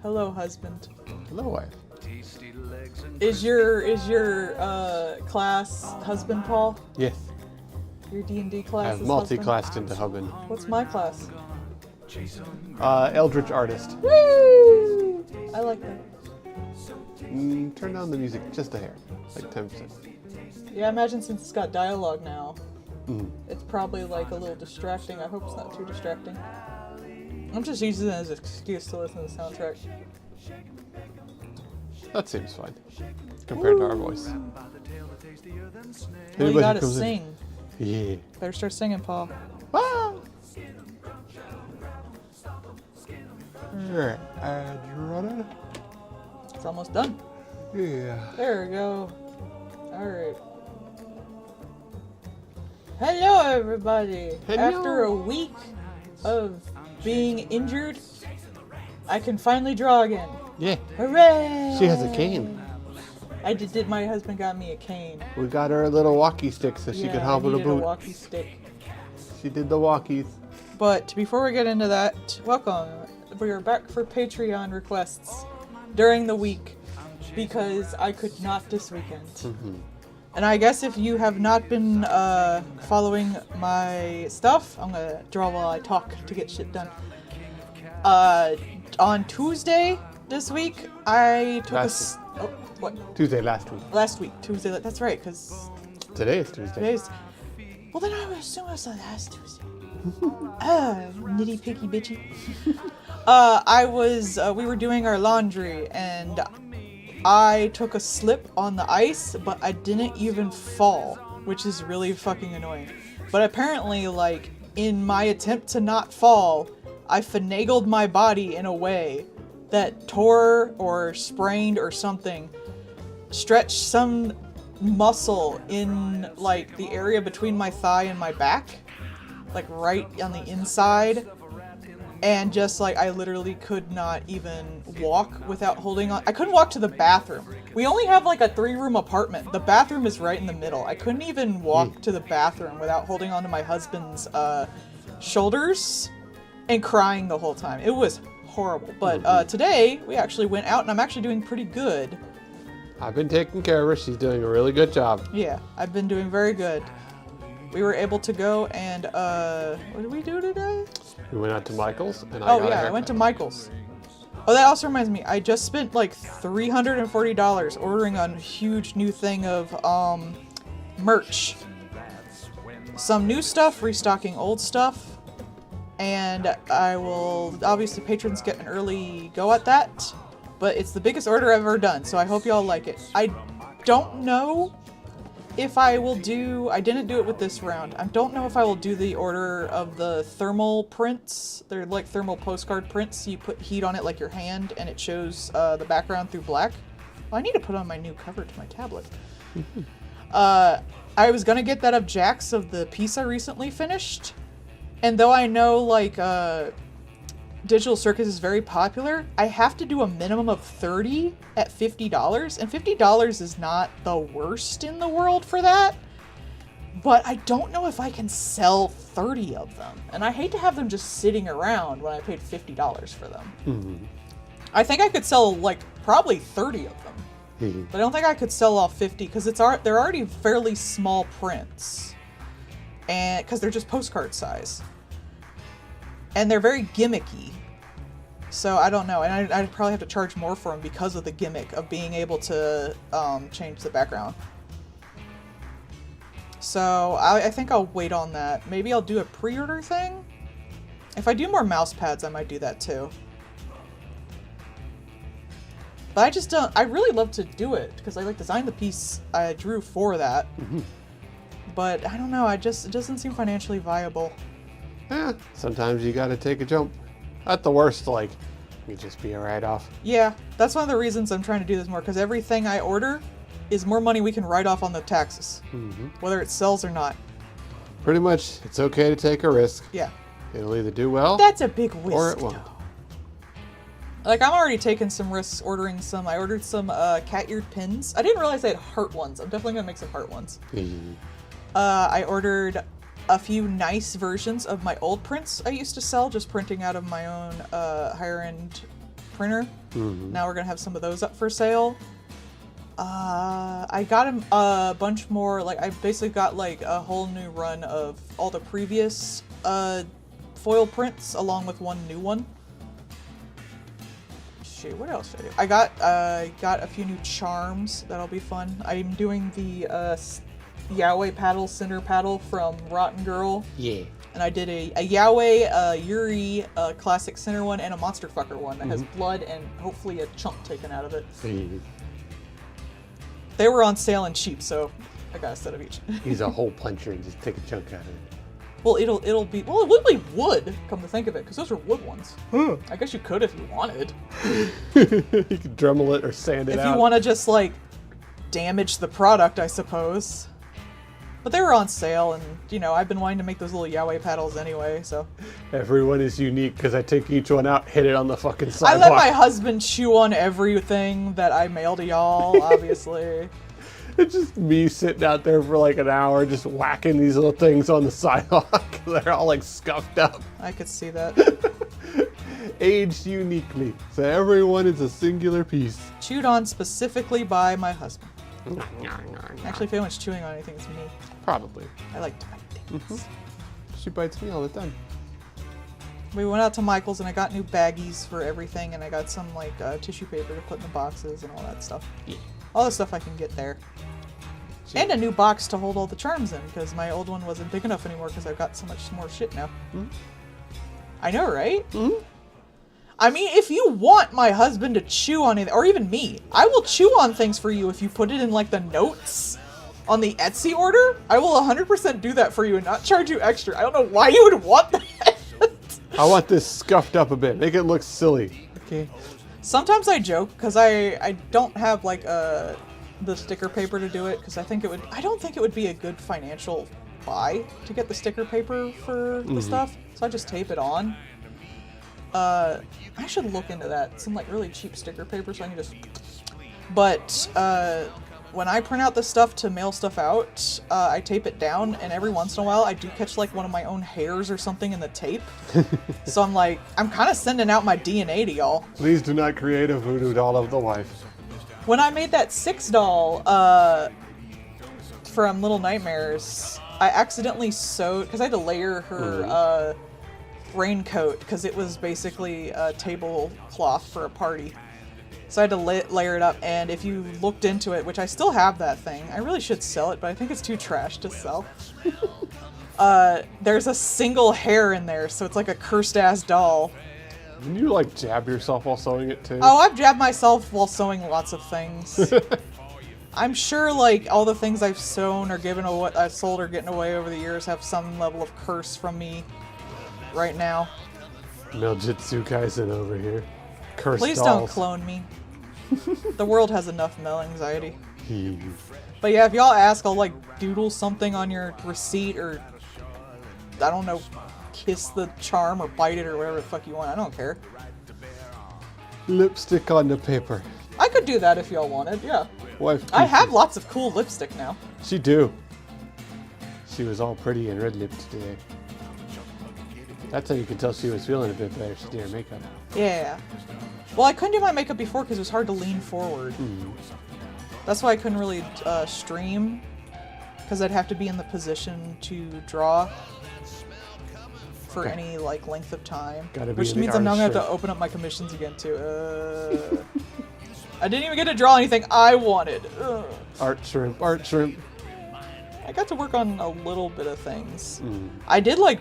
Hello, husband. Hello, wife. Is your class husband, Paul? Yes. Your D&D class I've is multi-classed into husband. What's my class? Eldritch Artist. Woo! I like that. Turn down the music just a hair, like 10%. Yeah, I imagine since it's got dialogue now, it's probably like a little distracting. I hope it's not too distracting. I'm just using it as an excuse to listen to the soundtrack. That seems fine compared to our voice. Well, you gotta sing. Yeah. Better start singing, Paul. Ah! Alright, running. It's almost done. Yeah. There we go. Alright. Hello, everybody. Hello. After a week of being injured, I can finally draw again. Yeah. Hooray! She has a cane. I did. My husband got me a cane. We got her a little walkie stick so she could hop I on a needed boot. a walkie stick. She did the walkies. But before we get into that, welcome. We are back for Patreon requests during the week because I could not this weekend. And I guess if you have not been following my stuff, I'm gonna draw while I talk to get shit done. On Tuesday this week, I took Tuesday last week. Last week, Tuesday. That's right, because Today is Tuesday. today's. Well, then I would assume it was the last Tuesday. Nitty picky bitchy. We were doing our laundry, and I took a slip on the ice, but I didn't even fall, which is really fucking annoying. But apparently, like, in my attempt to not fall, I finagled my body in a way that tore or sprained or something, stretched some muscle in, like, the area between my thigh and my back, like, right on the inside. And just, like, I literally could not even walk without holding on. I couldn't walk to the bathroom. We only have, like, a 3-room apartment. The bathroom is right in the middle. I couldn't even walk to the bathroom without holding onto my husband's shoulders and crying the whole time. It was horrible. But today, we actually went out, and I'm actually doing pretty good. I've been taking care of her. She's doing a really good job. Yeah, I've been doing very good. We were able to go and, what did we do today? We went out to Michael's, and I went to Michael's. Oh, that also reminds me, I just spent like $340 ordering a huge new thing of merch. Some new stuff, restocking old stuff, and I will, obviously patrons get an early go at that, but it's the biggest order I've ever done, so I hope y'all like it. I don't know if I will do, I didn't do it with this round. I don't know if I will do the order of the thermal prints. They're like thermal postcard prints. You put heat on it like your hand and it shows the background through black. Well, I need to put on my new cover to my tablet. I was gonna get that of Jax of the piece I recently finished. And though I know like Digital Circus is very popular, I have to do a minimum of 30 at $50, and $50 is not the worst in the world for that, but I don't know if I can sell 30 of them, and I hate to have them just sitting around when I paid $50 for them. I think I could sell like probably 30 of them, but I don't think I could sell all 50 because they're already fairly small prints, and because they're just postcard size. And they're very gimmicky. So I don't know. And I'd probably have to charge more for them because of the gimmick of being able to change the background. So I think I'll wait on that. Maybe I'll do a pre-order thing. If I do more mouse pads, I might do that too. But I just don't. I really love to do it because I like designed the piece I drew for that. But I don't know. It doesn't seem financially viable. Sometimes you gotta take a jump. At the worst, like, it just be a write-off. Yeah, that's one of the reasons I'm trying to do this more, because everything I order is more money we can write off on the taxes, whether it sells or not. Pretty much, it's okay to take a risk. Yeah. It'll either do well, That's a big risk, or it won't. though. Like, I'm already taking some risks ordering some. I ordered some cat-eared pins. I didn't realize I had heart ones. I'm definitely gonna make some heart ones. I ordered a few nice versions of my old prints I used to sell, just printing out of my own higher-end printer. Mhm. Now we're gonna have some of those up for sale. I got a bunch more, like I basically got like a whole new run of all the previous foil prints along with one new one. Shit, what else did I do? I got a few new charms that'll be fun. I'm doing the Yaoi paddle, Cinder paddle from Rotten Girl. Yeah. And I did a Yaoi, Yuri classic Cinder one, and a Monster Fucker one that has blood and hopefully a chunk taken out of it. They were on sale and cheap, so I got a set of each. He's a hole puncher and just take a chunk out of it. Well, it will be wood, come to think of it, because those are wood ones. I guess you could if you wanted. You could Dremel it or sand it out. If you want to just, like, damage the product, I suppose. But they were on sale, and, you know, I've been wanting to make those little Yaoi paddles anyway, so. Everyone is unique, because I take each one out, hit it on the fucking I sidewalk. let my husband chew on everything that I mail to y'all, obviously. It's just me sitting out there for like an hour just whacking these little things on the sidewalk. They're all like scuffed up. I could see that. Aged uniquely. So everyone is a singular piece. Chewed on specifically by my husband. Actually, if anyone's chewing on anything, it's me. Probably. I like to bite things. She bites me all the time. We went out to Michael's and I got new baggies for everything, and I got some like tissue paper to put in the boxes and all that stuff. Yeah. All the stuff I can get there. Sure. And a new box to hold all the charms in, because my old one wasn't big enough anymore because I've got so much more shit now. I know, right? I mean, if you want my husband to chew on it, or even me, I will chew on things for you if you put it in like the notes on the Etsy order. I will 100% do that for you and not charge you extra. I don't know why you would want that. I want this scuffed up a bit. Make it look silly. Okay. Sometimes I joke because I don't have like the sticker paper to do it, because I don't think it would be a good financial buy to get the sticker paper for the stuff. So I just tape it on. I should look into that. Some like really cheap sticker paper so I can just. But when I print out the stuff to mail stuff out, I tape it down, and every once in a while I do catch like one of my own hairs or something in the tape. So I'm kind of sending out my DNA to y'all. Please do not create a voodoo doll of the wife. When I made that 6 doll from Little Nightmares, I accidentally sewed, because I had to layer her raincoat, because it was basically a tablecloth for a party. So I had to layer it up, and if you looked into it, which I still have that thing, I really should sell it, but I think it's too trash to sell. There's a single hair in there, so it's like a cursed-ass doll. Didn't you like jab yourself while sewing it too? Oh, I've jabbed myself while sewing lots of things. I'm sure like all the things I've sewn or given away, I've sold or getting away over the years have some level of curse from me right now. Miljitsu Kaisen over here. Cursed Please dolls. don't clone me. The world has enough male anxiety. Heave. But yeah, if y'all ask, I'll like doodle something on your receipt, or I don't know, kiss the charm or bite it or whatever the fuck you want. I don't care. Lipstick on the paper. I could do that if y'all wanted, yeah. Wife. I have lots of cool lipstick now. She do. She was all pretty and red-lipped today. That's how you could tell she was feeling a bit better. She did her makeup. Yeah. Well, I couldn't do my makeup before because it was hard to lean forward. That's why I couldn't really stream, because I'd have to be in the position to draw for any like length of time. Gotta be Which in the means I'm now gonna have to artistry. open up my commissions again too. I didn't even get to draw anything I wanted. Ugh. Art shrimp, art shrimp. I got to work on a little bit of things. I did like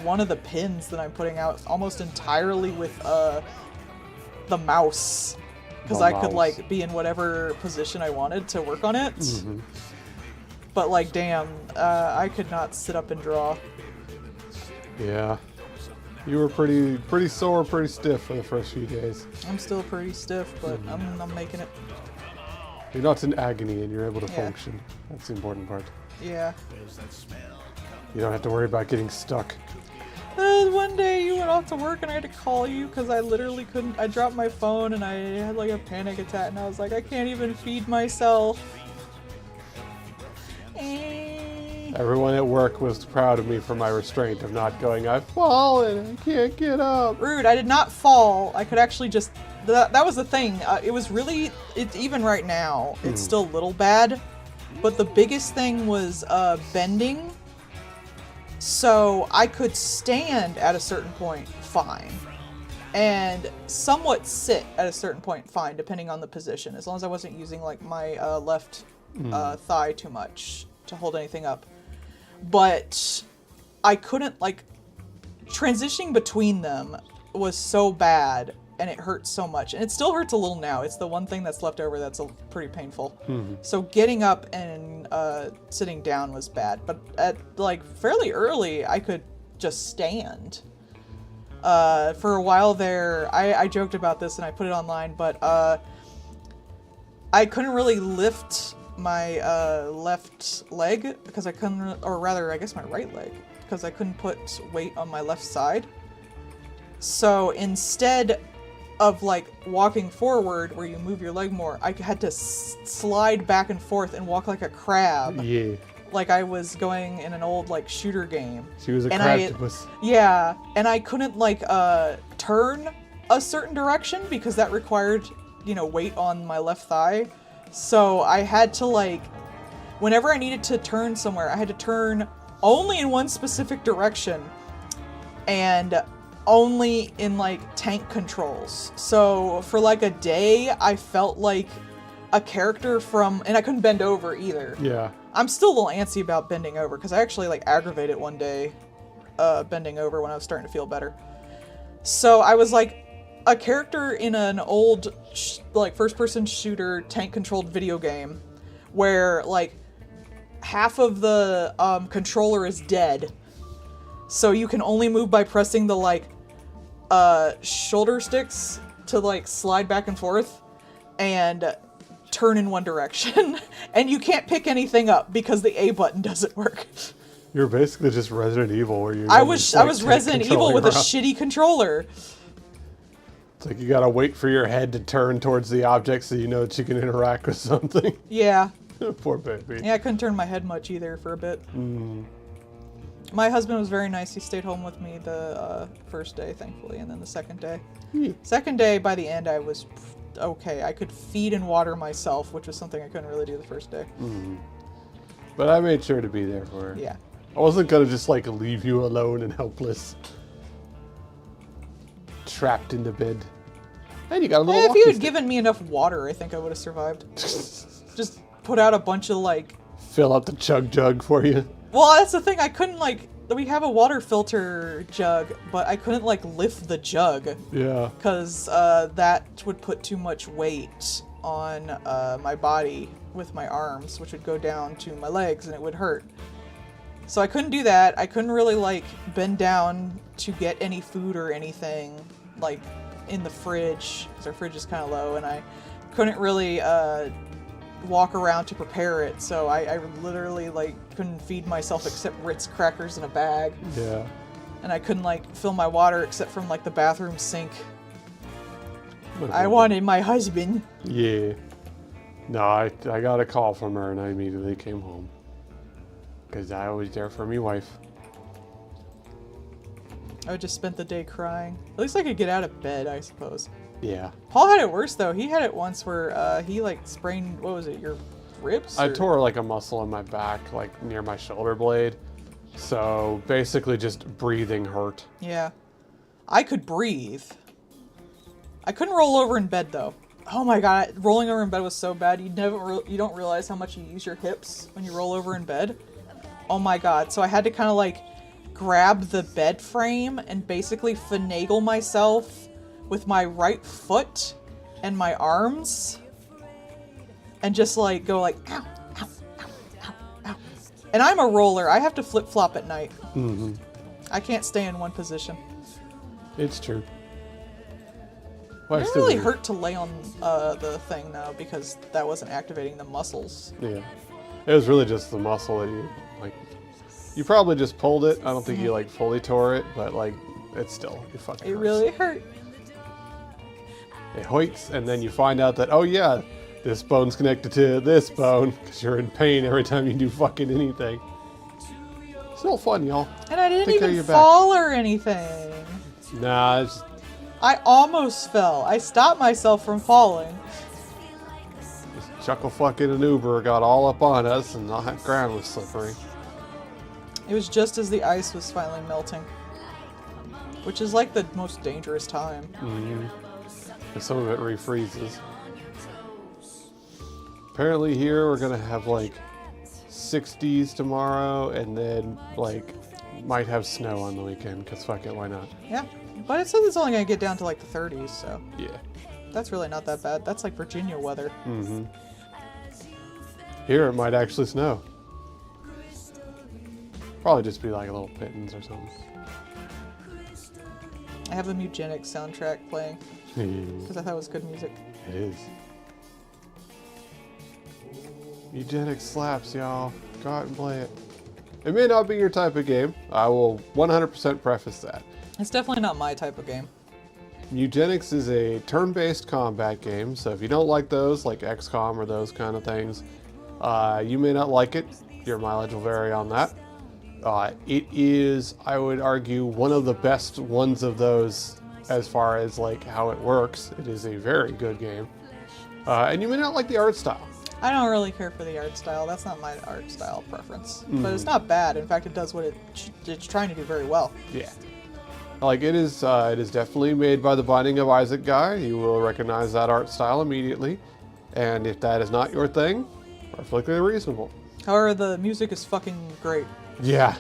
one of the pins that I'm putting out almost entirely with the mouse, because The I could mouse. like be in whatever position I wanted to work on it. But like, damn, I could not sit up and draw. Yeah. You were pretty sore, pretty stiff for the first few days. I'm still pretty stiff, but I'm making it. You're not in agony and you're able to Yeah. function. That's the important part. Yeah. You don't have to worry about getting stuck. One day you went off to work and I had to call you because I literally couldn't. I dropped my phone and I had like a panic attack and I was like, I can't even feed myself. Everyone at work was proud of me for my restraint of not going, I've fallen, I can't get up. Rude, I did not fall. I could actually just that was the thing. It was really, even right now, it's still a little bad. But the biggest thing was bending. So I could stand at a certain point fine. And somewhat sit at a certain point fine, depending on the position. As long as I wasn't using like my left thigh too much to hold anything up. But I couldn't, like, transitioning between them was so bad. And it hurt so much. And it still hurts a little now. It's the one thing that's left over that's pretty painful. So getting up and sitting down was bad. But at, like, fairly early, I could just stand. For a while there, I joked about this and I put it online, but I couldn't really lift my left leg because I couldn't, or rather, I guess my right leg, because I couldn't put weight on my left side. So instead of like walking forward where you move your leg more, I had to slide back and forth and walk like a crab. Yeah. Like I was going in an old like shooter game. She was a And crabtopus. Yeah, and I couldn't like turn a certain direction because that required, you know, weight on my left thigh. So I had to like, whenever I needed to turn somewhere, I had to turn only in one specific direction. And only in like tank controls. So for like a day, I felt like a character from, and I couldn't bend over either. Yeah. I'm still a little antsy about bending over because I actually like aggravated one day bending over when I was starting to feel better. So I was like a character in an old like first person shooter tank controlled video game where like half of the controller is dead. So you can only move by pressing the like shoulder sticks to like slide back and forth and turn in one direction. And you can't pick anything up because the A button doesn't work. You're basically just Resident Evil where you're I was Resident Evil with a shitty controller. It's like you gotta wait for your head to turn towards the object so you know that you can interact with something. Yeah. Poor baby. Yeah, I couldn't turn my head much either for a bit. My husband was very nice. He stayed home with me the first day, thankfully, and then the second day. Second day, by the end, I was okay. I could feed and water myself, which was something I couldn't really do the first day. But I made sure to be there for her. Yeah. I wasn't gonna just like leave you alone and helpless. Trapped in the bed. And you got a little If you had stick. given me enough water, I think I would have survived. Just put out a bunch of like... Fill up the chug jug for you. Well, that's the thing. I couldn't like... We have a water filter jug, but I couldn't like lift the jug. Yeah. Because that would put too much weight on my body with my arms, which would go down to my legs and it would hurt. So I couldn't do that. I couldn't really like bend down to get any food or anything like in the fridge, because our fridge is kind of low, and I couldn't really walk around to prepare it. So I literally like couldn't feed myself except Ritz crackers in a bag. Yeah. And I couldn't like fill my water except from like the bathroom sink. I wanted my husband. Yeah. No, I got a call from her and I immediately came home. Because I was there for me wife. I just spent the day crying. At least I could get out of bed, I suppose. Yeah. Paul had it worse though. He had it once where he like sprained, what was it, your ribs? I or- tore like a muscle in my back, like near my shoulder blade. So basically just breathing hurt. Yeah. I could breathe. I couldn't roll over in bed though. Oh my god, rolling over in bed was so bad. You don't realize how much you use your hips when you roll over in bed. Oh my god. So I had to kind of like grab the bed frame and basically finagle myself with my right foot and my arms and just like go like ow, ow, ow, ow, ow. And I'm a roller. I have to flip-flop at night. Mm-hmm. I can't stay in one position. It's true. It Well, I didn't still really do. hurt to lay on the thing though, because that wasn't activating the muscles. Yeah. It was really just the muscle that you, like, you probably just pulled it. I don't think you, like, fully tore it, but, like, it's still, it fucking It hurts. really hurt. It hoits, and then you find out that, oh yeah, this bone's connected to this bone, because you're in pain every time you do fucking anything. Still fun, y'all. And I didn't Take care of even your back. fall or anything. Nah, it's, I almost fell. I stopped myself from falling. This chuckle fucking an Uber got all up on us and the ground was slippery. It was just as the ice was finally melting. Which is like the most dangerous time. Mm-hmm. And some of it refreezes. Apparently here we're gonna have like 60s tomorrow and then like might have snow on the weekend because fuck it, why not? Yeah, but it says it's only gonna get down to like the 30s, so Yeah. that's really not that bad. That's like Virginia weather. Mm-hmm. Here it might actually snow. Probably just be like a little pittance or something. I have the Mugenics soundtrack playing because I thought it was good music. It is. Eugenics slaps, y'all. Go out and play it. It may not be your type of game. I will 100% preface that. It's definitely not my type of game. Eugenics is a turn-based combat game, so if you don't like those, like XCOM or those kind of things, you may not like it. Your mileage will vary on that. It is, I would argue, one of the best ones of those as far as like how it works. It is a very good game. And you may not like the art style. I don't really care for the art style. That's not my art style preference. But it's not bad. In fact, it does what it's trying to do very well. Yeah. Like it is definitely made by the Binding of Isaac guy. You will recognize that art style immediately. And if that is not your thing, perfectly reasonable. However, the music is fucking great. Yeah.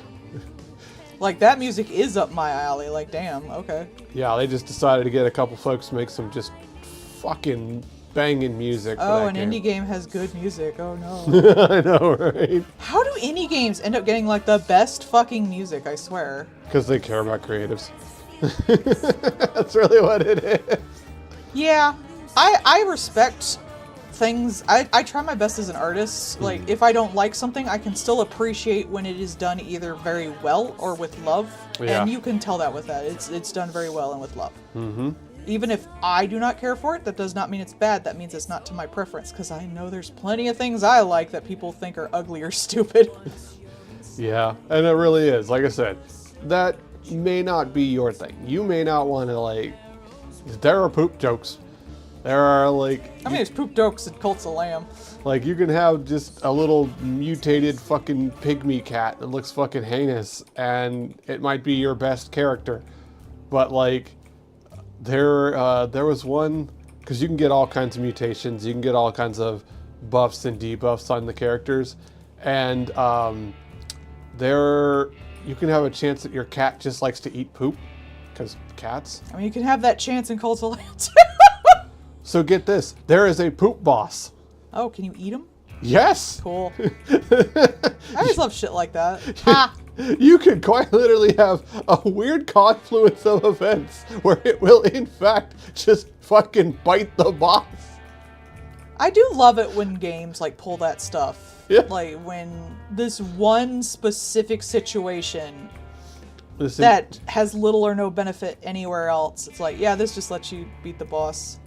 Like, that music is up my alley. Like, damn, okay. Yeah, they just decided to get a couple folks to make some just fucking banging music for Oh, that an game. indie game has good music. Oh, no. I know, right? How do indie games end up getting, like, the best fucking music, I swear? Because they care about creatives. That's really what it is. Yeah, I respect things. I try my best as an artist. Like, if I don't like something, I can still appreciate when it is done either very well or with love. Yeah. And you can tell that with that. It's done very well and with love. Mm-hmm. Even if I do not care for it, that does not mean it's bad. That means it's not to my preference. Because I know there's plenty of things I like that people think are ugly or stupid. Yeah, and it really is. Like I said, that may not be your thing. You may not want to, like... There are poop jokes. There are, like... I mean, there's poop jokes in Cults of Lamb. Like, you can have just a little mutated fucking pygmy cat that looks fucking heinous, and it might be your best character. But, like, there was one... Because you can get all kinds of mutations. You can get all kinds of buffs and debuffs on the characters. And, you can have a chance that your cat just likes to eat poop. Because cats. I mean, you can have that chance in Cults of Lamb, too. So get this. There is a poop boss. Oh, can you eat them? Yes! Cool. I always love shit like that. Ha! You could quite literally have a weird confluence of events where it will, in fact, just fucking bite the boss. I do love it when games like pull that stuff. Yeah. Like when this one specific situation Listen, that has little or no benefit anywhere else. It's like, yeah, this just lets you beat the boss.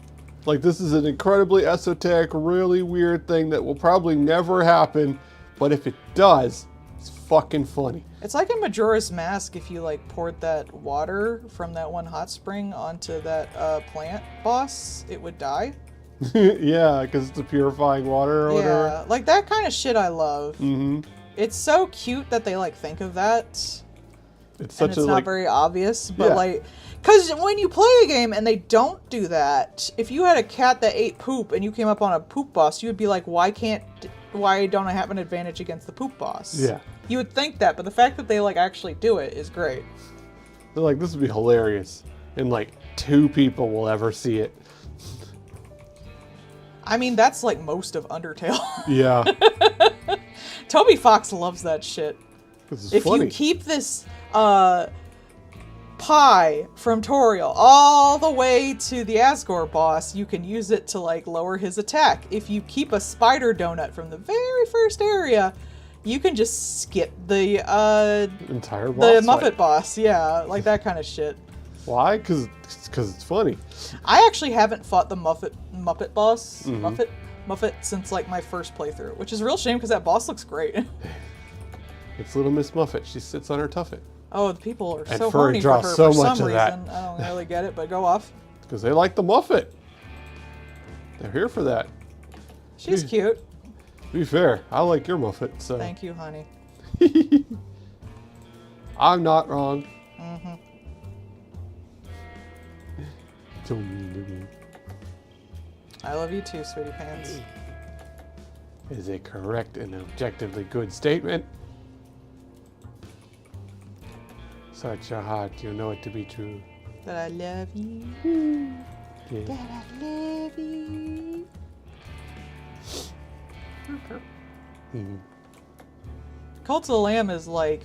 like, this is an incredibly esoteric, really weird thing that will probably never happen, but if it does, it's fucking funny. It's like in Majora's Mask if you like poured that water from that one hot spring onto that plant boss, it would die. Yeah, because it's a purifying water or whatever. Yeah, like that kind of shit I love. Mm-hmm. It's so cute that they like think of that. It's such And it's a, not like, very obvious, but Yeah. like, because when you play a game and they don't do that, if you had a cat that ate poop and you came up on a poop boss, you would be like, why don't I have an advantage against the poop boss? Yeah. You would think that, but the fact that they like actually do it is great. They're like, this would be hilarious. And like 2 people will ever see it. I mean, that's like most of Undertale. Yeah. Toby Fox loves that shit. This is If funny. you keep this pie from Toriel all the way to the Asgore boss, you can use it to like lower his attack. If you keep a spider donut from the very first area, you can just skip the Entire boss Muppet fight. boss. Yeah, like that kind of shit. Why? Because it's funny. I actually haven't fought the Muppet boss, Mm-hmm. Muppet since like my first playthrough, which is a real shame because that boss looks great. It's little Miss Muffet. She sits on her tuffet. Oh, the people are And so Furry horny for draws her so for much some of that. reason. I don't really get it, but go off. Because they like the Muffet. They're here for that. She's cute. To be fair, I like your Muffet, so. Thank you, honey. I'm not wrong. Mm-hmm. I love you too, sweetie pants. Is a correct and objectively good statement. Such a heart, you know it to be true. That I love you. Yeah. That I love you. Mhm. Cult of the Lamb is like,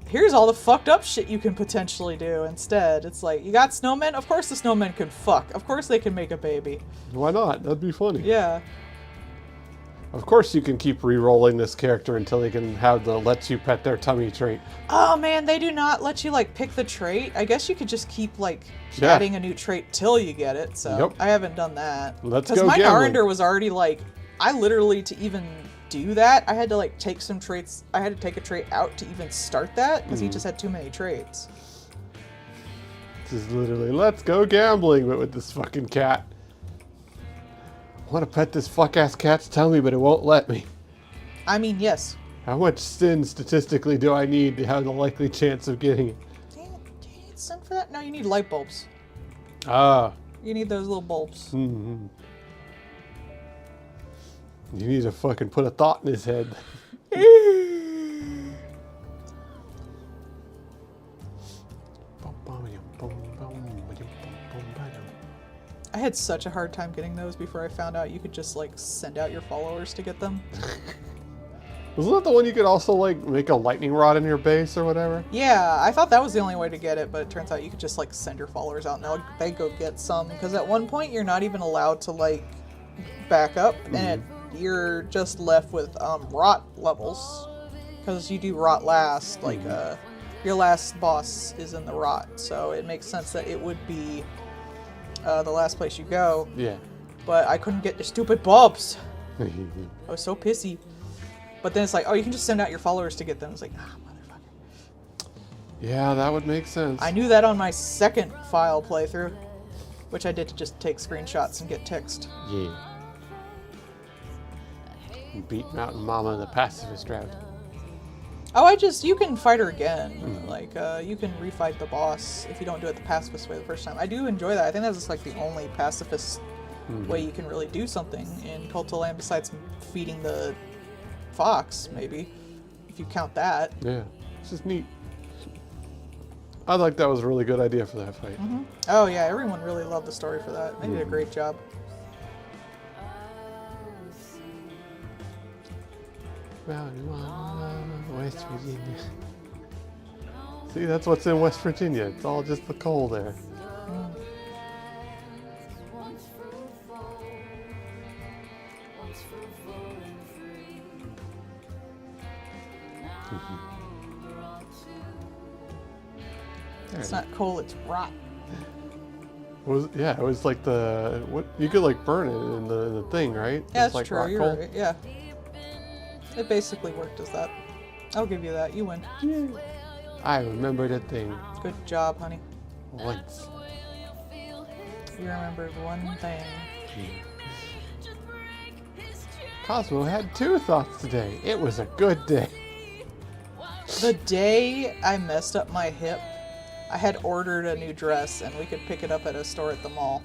here's all the fucked up shit you can potentially do instead. It's like, you got snowmen? Of course the snowmen can fuck. Of course they can make a baby. Why not? That'd be funny. Yeah. Of course you can keep re-rolling this character until they can have the lets you pet their tummy trait. Oh man, they do not let you like pick the trait. I guess you could just keep like Yeah. adding a new trait till you get it. So Yep. I haven't done that. Let's Because go my gambling. Narander was already like, I literally to even do that, I had to like take some traits. I had to take a trait out to even start that because he just had too many traits. This is literally, let's go gambling, but with this fucking cat. I want to pet this fuck-ass cat's tummy, but it won't let me. I mean, yes. How much sin statistically do I need to have the likely chance of getting it? Do you need some for that? No, you need light bulbs. Ah. You need those little bulbs. Mm-hmm. You need to fucking put a thought in his head. I had such a hard time getting those before I found out you could just like send out your followers to get them. Wasn't that the one you could also like make a lightning rod in your base or whatever? Yeah, I thought that was the only way to get it, but it turns out you could just like send your followers out and they go get some. Because at one point you're not even allowed to like back up, and you're just left with rot levels. Because you do rot last, like your last boss is in the rot, so it makes sense that it would be the last place you go. Yeah. But I couldn't get the stupid bulbs. I was so pissy. But then it's like, oh, you can just send out your followers to get them. It's like, ah, motherfucker. Yeah, that would make sense. I knew that on my second file playthrough, which I did to just take screenshots and get text. Yeah. Beat Mountain Mama the pacifist route. Oh, you can fight her again. Like, you can refight the boss if you don't do it the pacifist way the first time. I do enjoy that. I think that's just like the only pacifist way you can really do something in Cult of the Lamb besides feeding the fox, maybe, if you count that. Yeah, it's just neat. I like that was a really good idea for that fight. Oh yeah, everyone really loved the story for that. They did a great job. West Virginia. See, that's what's in West Virginia. It's all just the coal there. It's not coal, it's rot. It was like what you could like burn it in the thing, right? Yeah, It's that's like true. rock You're coal. right. Yeah. It basically worked as that. I'll give you that. You win. I remember the thing Good job, honey. once. You remembered one thing. Cosmo had 2 thoughts today. It was a good day. The day I messed up my hip, I had ordered a new dress and we could pick it up at a store at the mall.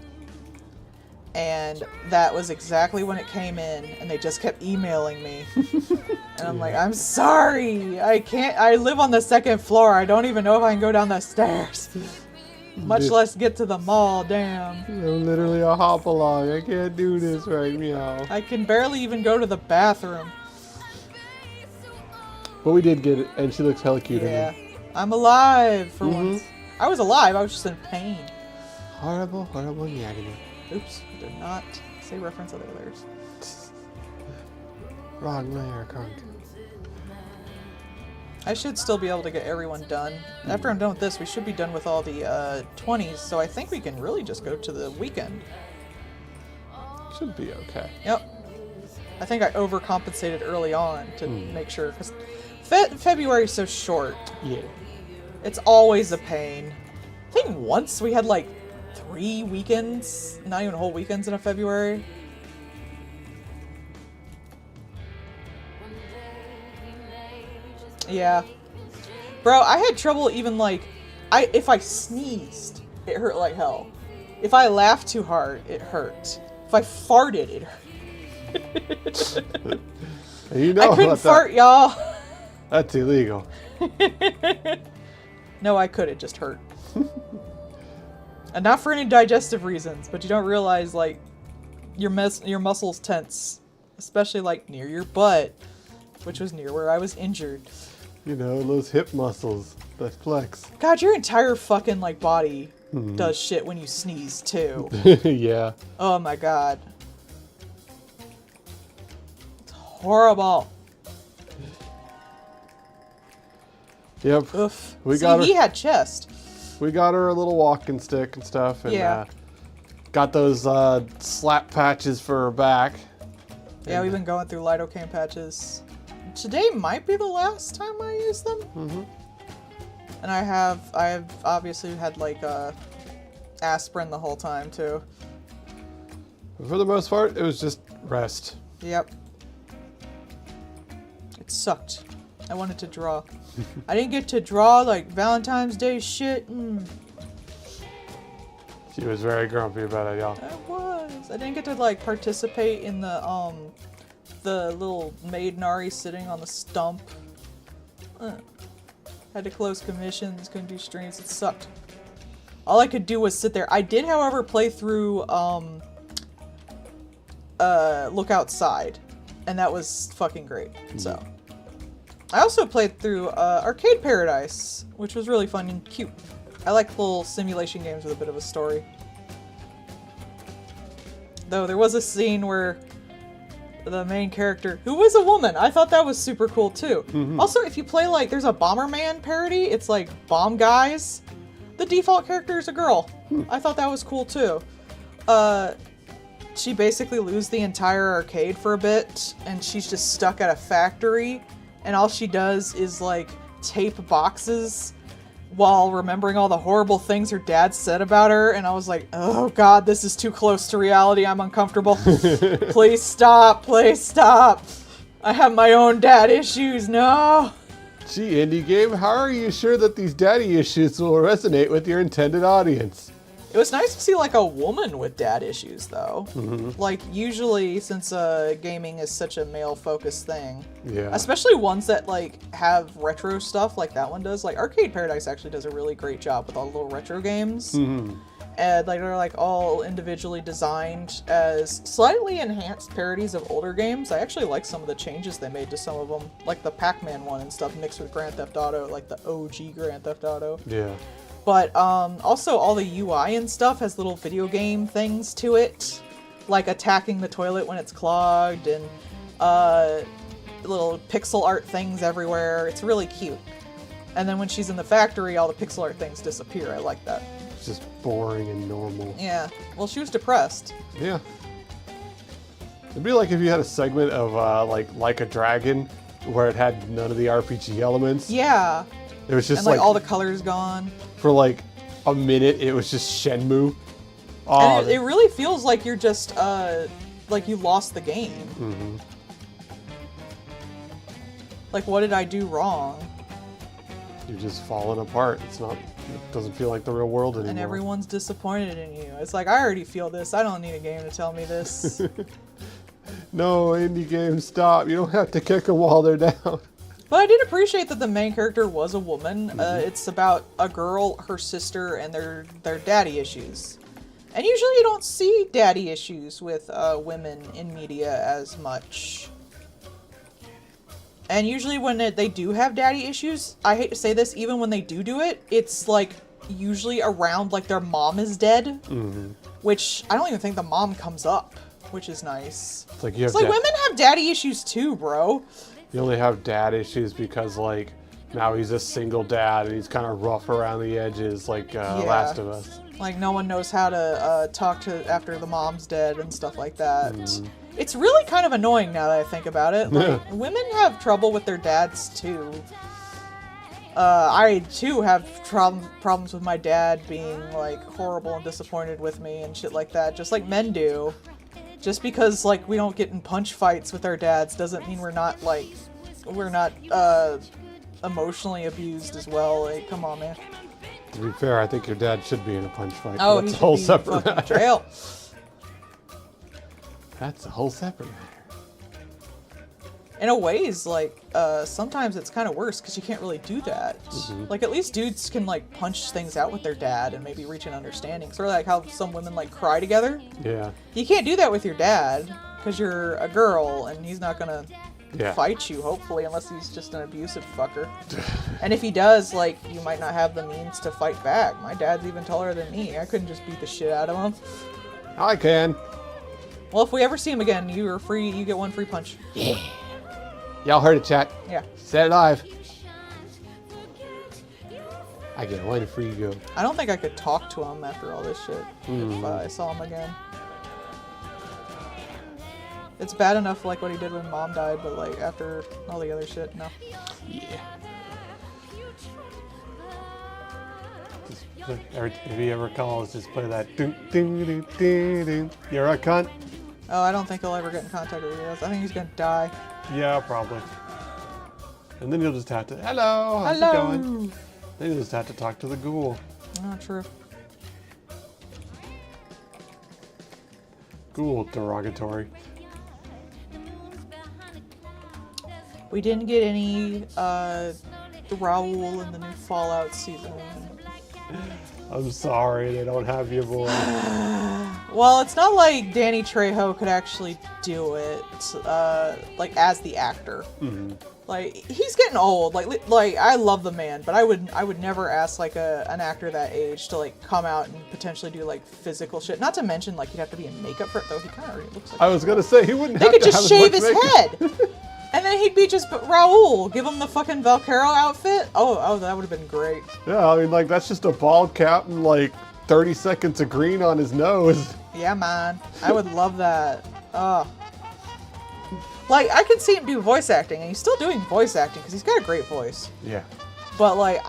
And that was exactly when it came in, and they just kept emailing me. And I'm like, I'm sorry, I live on the 2nd floor. I don't even know if I can go down the stairs. Much less get to the mall, damn. I'm literally a hop along. I can't do this right now. I can barely even go to the bathroom. But we did get it, and she looks hella cute. Yeah, I'm alive for once. I was alive, I was just in pain. Horrible, horrible agony. Oops, did not say reference other layers. Wrong layer, conk. I should still be able to get everyone done. After I'm done with this, we should be done with all the 20s, so I think we can really just go to the weekend. Should be okay. Yep. I think I overcompensated early on to make sure, because February is so short. Yeah. It's always a pain. I think once we had like 3 weekends, not even whole weekends in a February. Yeah. Bro, I had trouble even like, if I sneezed, it hurt like hell. If I laughed too hard, it hurt. If I farted, it hurt. You know I couldn't fart, y'all. That's illegal. No, I could. It just hurt. And not for any digestive reasons, but you don't realize, like, your muscles tense. Especially, like, near your butt, which was near where I was injured. You know, those hip muscles that flex. God, your entire fucking, like, body does shit when you sneeze, too. Yeah. Oh, my God. It's horrible. Yep. Oof. We See, got her. he had chest. We got her a little walking stick and stuff, and Yeah. got those slap patches for her back. Yeah, we've been going through lidocaine patches. Today might be the last time I use them. Mm-hmm. And I've obviously had like aspirin the whole time too. For the most part, it was just rest. Yep. It sucked. I wanted to draw. I didn't get to draw like Valentine's Day shit. She was very grumpy about it, y'all. I was. I didn't get to like participate in the little maid Nari sitting on the stump. Had to close commissions, couldn't do streams. It sucked. All I could do was sit there. I did, however, play through Look Outside, and that was fucking great. So I also played through Arcade Paradise, which was really fun and cute. I like little simulation games with a bit of a story. Though there was a scene where the main character, who was a woman, I thought that was super cool too. Also, if you play like, there's a Bomberman parody, it's like Bomb Guys. The default character is a girl. I thought that was cool too. She basically loses the entire arcade for a bit, and she's just stuck at a factory, and all she does is like tape boxes while remembering all the horrible things her dad said about her, and I was like, oh god, this is too close to reality, I'm uncomfortable. Please stop, please stop. I have my own dad issues, no. Gee, indie game, how are you sure that these daddy issues will resonate with your intended audience? It was nice to see like a woman with dad issues though. Like usually, since gaming is such a male-focused thing, Yeah. especially ones that like have retro stuff like that one does. Like Arcade Paradise actually does a really great job with all the little retro games. And like they're like all individually designed as slightly enhanced parodies of older games. I actually like some of the changes they made to some of them, like the Pac-Man one and stuff mixed with Grand Theft Auto, like the OG Grand Theft Auto. Yeah. But also all the UI and stuff has little video game things to it, like attacking the toilet when it's clogged and little pixel art things everywhere. It's really cute. And then when she's in the factory, all the pixel art things disappear. I like that. It's just boring and normal. Yeah. Well, she was depressed. Yeah. It'd be like if you had a segment of like a Dragon where it had none of the RPG elements. Yeah. It was just And like all the colors gone. for like a minute it was just Shenmue. Oh, And it really feels like you're just like you lost the game. Like what did I do wrong? you're just falling apart. It doesn't feel like the real world anymore. And everyone's disappointed in you. It's like I already feel this. I don't need a game to tell me this. No, indie games, stop. You don't have to kick them while they're down. But I did appreciate that the main character was a woman. It's about a girl, her sister, and their daddy issues. And usually you don't see daddy issues with women in media as much. And usually when they do have daddy issues, I hate to say this, even when they do it, it's like usually around like their mom is dead. Which I don't even think the mom comes up, which is nice. It's like Women have daddy issues too, bro. You only have dad issues because like now he's a single dad and he's kind of rough around the edges, like Last of Us. Like no one knows how to talk to after the mom's dead and stuff like that. It's really kind of annoying now that I think about it. Like women have trouble with their dads too. I too have problems with my dad being like horrible and disappointed with me and shit like that, just like men do. Just because like we don't get in punch fights with our dads doesn't mean we're not emotionally abused as well. Like, come on, man. To be fair, I think your dad should be in a punch fight. Oh, That's he a whole should be separate fucking matter. jail. That's a whole separate matter. In a ways, like, sometimes it's kind of worse because you can't really do that. Mm-hmm. Like, at least dudes can, like, punch things out with their dad and maybe reach an understanding. Sort of like how some women, like, cry together. Yeah. You can't do that with your dad because you're a girl and he's not gonna Yeah. fight you, hopefully, unless he's just an abusive fucker. And if he does, like, you might not have the means to fight back. My dad's even taller than me. I couldn't just beat the shit out of him. I can. Well, if we ever see him again, you are free. You get one free punch. Y'all heard it, chat. Yeah. Said it live. I get one free go. I don't think I could talk to him after all this shit if I saw him again. It's bad enough like what he did when Mom died, but like after all the other shit, no. Yeah. If he ever calls, just play that ding ding ding ding ding. You're a cunt. Oh, I don't think he'll ever get in contact with you. I think he's gonna die. Yeah, probably. And then you'll just have to, hello, how's Hello. it going? Then you'll just have to talk to the ghoul. Not true. Ghoul derogatory. We didn't get any Raoul in the new Fallout season. I'm sorry, they don't have your voice. Well, it's not like Danny Trejo could actually do it, like as the actor. Like he's getting old. Like I love the man, but I would never ask like an actor that age to like come out and potentially do like physical shit. Not to mention like he'd have to be in makeup for it, though. He kind of already looks like. I was gonna say he wouldn't They have could to just have shave as his much makeup. head, and then he'd be just Raoul. Give him the fucking Valkyro outfit. Oh, that would have been great. Yeah, I mean, like that's just a bald cap and like 30 seconds of green on his nose. Yeah, man. I would love that. Oh. Like, I can see him do voice acting, and he's still doing voice acting, because he's got a great voice. Yeah. But, like,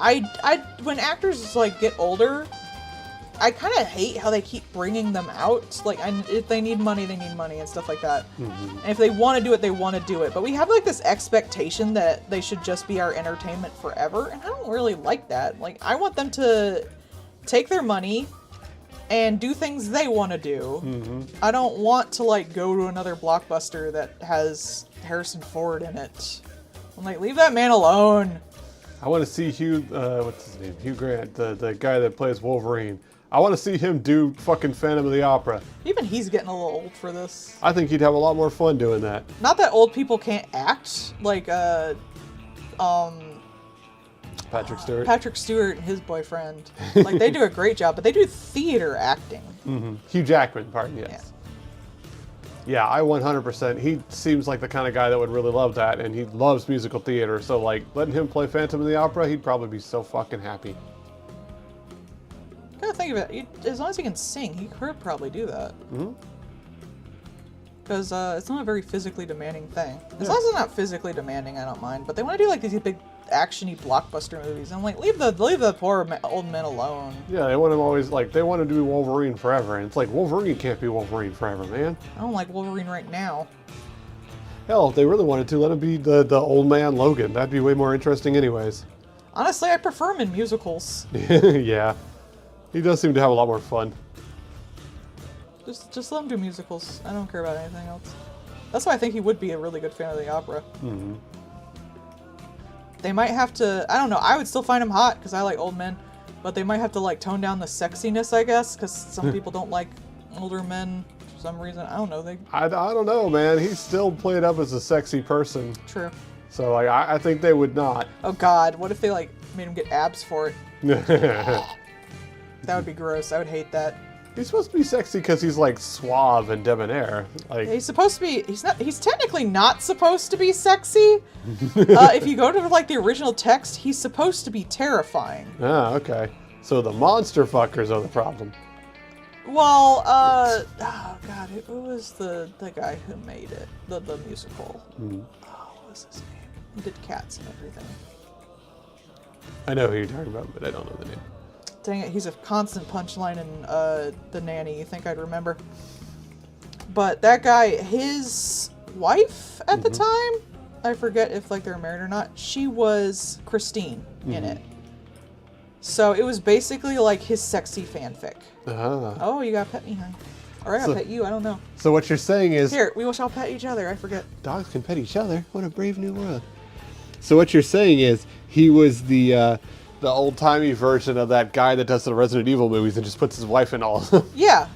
when actors, like, get older, I kind of hate how they keep bringing them out. Like, if they need money, they need money, and stuff like that. And if they want to do it, they want to do it. But we have, like, this expectation that they should just be our entertainment forever, and I don't really like that. Like, I want them to take their money and do things they want to do. I don't want to like go to another blockbuster that has Harrison Ford in it. I'm like, leave that man alone. I want to see Hugh, what's his name? Hugh Grant, the guy that plays Wolverine. I want to see him do fucking Phantom of the Opera. Even he's getting a little old for this. I think he'd have a lot more fun doing that. Not that old people can't act. Like, Patrick Stewart. Patrick Stewart and his boyfriend. Like, they do a great job, but they do theater acting. Hugh Jackman, pardon, yes. Yeah, I 100%. He seems like the kind of guy that would really love that, and he loves musical theater. So, like, letting him play Phantom of the Opera, he'd probably be so fucking happy. Gotta think of it. As long as he can sing, he could probably do that. Because it's not a very physically demanding thing. As long as it's not physically demanding, I don't mind. But they want to do like these big action-y blockbuster movies. I'm like, leave the poor old men alone. Yeah, they want him always, like, they want him to be Wolverine forever. And it's like, Wolverine can't be Wolverine forever, man. I don't like Wolverine right now. Hell, if they really wanted to, let him be the old man Logan. That'd be way more interesting anyways. Honestly, I prefer him in musicals. Yeah. He does seem to have a lot more fun. Just let him do musicals. I don't care about anything else. That's why I think he would be a really good fan of the opera. They might have to, I don't know, I would still find him hot because I like old men, but they might have to like tone down the sexiness, I guess, because some people don't like older men for some reason. I don't know. I don't know, man. He's still played up as a sexy person. True. So like, I think they would not. Oh God, what if they like made him get abs for it? That would be gross. I would hate that. He's supposed to be sexy because he's like suave and debonair. Like He's supposed to be. He's technically not supposed to be sexy. If you go to like the original text, he's supposed to be terrifying. Ah, okay. So the monster fuckers are the problem. Well, oh God, who was the guy who made it? The musical. Oh, what was his name? He did Cats and everything. I know who you're talking about, but I don't know the name. Dang it, he's a constant punchline in The Nanny. You think I'd remember? But that guy, his wife at the time, I forget if like they're married or not, she was Christine in it. So it was basically like his sexy fanfic. Oh, you gotta pet me, honey. Or I gotta pet you, I don't know. So what you're saying is... Here, we shall pet each other, I forget. Dogs can pet each other. What a brave new world. So what you're saying is he was the old-timey version of that guy that does the Resident Evil movies and just puts his wife in all of them. Yeah.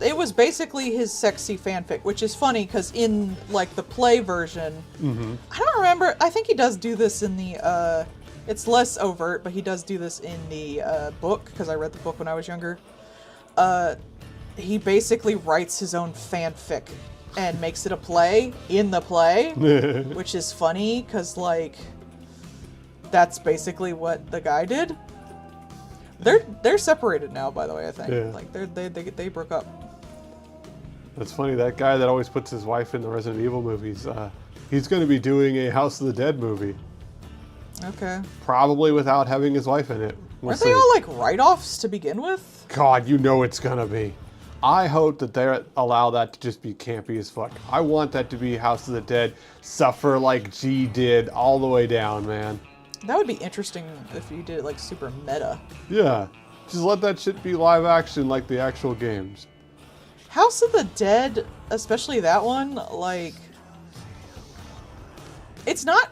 It was basically his sexy fanfic, which is funny because in like the play version, I don't remember. I think he does do this in the. It's less overt, but he does do this in the book because I read the book when I was younger. He basically writes his own fanfic and makes it a play in the play, which is funny because like that's basically what the guy did. They're separated now, by the way. I think like they broke up. That's funny. That guy that always puts his wife in the Resident Evil movies, he's going to be doing a House of the Dead movie. Okay. Probably without having his wife in it. We'll Aren't they all like write-offs to begin with? God, you know it's going to be. I hope that they allow that to just be campy as fuck. I want that to be House of the Dead, suffer like G did all the way down, man. That would be interesting if you did it like super meta. Yeah. Just let that shit be live action like the actual games. House of the Dead, especially that one, like, it's not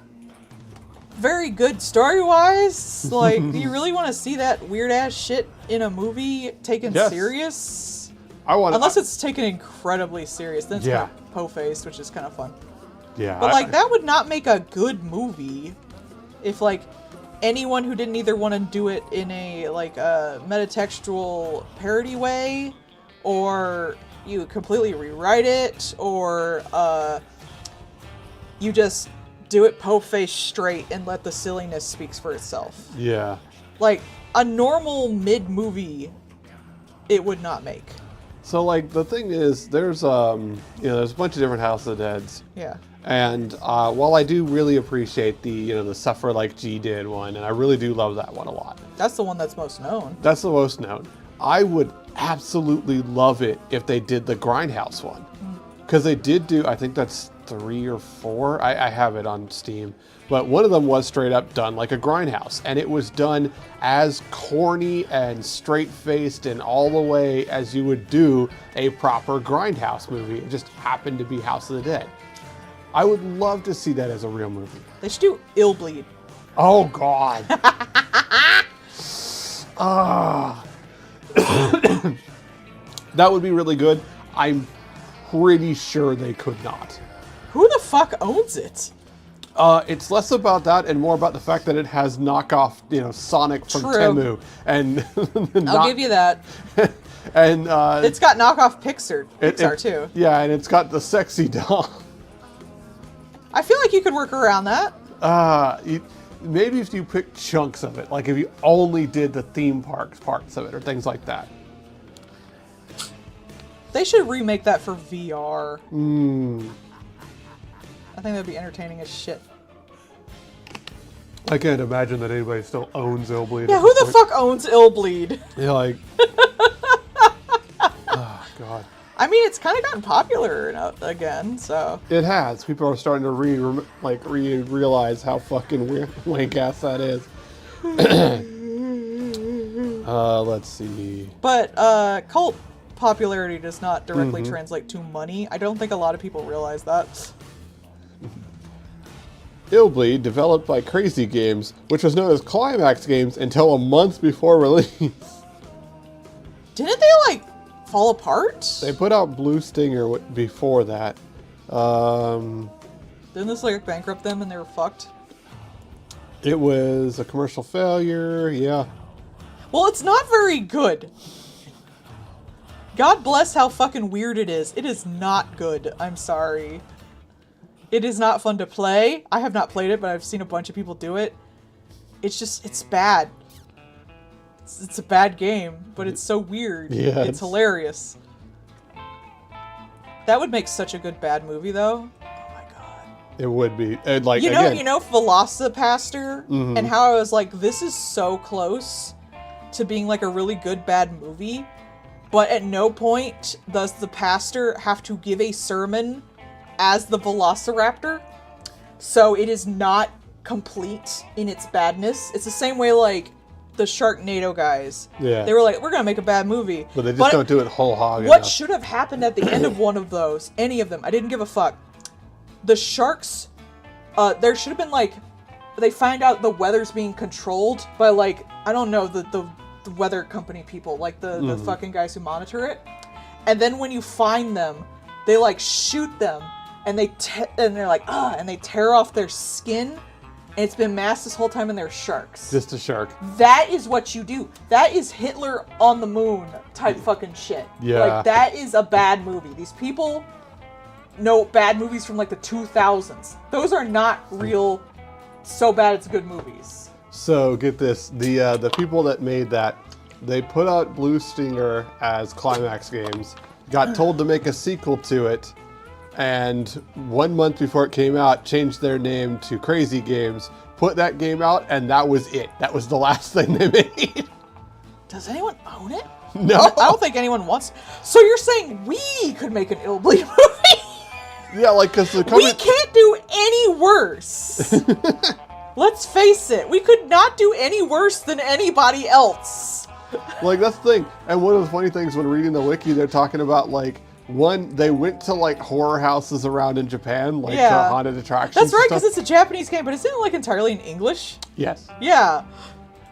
very good story-wise. Like, do you really want to see that weird-ass shit in a movie taken serious? Unless it's taken incredibly serious, then it's kind of po-faced, which is kind of fun. Yeah. But, like, that would not make a good movie if, like, anyone who didn't either want to do it in a, like, a metatextual parody way, or you completely rewrite it, or you just do it po-faced straight and let the silliness speaks for itself. Yeah. Like, a normal mid-movie, it would not make. So, like, the thing is, there's, there's a bunch of different House of the Deads. Yeah. And while I do really appreciate the Suffer Like G Did one, and I really do love that one a lot. That's the one that's most known. That's the most known. I would absolutely love it if they did the Grindhouse one. Because they did do, I think that's 3 or 4. I have it on Steam. But one of them was straight up done like a Grindhouse. And it was done as corny and straight-faced and all the way as you would do a proper Grindhouse movie. It just happened to be House of the Dead. I would love to see that as a real movie. They should do Illbleed. Oh, God. That would be really good. I'm pretty sure they could not. Who the fuck owns it? It's less about that and more about the fact that it has knockoff, Sonic from Temu. And I'll give you that. And it's got knockoff Pixar too. Yeah, and it's got the sexy doll. I feel like you could work around that. Maybe if you pick chunks of it, like if you only did the theme parks parts of it or things like that. They should remake that for VR. I think that'd be entertaining as shit. I can't imagine that anybody still owns Illbleed. Yeah, who the fuck owns Illbleed? Yeah, like... oh, God. I mean, it's kind of gotten popular again, so... It has. People are starting to realize how fucking wank-ass that is. Let's see. But, cult popularity does not directly translate to money. I don't think a lot of people realize that. Illbleed, developed by Crazy Games, which was known as Climax Games until a month before release. Didn't they, like, fall apart? They put out Blue Stinger before that. Didn't this, like, bankrupt them and they were fucked? It was a commercial failure, yeah. Well, it's not very good. God bless how fucking weird it is. It is not good. I'm sorry. It is not fun to play. I have not played it, but I've seen a bunch of people do it. It's bad. It's a bad game, but it's so weird. Yeah, it's hilarious. That would make such a good bad movie, though. Oh my god. It would be. And like, You know, again, you know, Velocipaster, and how I was like, this is so close to being like a really good bad movie, but at no point does the pastor have to give a sermon as the Velociraptor, so it is not complete in its badness. It's the same way like the Sharknado guys. Yeah. They were like, we're gonna make a bad movie, but they just don't do it whole hog what enough. should have happened at the end of one of those, any of them, I didn't give a fuck. The sharks, there should have been like, they find out the weather's being controlled by like, I don't know, the weather company people, like the fucking guys who monitor it. And then when you find them, they like shoot them, and they're like, and they tear off their skin, and it's been masked this whole time, and they're sharks. Just a shark. That is what you do. That is Hitler on the moon type fucking shit. Yeah. Like, that is a bad movie. These people know bad movies from, like, the 2000s. Those are not real, so bad it's good movies. So get this, the people that made that, they put out Blue Stinger as Climax Games, got told to make a sequel to it, and 1 month before it came out, changed their name to Crazy Games, put that game out, and that was it. That was the last thing they made. Does anyone own it? No. I don't think anyone wants. So you're saying we could make an Illbleed movie? Yeah, like, because the We can't do any worse. Let's face it. We could not do any worse than anybody else. Like, that's the thing. And one of the funny things when reading the wiki, they're talking about, like, one, they went to, like, horror houses around in Japan, like, Yeah. to haunted attractions. That's right, and because stuff. it's a Japanese game, but isn't it like entirely in English? Yes. Yeah.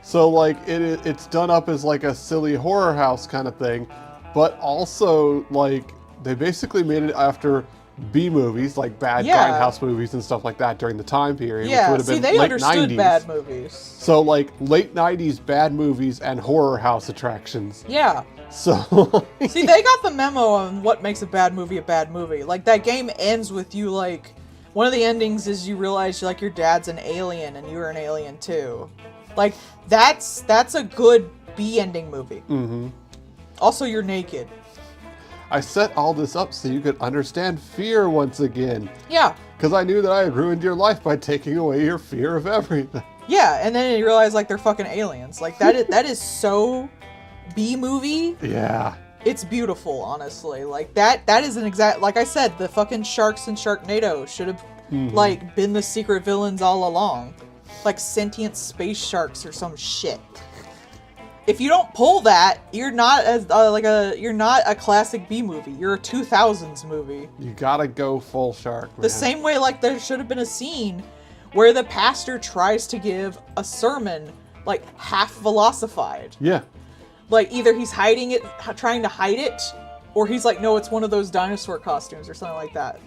So, like, it's done up as, like, a silly horror house kind of thing, but also, like, they basically made it after B movies, like bad Yeah. grindhouse movies and stuff like that during the time period, which Yeah. would have See, been they late understood 90s. bad movies. So, like, late 90s bad movies and horror house attractions. Yeah. So, See, they got the memo on what makes a bad movie a bad movie. Like, that game ends with you, like, one of the endings is you realize, like, your dad's an alien and you're an alien too. Like, that's a good B ending movie. mhm. Also, you're naked. I set all this up so you could understand fear once again. Yeah. Because I knew that I had ruined your life by taking away your fear of everything. Yeah, and then you realize, like, they're fucking aliens. Like, that is so B movie. Yeah. It's beautiful, honestly. Like, that is an exact, like I said, the fucking sharks in Sharknado should have, like, been the secret villains all along. Like sentient space sharks or some shit. If you don't pull that, you're not as you're not a classic B movie. You're a 2000s movie. You gotta go full shark, man. The same way, like, there should have been a scene where the pastor tries to give a sermon, like, half velocified. Yeah. Like, either he's hiding it, trying to hide it, or he's like, no, it's one of those dinosaur costumes or something like that.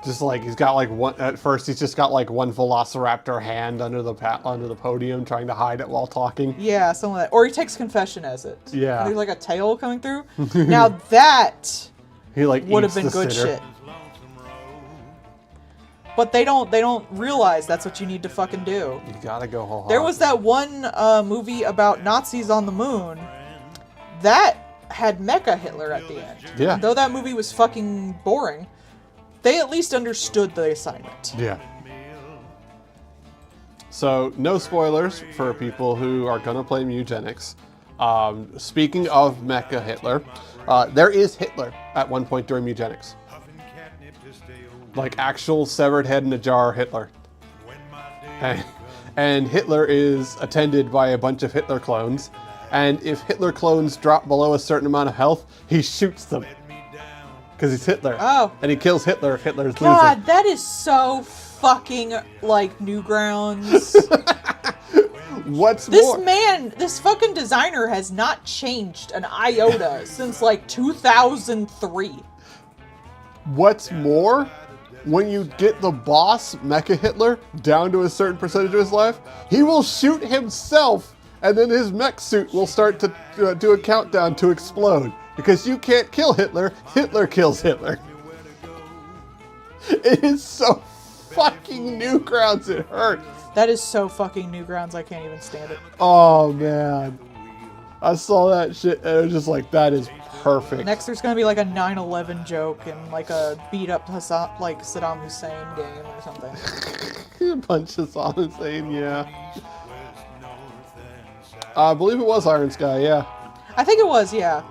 Just like he's got like one. At first, he's just got like one Velociraptor hand under the podium, trying to hide it while talking. Yeah, something like that. Or he takes confession as it. Yeah. And there's like a tail coming through. Now that He like would have eats been the good sinner. shit. But they don't realize that's what you need to fucking do. You gotta go whole hog. There was that one movie about Nazis on the moon that had Mecha Hitler at the end. Yeah. And though that movie was fucking boring, they at least understood the assignment. Yeah. So no spoilers for people who are gonna play Mugenics. Speaking of Mecha Hitler, there is Hitler at one point during Mugenics. Like actual severed head in a jar Hitler. And Hitler is attended by a bunch of Hitler clones. And if Hitler clones drop below a certain amount of health, he shoots them. Because he's Hitler. Oh. And he kills Hitler if Hitler's God, losing. that is so fucking like Newgrounds. What's This more? man, this fucking designer has not changed an iota since like 2003. What's more? When you get the boss, Mecha Hitler, down to a certain percentage of his life, he will shoot himself, and then his mech suit will start to do a countdown to explode. Because you can't kill Hitler, Hitler kills Hitler. It is so fucking Newgrounds, it hurts. That is so fucking Newgrounds, I can't even stand it. Oh man. I saw that shit and it was just like, that is perfect. Next, there's gonna be like a 9/11 joke and like a beat up like Saddam Hussein game or something. Punch Saddam Hussein, yeah. I believe it was Iron Sky, yeah. I think it was, yeah.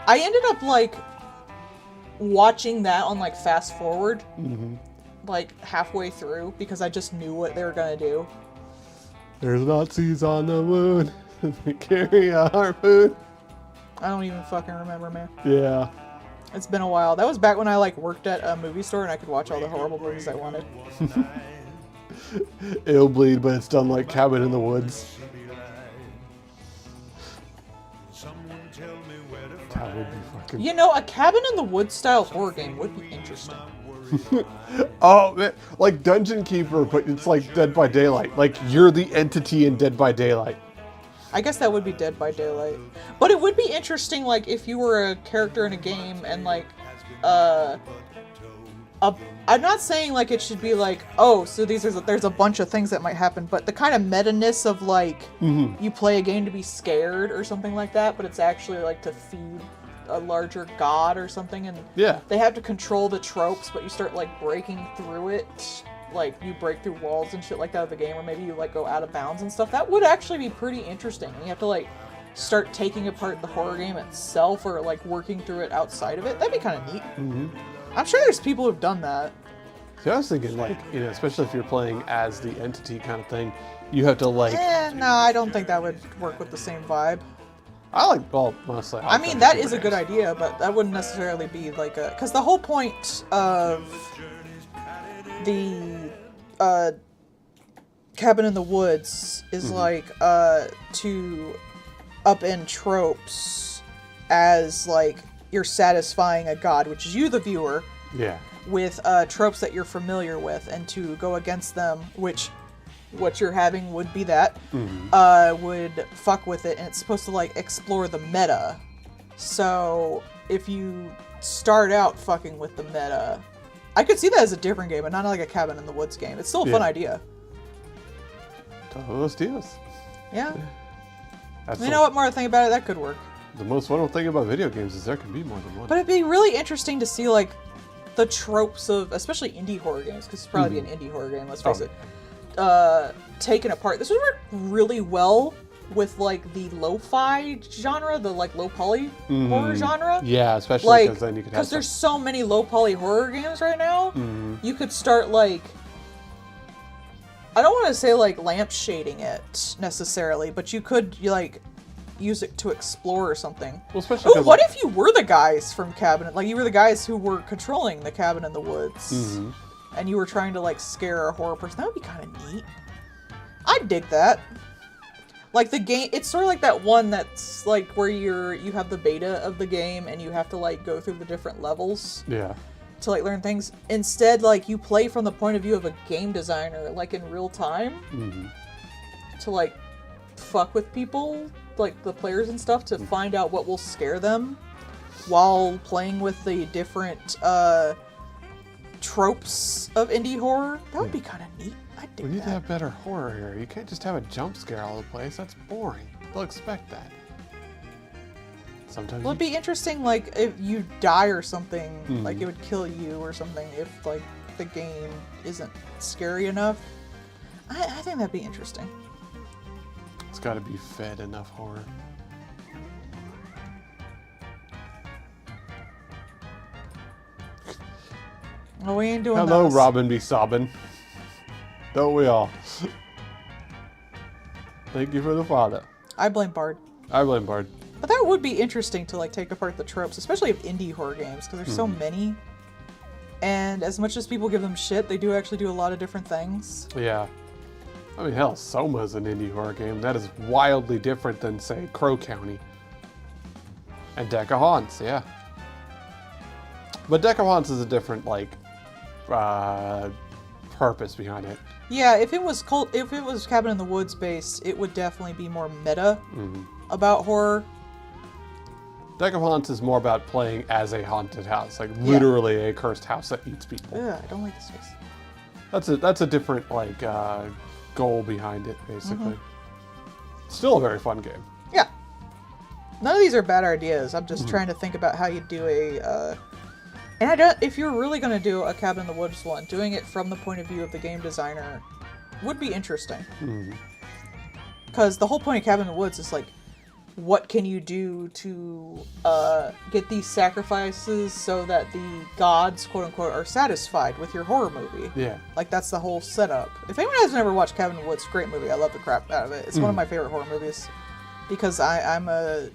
I ended up like watching that on like fast forward, like halfway through because I just knew what they were gonna do. There's Nazis on the moon. They carry a harpoon. I don't even fucking remember, man. Yeah. It's been a while. That was back when I like worked at a movie store and I could watch all the horrible movies I wanted. It'll bleed, but it's done like Cabin in the Woods. That would be fucking. You know, a Cabin in the Woods style horror game would be interesting. Oh, man. Like Dungeon Keeper, but it's like Dead by Daylight. Like you're the entity in Dead by Daylight. I guess that would be Dead by Daylight. But it would be interesting, like, if you were a character in a game and, like, I'm not saying, like, it should be like, oh, so there's a bunch of things that might happen, but the kind of meta-ness of, like, you play a game to be scared or something like that, but it's actually, like, to feed a larger god or something, and Yeah. they have to control the tropes, but you start, like, breaking through it. Like, you break through walls and shit like that of the game, or maybe you, like, go out of bounds and stuff. That would actually be pretty interesting. And you have to, like, start taking apart the horror game itself, or, like, working through it outside of it. That'd be kind of neat. I'm sure there's people who've done that. See, I was thinking, like, you know, especially if you're playing as the entity kind of thing, you have to, like. No, I don't think that would work with the same vibe. I like, well, mostly. I mean, that is a good idea, but that wouldn't necessarily be, like, a... Because the whole point of the Cabin in the Woods is like to upend tropes as like you're satisfying a god, which is you, the viewer, Yeah. with tropes that you're familiar with, and to go against them, which what you're having would be that would fuck with it, and it's supposed to like explore the meta. So if you start out fucking with the meta, I could see that as a different game, but not like a Cabin in the Woods game. It's still a fun idea. Todos dias. Yeah. That's You know what, more I think about it, that could work. The most wonderful thing about video games is there can be more than one. But it'd be really interesting to see like the tropes of, especially indie horror games, because it's probably be an indie horror game, let's face it, taken apart. This would work really well with like the lo-fi genre, the like low poly horror genre. Yeah, especially Like, because then you could have because there's so many low poly horror games right now. You could start like, I don't want to say like lamp shading it necessarily, but you could like use it to explore or something. Well, especially Ooh, what if you were the guys from Cabin, like you were the guys who were controlling the Cabin in the Woods, and you were trying to like scare a horror person? That would be kind of neat. I'd dig that. Like the game, it's sort of like that one that's like where you have the beta of the game and you have to like go through the different levels Yeah. to like learn things. Instead, like you play from the point of view of a game designer, like in real time, to like fuck with people, like the players and stuff, to find out what will scare them while playing with the different tropes of indie horror. That would be kind of neat. I'd dig We need that. to have better horror here. You can't just have a jump scare all over the place. That's boring. They'll expect that. Sometimes Well, it'd be interesting, like, if you die or something, like, it would kill you or something if, like, the game isn't scary enough. I think that'd be interesting. it's got to be fed enough horror. Well, we ain't doing Hello, those. Robin be sobbing. Don't we all? Thank you for the father. I blame Bard. I blame Bard. But that would be interesting to, like, take apart the tropes, especially of indie horror games, because there's so many. And as much as people give them shit, they do actually do a lot of different things. Yeah. I mean, hell, Soma's an indie horror game. That is wildly different than, say, Crow County. And Deck of Haunts, yeah. But Deck of Haunts is a different, like, purpose behind it. Yeah, if it was Cabin in the Woods based, it would definitely be more meta about horror. Deck of Haunts is more about playing as a haunted house, like literally a cursed house that eats people. Ugh, I don't like this face. That's a different like goal behind it, basically. Still a very fun game. Yeah. None of these are bad ideas. I'm just trying to think about how you do a. And I don't. If you're really gonna do a Cabin in the Woods one, doing it from the point of view of the game designer would be interesting. Because the whole point of Cabin in the Woods is like, what can you do to get these sacrifices so that the gods, quote unquote, are satisfied with your horror movie? Yeah. Like, that's the whole setup. If anyone has never watched Cabin in the Woods, great movie. I love the crap out of it. It's one of my favorite horror movies. Because I'm a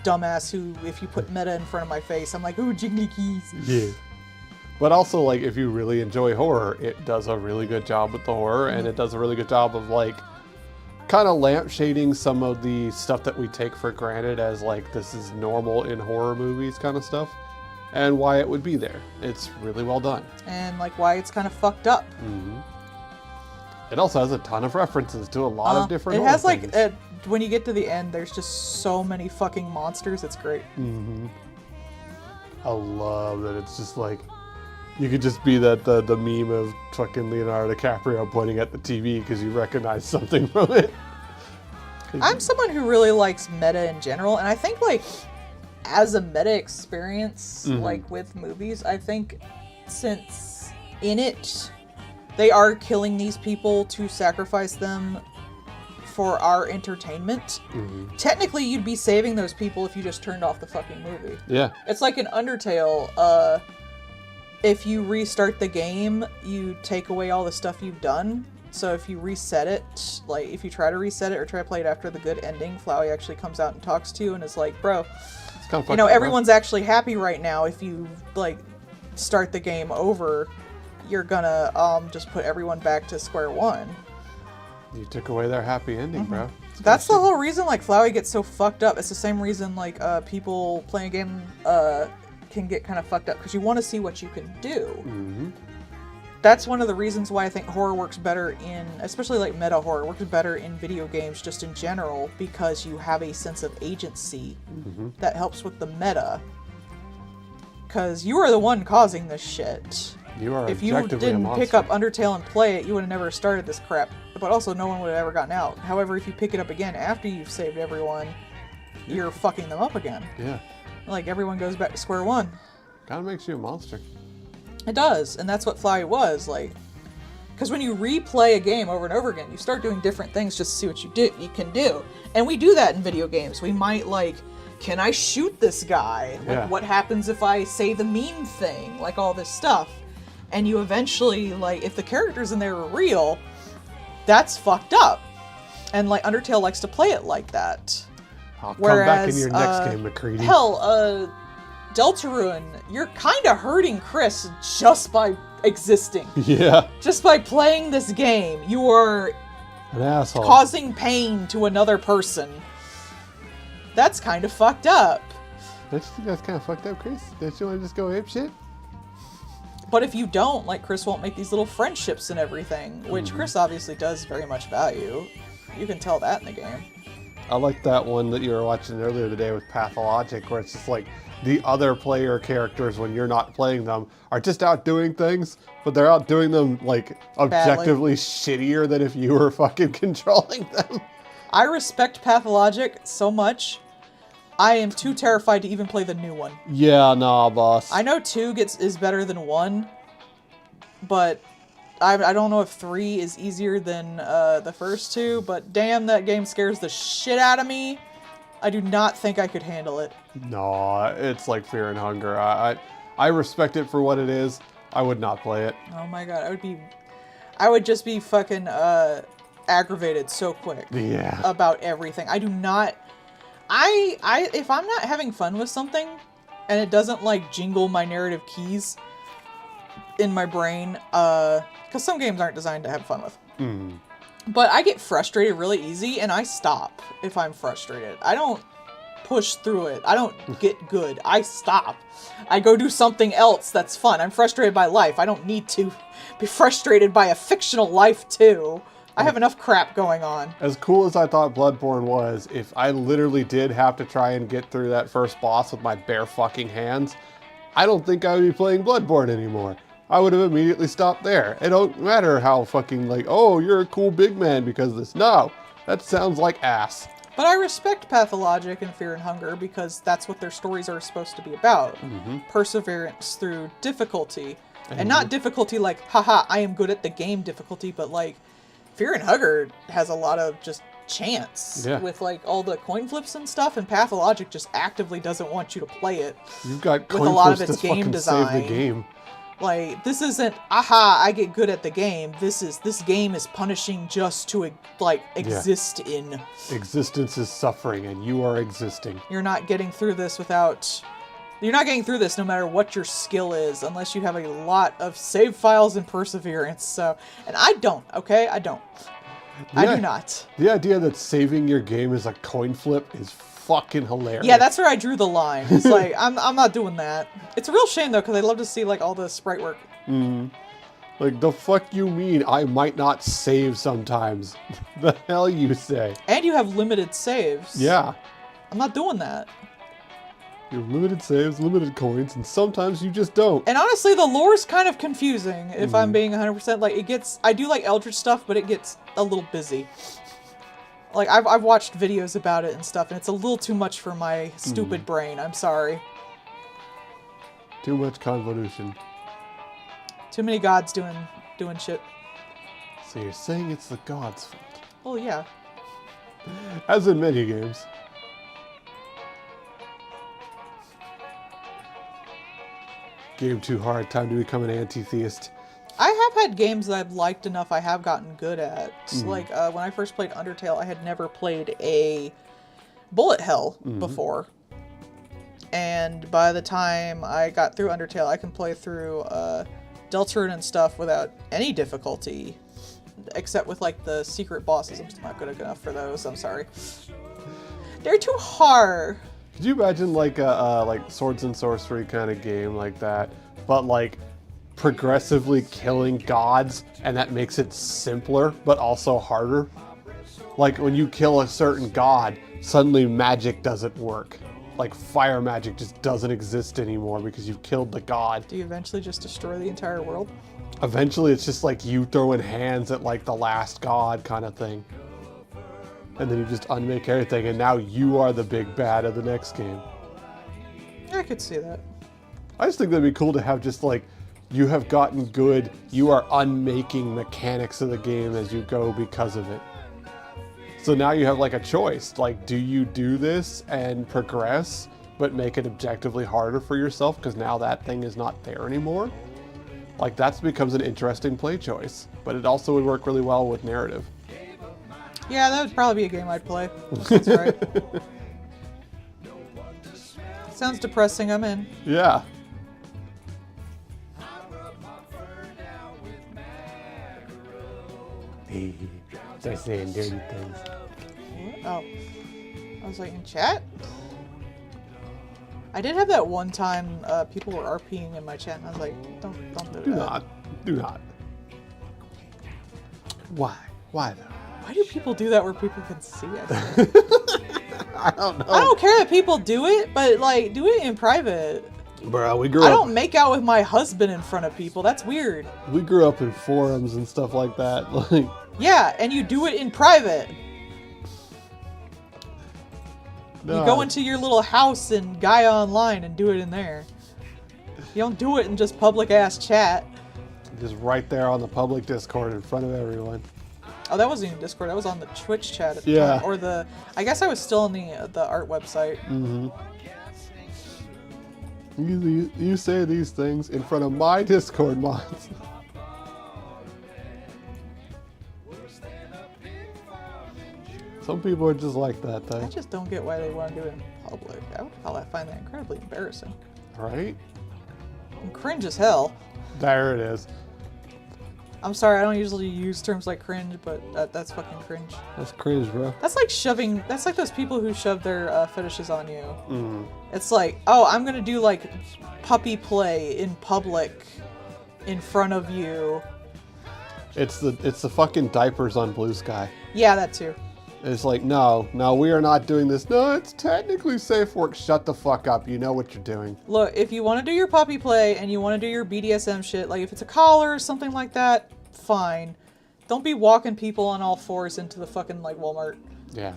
dumbass who, if you put meta in front of my face, I'm like, ooh, jiggly keys. Yeah. But also, like, if you really enjoy horror, it does a really good job with the horror, and it does a really good job of, like, kind of lampshading some of the stuff that we take for granted as, like, this is normal in horror movies kind of stuff, and why it would be there. It's really well done. And, like, why it's kind of fucked up. It also has a ton of references to a lot of different It has, horror like, things. when you get to the end, there's just so many fucking monsters. It's great. I love that it's just like, you could just be that the meme of fucking Leonardo DiCaprio pointing at the TV because you recognize something from it. I'm someone who really likes meta in general, and I think, like, as a meta experience, like, with movies, I think since in it, they are killing these people to sacrifice them for our entertainment. Technically, you'd be saving those people if you just turned off the fucking movie. Yeah. It's like in Undertale, if you restart the game, you take away all the stuff you've done. So if you reset it, like, if you try to reset it or try to play it after the good ending, Flowey actually comes out and talks to you and is like, bro, It's kind of you know, everyone's actually happy right now. If you, like, start the game over, you're gonna just put everyone back to square one. You took away their happy ending, bro. That's the whole reason, like, Flowey gets so fucked up. It's the same reason, like, people playing a game can get kind of fucked up, because you want to see what you can do. That's one of the reasons why I think horror works better in, especially like meta horror, works better in video games just in general, because you have a sense of agency that helps with the meta. Because you are the one causing this shit. You are If you objectively a didn't monster. pick up Undertale and play it, you would have never started this crap. But also, no one would have ever gotten out. However, if you pick it up again after you've saved everyone, you're fucking them up again. Yeah. Like, everyone goes back to square one. Kind of makes you a monster. It does, and that's what Flowey was, like... Because when you replay a game over and over again, you start doing different things just to see what you can do. And we do that in video games. We might, like, can I shoot this guy? Like, Yeah. what happens if I say the mean thing? Like, all this stuff. And you eventually, like, if the characters in there are real, that's fucked up. And, like, Undertale likes to play it like that. I'll come back in your next Whereas, game, McCready. Hell, Deltarune, you're kind of hurting Chris just by existing. Yeah. Just by playing this game, you are An asshole. causing pain to another person. That's kind of fucked up. Don't you think that's kind of fucked up, Chris? Don't you want to just go ape shit? But if you don't, like, Chris won't make these little friendships and everything, which Chris obviously does very much value. You can tell that in the game. I like that one that you were watching earlier today with Pathologic, where it's just like the other player characters, when you're not playing them, are just out doing things, but they're out doing them, like, objectively shittier than if you were fucking controlling them. I respect Pathologic so much. I am too terrified to even play the new one. Yeah, nah, boss. I know 2 is better than 1, but I don't know if 3 is easier than the first 2, but damn, that game scares the shit out of me. I do not think I could handle it. No, it's like Fear and Hunger. I respect it for what it is. I would not play it. Oh my god, I would just be fucking aggravated so quick Yeah. about everything. I do not, if I'm not having fun with something and it doesn't like jingle my narrative keys in my brain, because some games aren't designed to have fun with. But I get frustrated really easy, and I stop if I'm frustrated. I don't push through it. I don't get good. I stop. I go do something else that's fun. I'm frustrated by life. I don't need to be frustrated by a fictional life, too. I have enough crap going on. As cool as I thought Bloodborne was, if I literally did have to try and get through that first boss with my bare fucking hands, I don't think I would be playing Bloodborne anymore. I would have immediately stopped there. It don't matter how fucking like, oh, you're a cool big man because of this. No, that sounds like ass. But I respect Pathologic and Fear and Hunger because that's what their stories are supposed to be about. Perseverance through difficulty. And not difficulty like, haha, I am good at the game difficulty, but like, Fear and Hunger has a lot of just chance with like all the coin flips and stuff, and Pathologic just actively doesn't want you to play it. You've got with a lot of coin its flips to game fucking design. save the game. Like, this isn't, aha, I get good at the game. This game is punishing just to, like, exist in. Existence is suffering, and you are existing. You're not getting through this you're not getting through this no matter what your skill is, unless you have a lot of save files and perseverance, so. And I don't, okay? I don't. I do not. The idea that saving your game is a coin flip is fucking hilarious. Yeah, that's where I drew the line. It's like, I'm not doing that. It's a real shame, though, because I love to see, like, all the sprite work. Like, the fuck you mean I might not save sometimes? The hell you say? And you have limited saves. Yeah. I'm not doing that. You have limited saves, limited coins, and sometimes you just don't. And honestly, the lore's kind of confusing, if I'm being 100%. Like, I do like Eldritch stuff, but it gets a little busy. Like, I've watched videos about it and stuff, and it's a little too much for my stupid brain. I'm sorry. Too much convolution. Too many gods doing shit. So you're saying it's the gods' fault? Well, yeah. As in many games. Game too hard, time to become an anti-theist. I have had games that I've liked enough I have gotten good at. Like, when I first played Undertale, I had never played a bullet hell before. And by the time I got through Undertale, I can play through Deltarune and stuff without any difficulty. Except with, like, the secret bosses. I'm still not good enough for those, I'm sorry. They're too hard. Could you imagine like a like Swords and Sorcery kind of game like that, but like progressively killing gods, and that makes it simpler but also harder? Like when you kill a certain god, suddenly magic doesn't work. Like fire magic just doesn't exist anymore because you've killed the god. Do you eventually just destroy the entire world? Eventually it's just like you throwing hands at like the last god kind of thing. And then you just unmake everything, and now you are the big bad of the next game. I could see that. I just think that'd be cool to have just like, you have gotten good, you are unmaking mechanics of the game as you go because of it. So now you have like a choice, like do you do this and progress, but make it objectively harder for yourself because now that thing is not there anymore? Like that becomes an interesting play choice, but it also would work really well with narrative. Yeah, that would probably be a game I'd play. That's right. Sounds depressing, I'm in. Yeah. Start saying dirty things. Oh. I was like, in chat? I did have that one time people were RPing in my chat, and I was like, don't do that. Do not. Why? Why though? Why do people do that where people can see it? I don't know. I don't care that people do it, but like, do it in private. Bro, we grew I up. don't make out with my husband in front of people. That's weird. We grew up in forums and stuff like that. Like, Yeah, and you do it in private. no. You go into your little house in Gaia Online and do it in there. You don't do it in just public ass chat. Just right there on the public Discord in front of everyone. Oh, that wasn't even Discord. I was on the Twitch chat at the Yeah. time. Or the... I guess I was still on the art website. You say these things in front of my Discord mods. Some people are just like that, I though. just don't get why they want to do it in public. I find that incredibly embarrassing. Right? And cringe as hell. There it is. I'm sorry, I don't usually use terms like cringe, but that's fucking cringe. That's cringe, bro. That's like shoving... That's like those people who shove their fetishes on you. It's like, oh, I'm gonna do like puppy play in public in front of you. It's the fucking diapers on Blue Sky. Yeah, that too. It's like, no, we are not doing this. No, it's technically safe work. Shut the fuck up. You know what you're doing. Look, if you want to do your puppy play and you want to do your BDSM shit, like if it's a collar or something like that, fine. Don't be walking people on all fours into the fucking like Walmart. Yeah.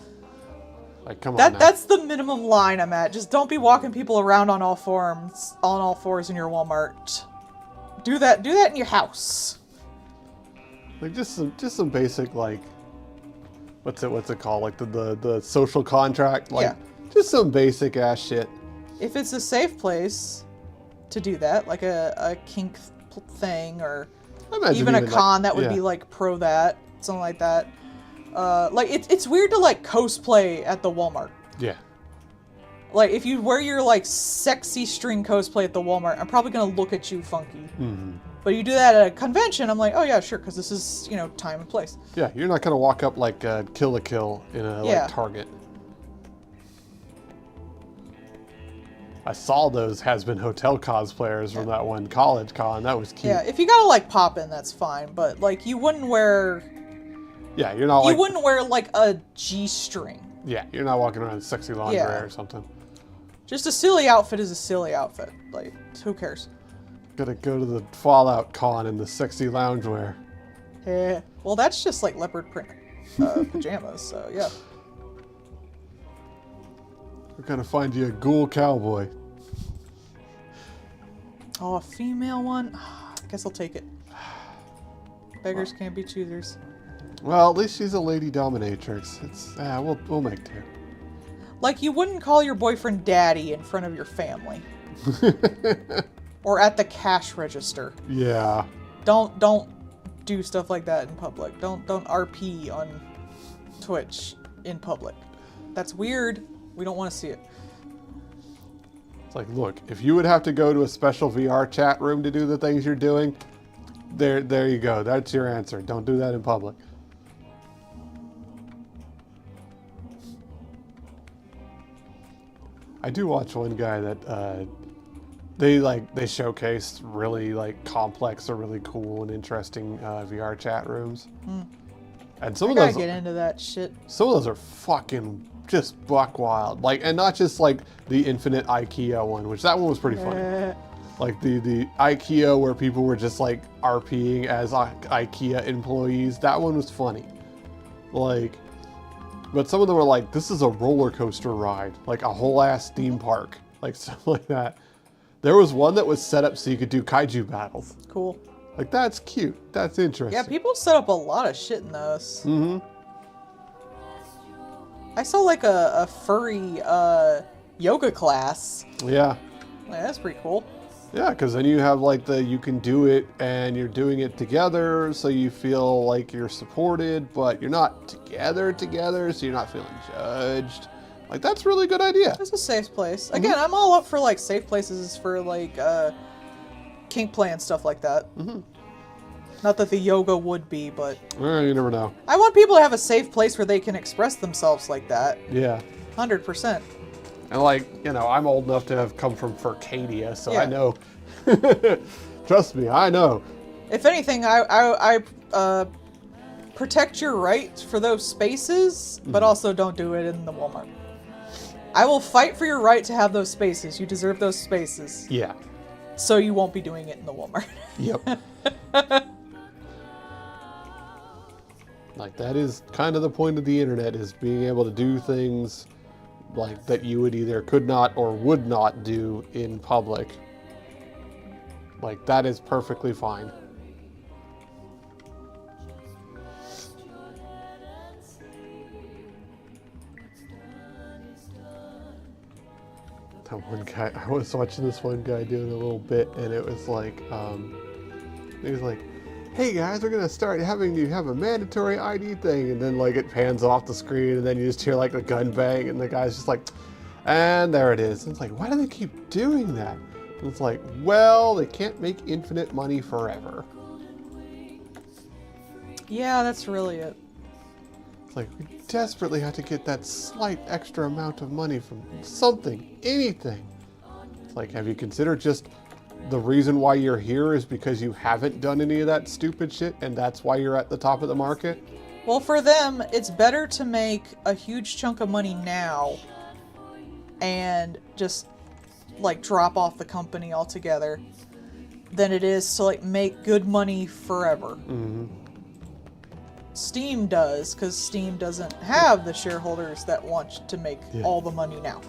Like, come on now. That's the minimum line I'm at. Just don't be walking people around on all fours in your Walmart. Do that in your house. Like, just some basic, like, what's it called? Like the social contract? Like, Yeah. just some basic ass shit. If it's a safe place to do that, like a kink thing, or I imagine even a like- con that would yeah. be like pro that, something like that. Like it's weird to like cosplay at the Walmart. Yeah. Like if you wear your like sexy string cosplay at the Walmart, I'm probably gonna look at you funky. Mm-hmm. But you do that at a convention, I'm like, oh yeah, sure, because this is, you know, time and place. Yeah, you're not gonna walk up like Kill la Kill in a Yeah. like Target. I saw those Has-Been Hotel cosplayers from that one college con. That was cute. Yeah, if you gotta like pop in, that's fine. But like you wouldn't wear Yeah, you're not like like a G-string. yeah, you're not walking around in sexy lingerie Yeah. or something. Just a silly outfit is a silly outfit. Like, who cares? Gotta go to the Fallout con in the sexy loungewear. Yeah. Well, that's just like leopard print pajamas. So yeah. We're gonna find you a ghoul cowboy. Oh, a female one. I guess I'll take it. Beggars can't be choosers. Well, at least she's a lady dominatrix. It's we'll make do. Like you wouldn't call your boyfriend daddy in front of your family. Or at the cash register. Yeah. Don't do stuff like that in public. Don't RP on Twitch in public. That's weird. We don't want to see it. It's like, look, if you would have to go to a special VR chat room to do the things you're doing, there you go. That's your answer. Don't do that in public. I do watch one guy that they showcased really like complex or really cool and interesting VR chat rooms. And some I of gotta those get into that shit. some of those are fucking just buck wild. Like, and not just like the Infinite IKEA one, which that one was pretty funny. Like the IKEA where people were just like RPing as IKEA employees. That one was funny. Like, but some of them were like, this is a roller coaster ride, like a whole ass theme park, like stuff like that. There was one that was set up so you could do kaiju battles. Cool. Like, that's cute. That's interesting. Yeah, people set up a lot of shit in those. Mm-hmm. I saw like a furry yoga class. Yeah. Like, that's pretty cool. Yeah, because then you have like you can do it and you're doing it together, so you feel like you're supported, but you're not together, so you're not feeling judged. Like, that's a really good idea. It's a safe place. Again, I'm all up for like safe places for like kink play and stuff like that. Not that the yoga would be, but You never know. I want people to have a safe place where they can express themselves like that. Yeah. 100%. And like, you know, I'm old enough to have come from Furcadia, so I Yeah. know. Trust me, I know. If anything, I protect your right for those spaces, but also don't do it in the Walmart. I will fight for your right to have those spaces. You deserve those spaces. Yeah. So you won't be doing it in the Walmart. Yep. Like, that is kind of the point of the internet, is being able to do things like that you would either could not or would not do in public. Like, that is perfectly fine. That one guy, I was watching this one guy doing a little bit, and it was like, he was like, hey guys, we're gonna start having you have a mandatory ID thing, and then like it pans off the screen, and then you just hear like a gun bang, and the guy's just like, and there it is. And it's like, why do they keep doing that? And it's like, well, they can't make infinite money forever. Yeah, that's really it. It's like, we desperately have to get that slight extra amount of money from something, anything. It's like, have you considered just the reason why you're here is because you haven't done any of that stupid shit, and that's why you're at the top of the market? Well, for them, it's better to make a huge chunk of money now and just like drop off the company altogether than it is to like make good money forever. Steam does, because Steam doesn't have the shareholders that want to make all the money now.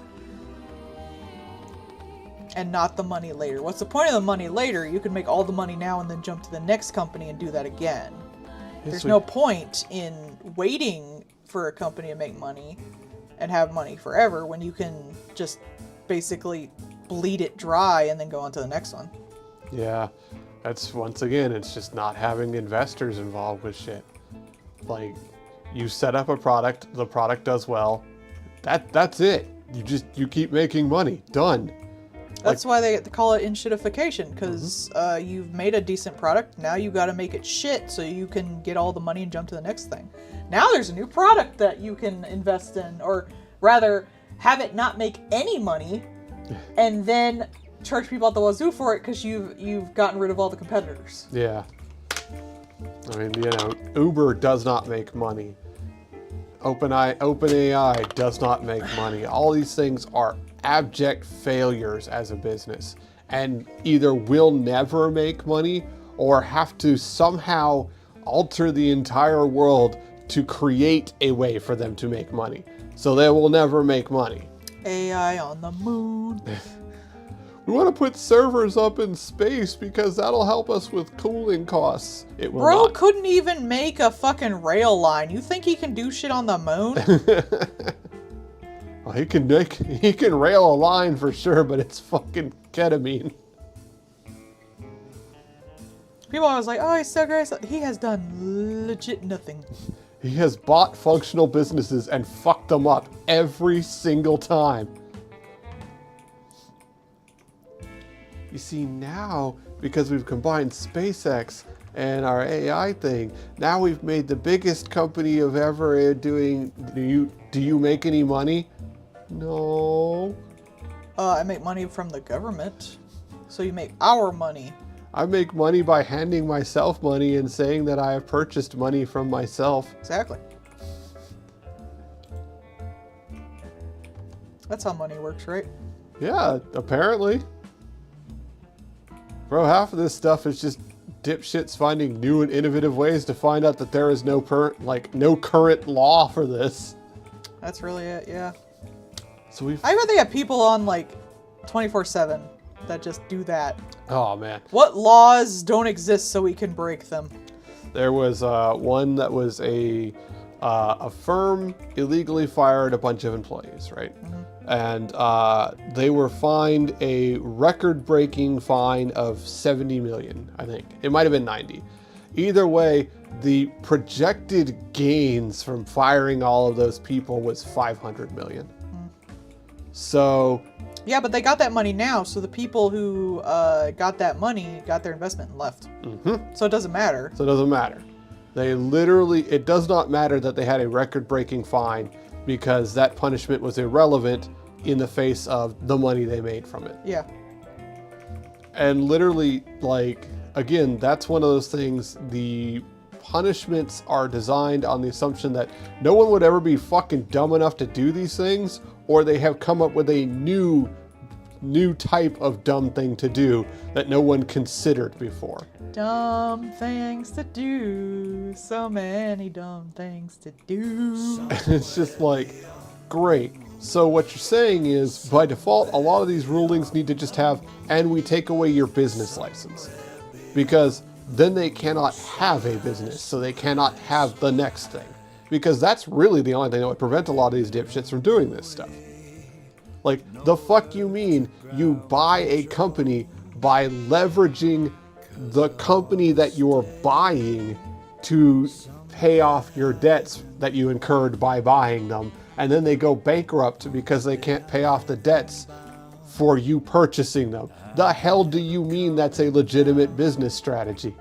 And not the money later. What's the point of the money later? You can make all the money now and then jump to the next company and do that again. There's no point in waiting for a company to make money and have money forever when you can just basically bleed it dry and then go on to the next one. Yeah, that's once again, it's just not having investors involved with shit. Like, you set up a product, the product does well, that's it. You keep making money. Done. That's why they call it in-shitification, because you've made a decent product, now you got to make it shit so you can get all the money and jump to the next thing. Now there's a new product that you can invest in, or rather, have it not make any money, and then charge people out the wazoo for it because you've gotten rid of all the competitors. Yeah. I mean, Uber does not make money. OpenAI does not make money. All these things are abject failures as a business, and either will never make money or have to somehow alter the entire world to create a way for them to make money. So they will never make money. AI on the moon. We want to put servers up in space because that'll help us with cooling costs. It will Bro not. couldn't even make a fucking rail line. You think he can do shit on the moon? Well, he can rail a line for sure, but it's fucking ketamine. People always like, oh, he's so great. He has done legit nothing. He has bought functional businesses and fucked them up every single time. You see, now, because we've combined SpaceX and our AI thing, now we've made the biggest company of ever doing, do you make any money? No. I make money from the government. So you make our money. I make money by handing myself money and saying that I have purchased money from myself. Exactly. That's how money works, right? Yeah, apparently. Bro, half of this stuff is just dipshits finding new and innovative ways to find out that there is no current law for this. That's really it, yeah. So I bet they have people on like 24/7 that just do that. Oh man. What laws don't exist so we can break them? There was one that was a firm illegally fired a bunch of employees, right? Mm-hmm. And they were fined a record-breaking fine of 70 million, I think. It might have been 90. Either way, the projected gains from firing all of those people was 500 million. Mm. So... Yeah, but they got that money now, so the people who got that money got their investment and left. Mm-hmm. So it doesn't matter. So it doesn't matter. They literally, it does not matter that they had a record-breaking fine because that punishment was irrelevant in the face of the money they made from it. Yeah. And literally, like, again, that's one of those things, the punishments are designed on the assumption that no one would ever be fucking dumb enough to do these things, or they have come up with a new type of dumb thing to do that no one considered before. Dumb things to do, so many dumb things to do. It's just like, great. So what you're saying is, by default, a lot of these rulings need to just have, and we take away your business license. Because then they cannot have a business, so they cannot have the next thing. Because that's really the only thing that would prevent a lot of these dipshits from doing this stuff. Like, the fuck you mean you buy a company by leveraging the company that you're buying to pay off your debts that you incurred by buying them, and then they go bankrupt because they can't pay off the debts for you purchasing them? The hell do you mean that's a legitimate business strategy?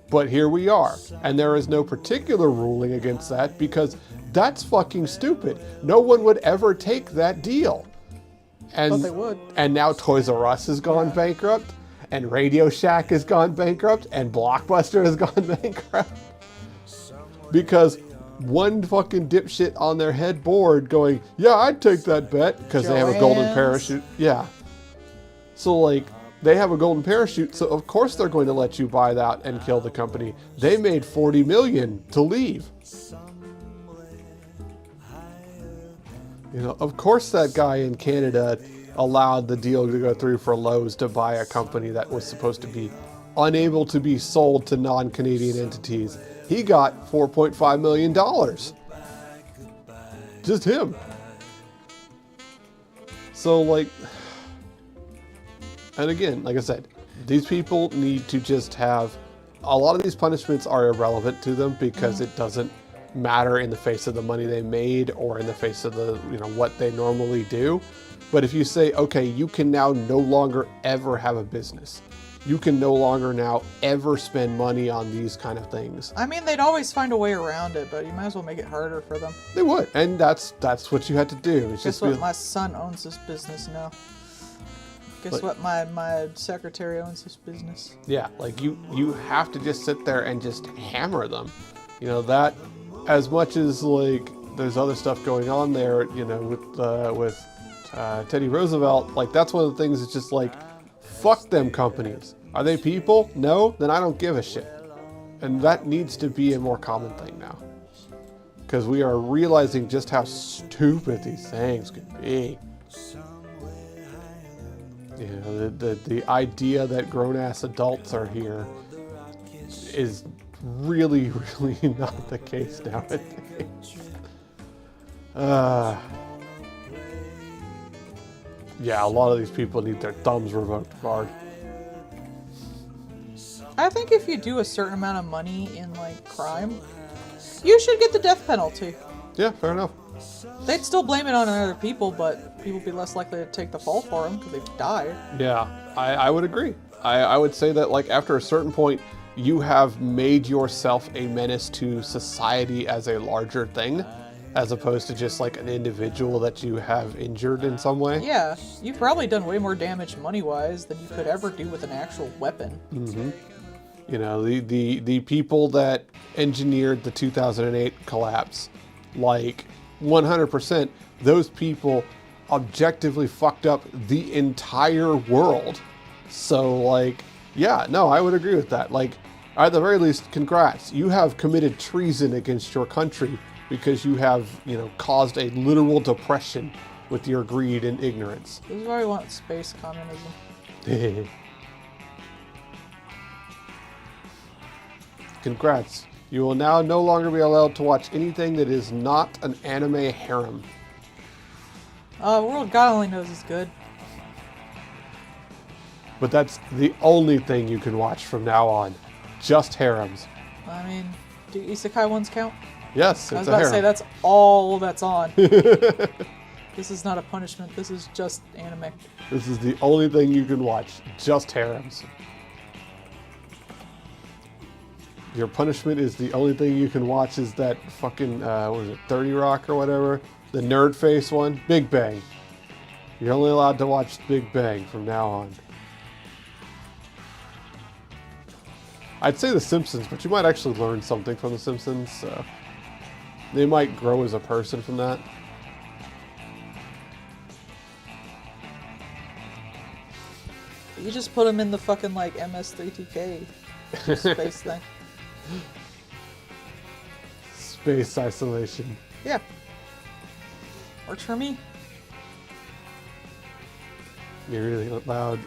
But here we are, and there is no particular ruling against that because that's fucking stupid. No one would ever take that deal. And, but they would. And now Toys R Us has gone bankrupt, and Radio Shack has gone bankrupt, and Blockbuster has gone bankrupt. Because one fucking dipshit on their headboard going, yeah, I'd take that bet, because they have a golden parachute. Yeah. So, like, They have a golden parachute, so of course they're going to let you buy that and kill the company. They made $40 million to leave. You know, of course that guy in Canada allowed the deal to go through for Lowe's to buy a company that was supposed to be unable to be sold to non-Canadian entities. He got $4.5 million. Just him. So, like, and again, like I said, these people need to just have, a lot of these punishments are irrelevant to them because it doesn't matter in the face of the money they made or in the face of the, you know, what they normally do. But if you say, okay, you can now no longer ever have a business. You can no longer now ever spend money on these kind of things. I mean, they'd always find a way around it, but you might as well make it harder for them. They would, and that's what you had to do. It's Guess just what? My son owns this business now. Guess what? My secretary owns this business. yeah, like you have to just sit there and just hammer them. You know, that as much as like there's other stuff going on there, you know, with Teddy Roosevelt, like that's one of the things that's just like, fuck them companies. Are they people? No? Then I don't give a shit. And that needs to be a more common thing now. Because we are realizing just how stupid these things could be. You know, the idea that grown-ass adults are here is really, really not the case nowadays. Yeah, a lot of these people need their thumbs revoked, Bard. I think if you do a certain amount of money in, like, crime, you should get the death penalty. Yeah, fair enough. They'd still blame it on other people, but people would be less likely to take the fall for them because they've died. Yeah, I would agree. I would say that, like, after a certain point, you have made yourself a menace to society as a larger thing, as opposed to just, like, an individual that you have injured in some way. Yeah, you've probably done way more damage money-wise than you could ever do with an actual weapon. Mm-hmm. You know, the people that engineered the 2008 collapse, like, 100%, those people objectively fucked up the entire world. So, like, yeah, no, I would agree with that. Like, at the very least, congrats. You have committed treason against your country because you have, you know, caused a literal depression with your greed and ignorance. This is why we want space communism. Congrats. You will now no longer be allowed to watch anything that is not an anime harem. World God Only Knows is good. But that's the only thing you can watch from now on. Just harems. I mean, do isekai ones count? Yes, I it's was a about harem. to say that's all that's on. This is not a punishment. This is just anime. This is the only thing you can watch. Just harems. Your punishment is the only thing you can watch is that fucking, what was it, 30 Rock or whatever? The nerd face one? Big Bang. You're only allowed to watch Big Bang from now on. I'd say The Simpsons, but you might actually learn something from The Simpsons, so they might grow as a person from that. You just put them in the fucking, like, MS-3TK space thing. Space isolation. Yeah. Works for me. You're really allowed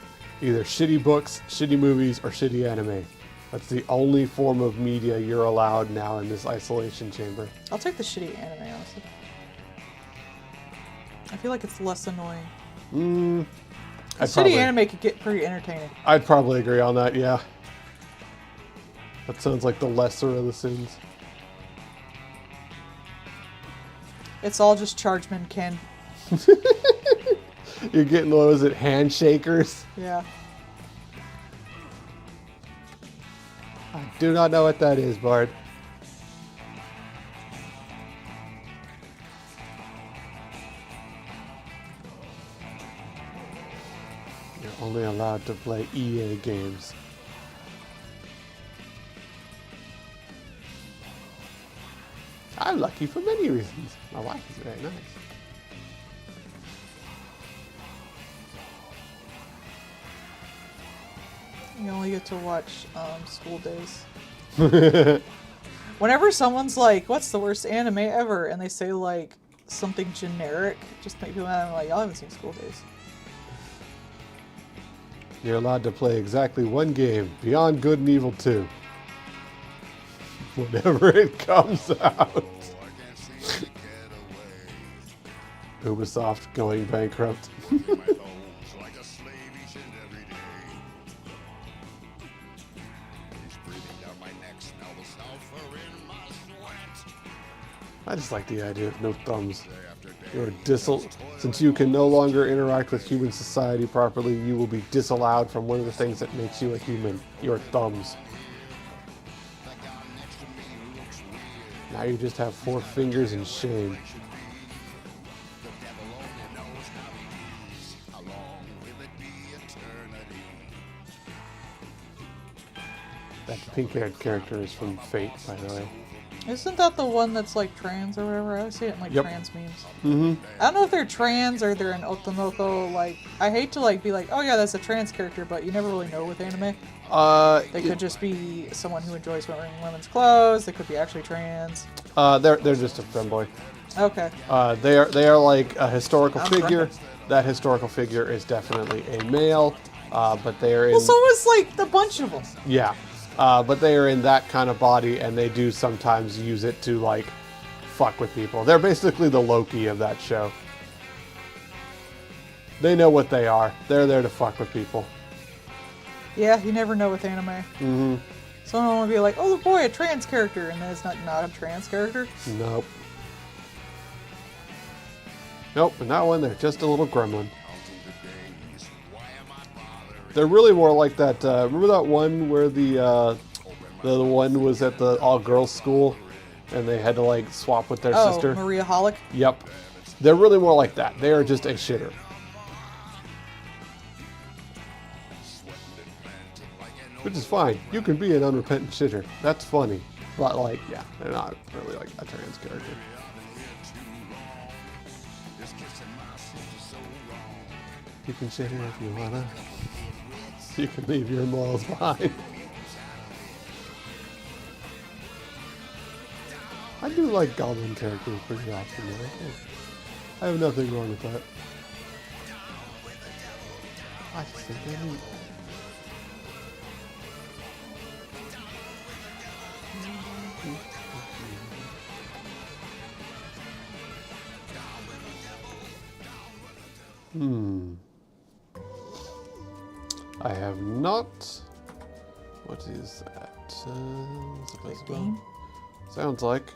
either shitty books, shitty movies, or shitty anime. That's the only form of media you're allowed now in this isolation chamber. I'll take the shitty anime, honestly. I feel like it's less annoying. Shitty anime could get pretty entertaining. I'd probably agree on that, yeah. That sounds like the lesser of the sins. It's all just Chargeman Ken. You're getting, what was it, handshakers? Yeah. I do not know what that is, Bard. You're only allowed to play EA games. I'm lucky for many reasons. My wife is very nice. You only get to watch School Days. Whenever someone's like, "What's the worst anime ever?" and they say like something generic, just make people mad. I'm like, "Y'all haven't seen School Days." You're allowed to play exactly one game, Beyond Good and Evil 2. Whenever it comes out. Ubisoft going bankrupt. I just like the idea of no thumbs. Since you can no longer interact with human society properly, you will be disallowed from one of the things that makes you a human, your thumbs. Now you just have 4 fingers and shame. That pink-haired character is from Fate, by the way. Isn't that the one that's like trans or whatever? I see it in like Yep. trans memes. Mm-hmm. I don't know if they're trans or they're an otomoko. Like, I hate to like be like, oh yeah, that's a trans character, but you never really know with anime. They could just be someone who enjoys wearing women's clothes. They could be actually trans. They're just a femboy. Okay. They are like a historical I'm figure. friendly. That historical figure is definitely a male, but they are in. Well, so was like the bunch of them. Yeah, but they are in that kind of body, and they do sometimes use it to like fuck with people. They're basically the Loki of that show. They know what they are. They're there to fuck with people. Yeah, you never know with anime. Mm-hmm. Someone will be like, oh boy, a trans character, and then it's not a trans character. Nope. Nope, and that one, they're just a little gremlin. They're really more like that. Remember that one where the one was at the all-girls school, and they had to like swap with their sister? Maria Holic. Yep. They're really more like that. They are just a shitter. Which is fine. You can be an unrepentant shitter. That's funny. But like, yeah, they're not really like a trans character. You can shit it if you wanna. You can leave your morals behind. I do like goblin characters pretty often though. I have nothing wrong with that. I just think they're neat. I have not. What is that? Game? Sounds like.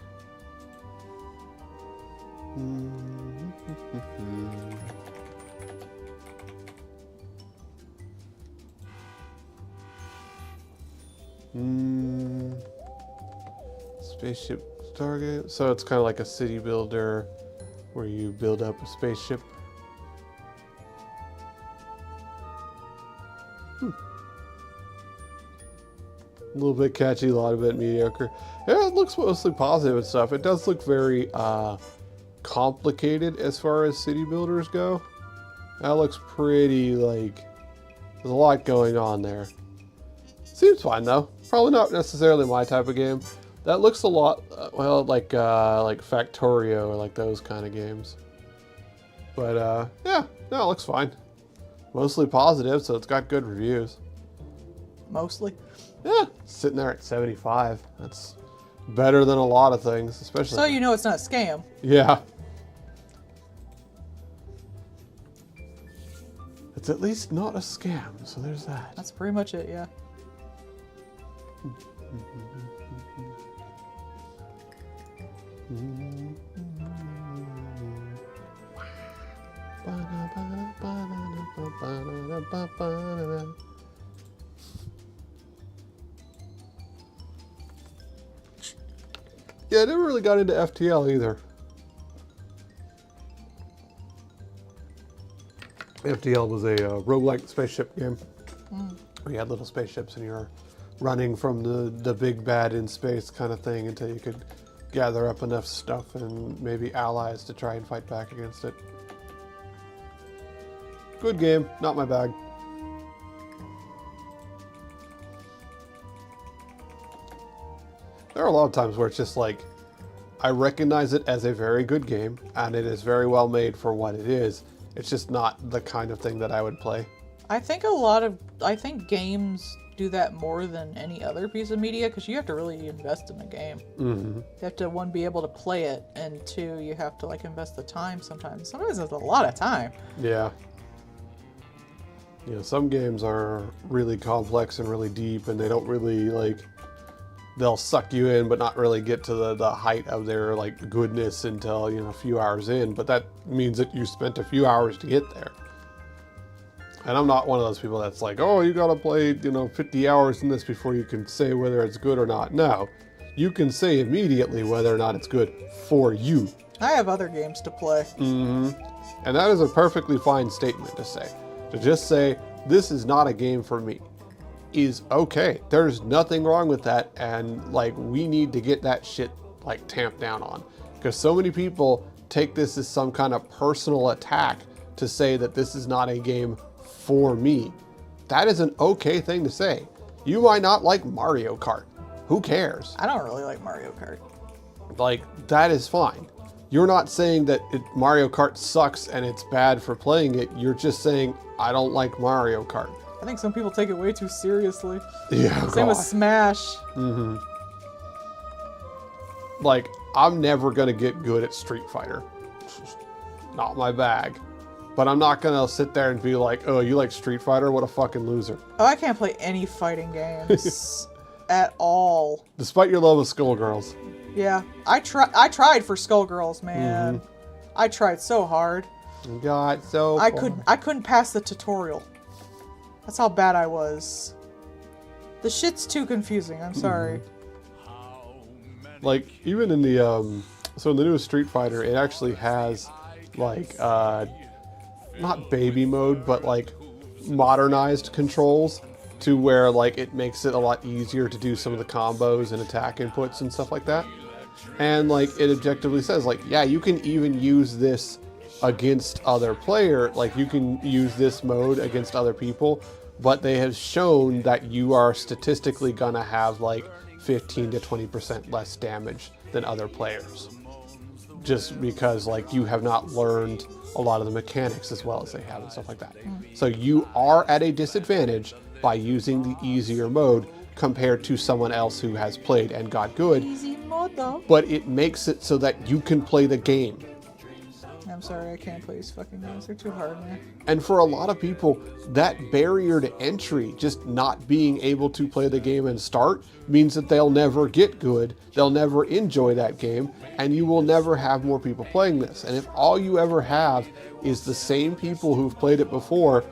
Spaceship target. So it's kind of like a city builder where you build up a spaceship. A little bit catchy, a lot of it mediocre. Yeah, it looks mostly positive and stuff. It does look very complicated as far as city builders go. That looks pretty, like, there's a lot going on there. Seems fine though. Probably not necessarily my type of game. That looks a lot, well, like Factorio or like those kind of games. But yeah, no, it looks fine. Mostly positive, so it's got good reviews. Mostly. Yeah, sitting there at 75. That's better than a lot of things, especially. So you know it's not a scam. Yeah. It's at least not a scam, so there's that. That's pretty much it, yeah. Yeah, I never really got into FTL either. FTL was a roguelike spaceship game. We had little spaceships and you were running from the big bad in space kind of thing until you could gather up enough stuff and maybe allies to try and fight back against it. Good game, not my bag. There are a lot of times where it's just like, I recognize it as a very good game, and it is very well made for what it is. It's just not the kind of thing that I would play. I think games do that more than any other piece of media, because you have to really invest in the game. Mm-hmm. You have to, one, be able to play it, and two, you have to like invest the time sometimes. Sometimes it's a lot of time. Yeah. You know, some games are really complex and really deep, and they don't really like, they'll suck you in but not really get to the height of their like goodness until, you know, a few hours in, but that means that you spent a few hours to get there. And I'm not one of those people that's like, oh, you gotta play, you know, 50 hours in this before you can say whether it's good or not. No, you can say immediately whether or not it's good for you. I have other games to play. Mm-hmm. And that is a perfectly fine statement to say. To just say, this is not a game for me, is okay. There's nothing wrong with that, and like, we need to get that shit like tamped down on. Because so many people take this as some kind of personal attack to say that this is not a game for me. That is an okay thing to say. You might not like Mario Kart. Who cares? I don't really like Mario Kart. Like, that is fine. You're not saying that Mario Kart sucks and it's bad for playing it. You're just saying, I don't like Mario Kart. I think some people take it way too seriously. Yeah, Same with Smash. Mm-hmm. Like, I'm never gonna get good at Street Fighter. Not my bag. But I'm not gonna sit there and be like, oh, you like Street Fighter? What a fucking loser. Oh, I can't play any fighting games at all. Despite your love of Skullgirls. Yeah, I tried for Skullgirls, man. Mm-hmm. I tried so hard. God, so I couldn't pass the tutorial. That's how bad I was. The shit's too confusing. I'm sorry. Like, even in the so in the newest Street Fighter, it actually has like not baby mode, but like modernized controls to where like it makes it a lot easier to do some of the combos and attack inputs and stuff like that. And like, it objectively says like, yeah, you can even use this against other player, like you can use this mode against other people, but they have shown that you are statistically gonna have like 15 to 20% less damage than other players, just because like you have not learned a lot of the mechanics as well as they have and stuff like that. So you are at a disadvantage by using the easier mode compared to someone else who has played and got good. Easy mode though. But it makes it so that you can play the game. I'm sorry, I can't play these fucking games. They're too hard, man. And for a lot of people, that barrier to entry, just not being able to play the game and start, means that they'll never get good, they'll never enjoy that game, and you will never have more people playing this. And if all you ever have is the same people who've played it before,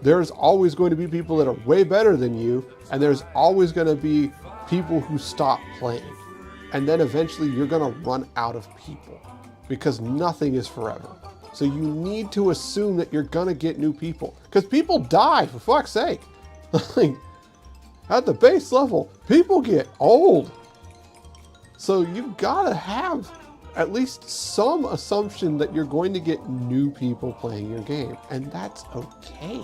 there's always going to be people that are way better than you, and there's always going to be people who stop playing. And then eventually you're going to run out of people, because nothing is forever. So you need to assume that you're gonna get new people, because people die, for fuck's sake. Like, at the base level, people get old. So you gotta have at least some assumption that you're going to get new people playing your game, and that's okay.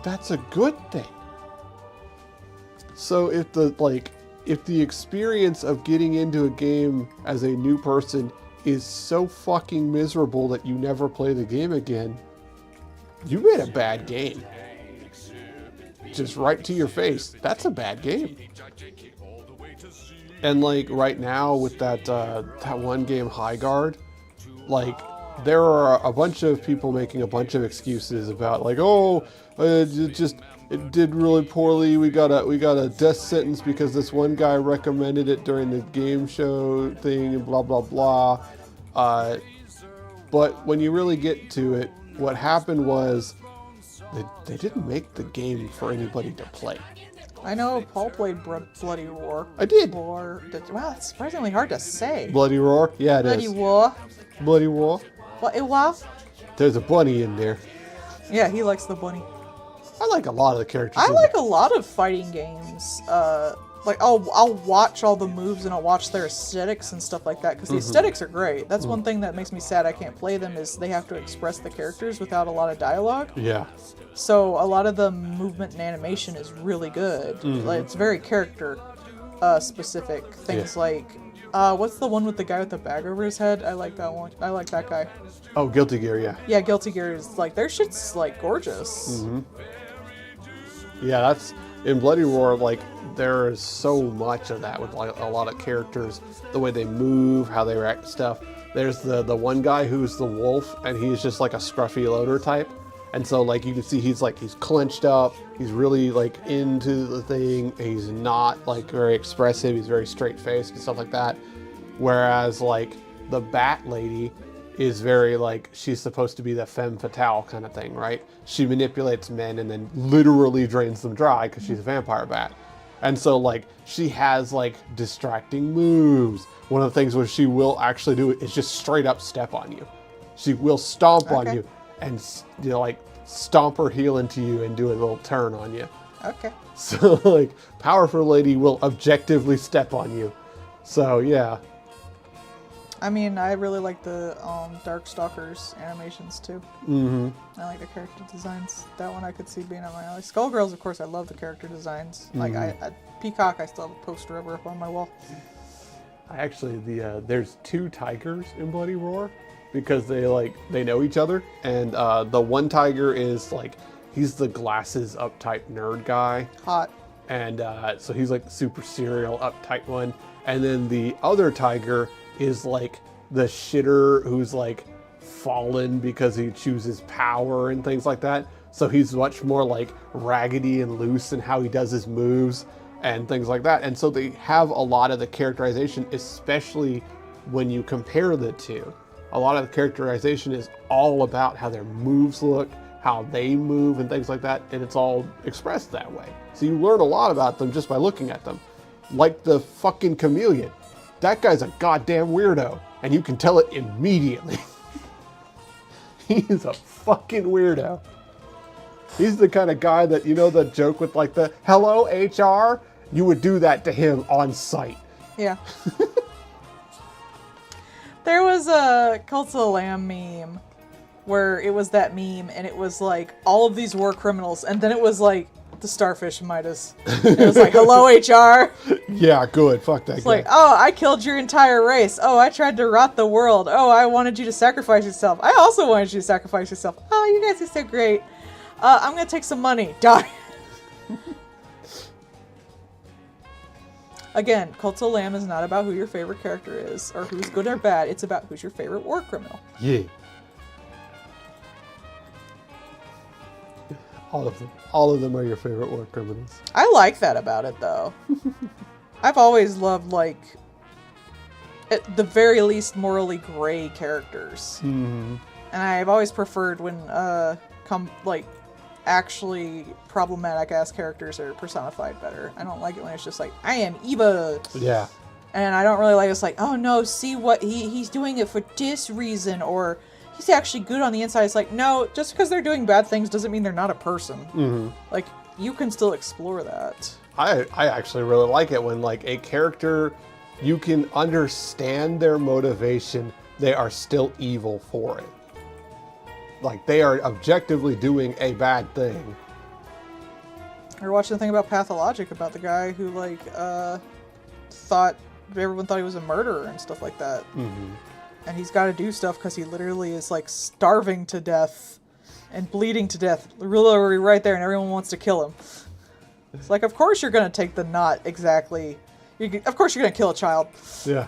That's a good thing. So if the experience of getting into a game as a new person is so fucking miserable that you never play the game again, you made a bad game. Just right to your face. That's a bad game. And like right now with that one game, High Guard, like there are a bunch of people making a bunch of excuses about like, oh, it did really poorly. We got a death sentence because this one guy recommended it during the game show thing and blah blah blah. But when you really get to it, what happened was they didn't make the game for anybody to play. I know Paul played Bloody Roar. I did. Wow, that's surprisingly hard to say. Bloody Roar? Yeah, it is. Bloody Roar. Bloody Roar. What it was? There's a bunny in there. Yeah, he likes the bunny. I like a lot of the characters. I like a lot of fighting games. Like I'll watch all the moves and I'll watch their aesthetics and stuff like that, because the aesthetics are great. That's one thing that makes me sad I can't play them, is they have to express the characters without a lot of dialogue. Yeah. So a lot of the movement and animation is really good. Like, it's very character specific things Yeah. like what's the one with the guy with the bag over his head? I like that one. I like that guy. Oh, Guilty Gear, yeah. Yeah, Guilty Gear is like their shit's like gorgeous. Yeah, that's in Bloody Roar. Like there is so much of that with like a lot of characters, the way they move, how they react to stuff. There's the one guy who's the wolf, and he's just like a scruffy loader type. And so like you can see he's clenched up. He's really like into the thing. He's not like very expressive. He's very straight faced and stuff like that. Whereas like the Bat Lady is very like, she's supposed to be the femme fatale kind of thing, right? She manipulates men and then literally drains them dry because she's a vampire bat. And so like she has like distracting moves. One of the things where she will actually do is just straight up step on you. She will stomp on Okay. you and like stomp her heel into you and do a little turn on you. Okay. So like Powerful Lady will objectively step on you. So yeah. I mean, I really like the Darkstalkers animations too. Mm-hmm. I like the character designs. That one I could see being on my alley. Skullgirls, of course, I love the character designs. Like I Peacock, I still have a poster of her up on my wall. I actually there's two tigers in Bloody Roar because they know each other, and the one tiger is like he's the glasses up type nerd guy, Hot. and so he's like the super serial uptight one, and then the other tiger is like the shitter who's like fallen because he chooses power and things like that. So he's much more like raggedy and loose in how he does his moves and things like that. And so they have a lot of the characterization, especially when you compare the two. A lot of the characterization is all about how their moves look, how they move and things like that, and it's all expressed that way. So you learn a lot about them just by looking at them. Like the fucking chameleon. That guy's a goddamn weirdo, and you can tell it immediately. He's a fucking weirdo. He's the kind of guy that, you know, the joke with like the hello HR? You would do that to him on sight. Yeah. There was a Cult of the Lamb meme where it was that meme and it was like all of these war criminals and then it was like the Starfish Midas. It was like, hello HR. Yeah, good. Fuck that It's guy. like, oh, I killed your entire race. Oh, I tried to rot the world. Oh, I wanted you to sacrifice yourself. I also wanted you to sacrifice yourself. Oh, you guys are so great. I'm going to take some money. Die. Again, Cult of the Lamb is not about who your favorite character is or who's good or bad. It's about who's your favorite war criminal. Yeah. All of them. All of them are your favorite war criminals. I like that about it, though. I've always loved, like, at the very least, morally gray characters. Mm-hmm. And I've always preferred when, actually problematic-ass characters are personified better. I don't like it when it's just like, I am Eva! Yeah. And I don't really like it's like, oh no, see what, he's doing it for this reason, or he's actually good on the inside. It's like, no, just because they're doing bad things doesn't mean they're not a person. Mm-hmm. Like, you can still explore that. I actually really like it when like a character, you can understand their motivation, they are still evil for it. Like they are objectively doing a bad thing. I watched the thing about Pathologic about the guy who like everyone thought he was a murderer and stuff like that. Mm-hmm. And he's got to do stuff because he literally is like starving to death and bleeding to death, literally right there, and everyone wants to kill him. It's like, of course you're gonna take the not exactly. Of course you're gonna kill a child. Yeah.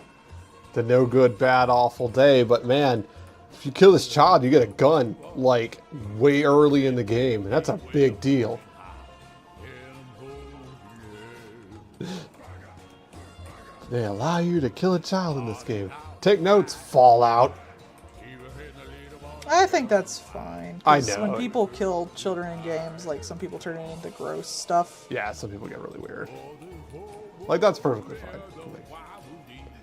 The no good, bad, awful day, but man, if you kill this child, you get a gun like way early in the game, and that's a big deal. They allow you to kill a child in this game. Take notes, Fallout. I think that's fine. I 'cause know. When people kill children in games, like some people turn it into gross stuff. Yeah, some people get really weird. Like, that's perfectly fine. Like,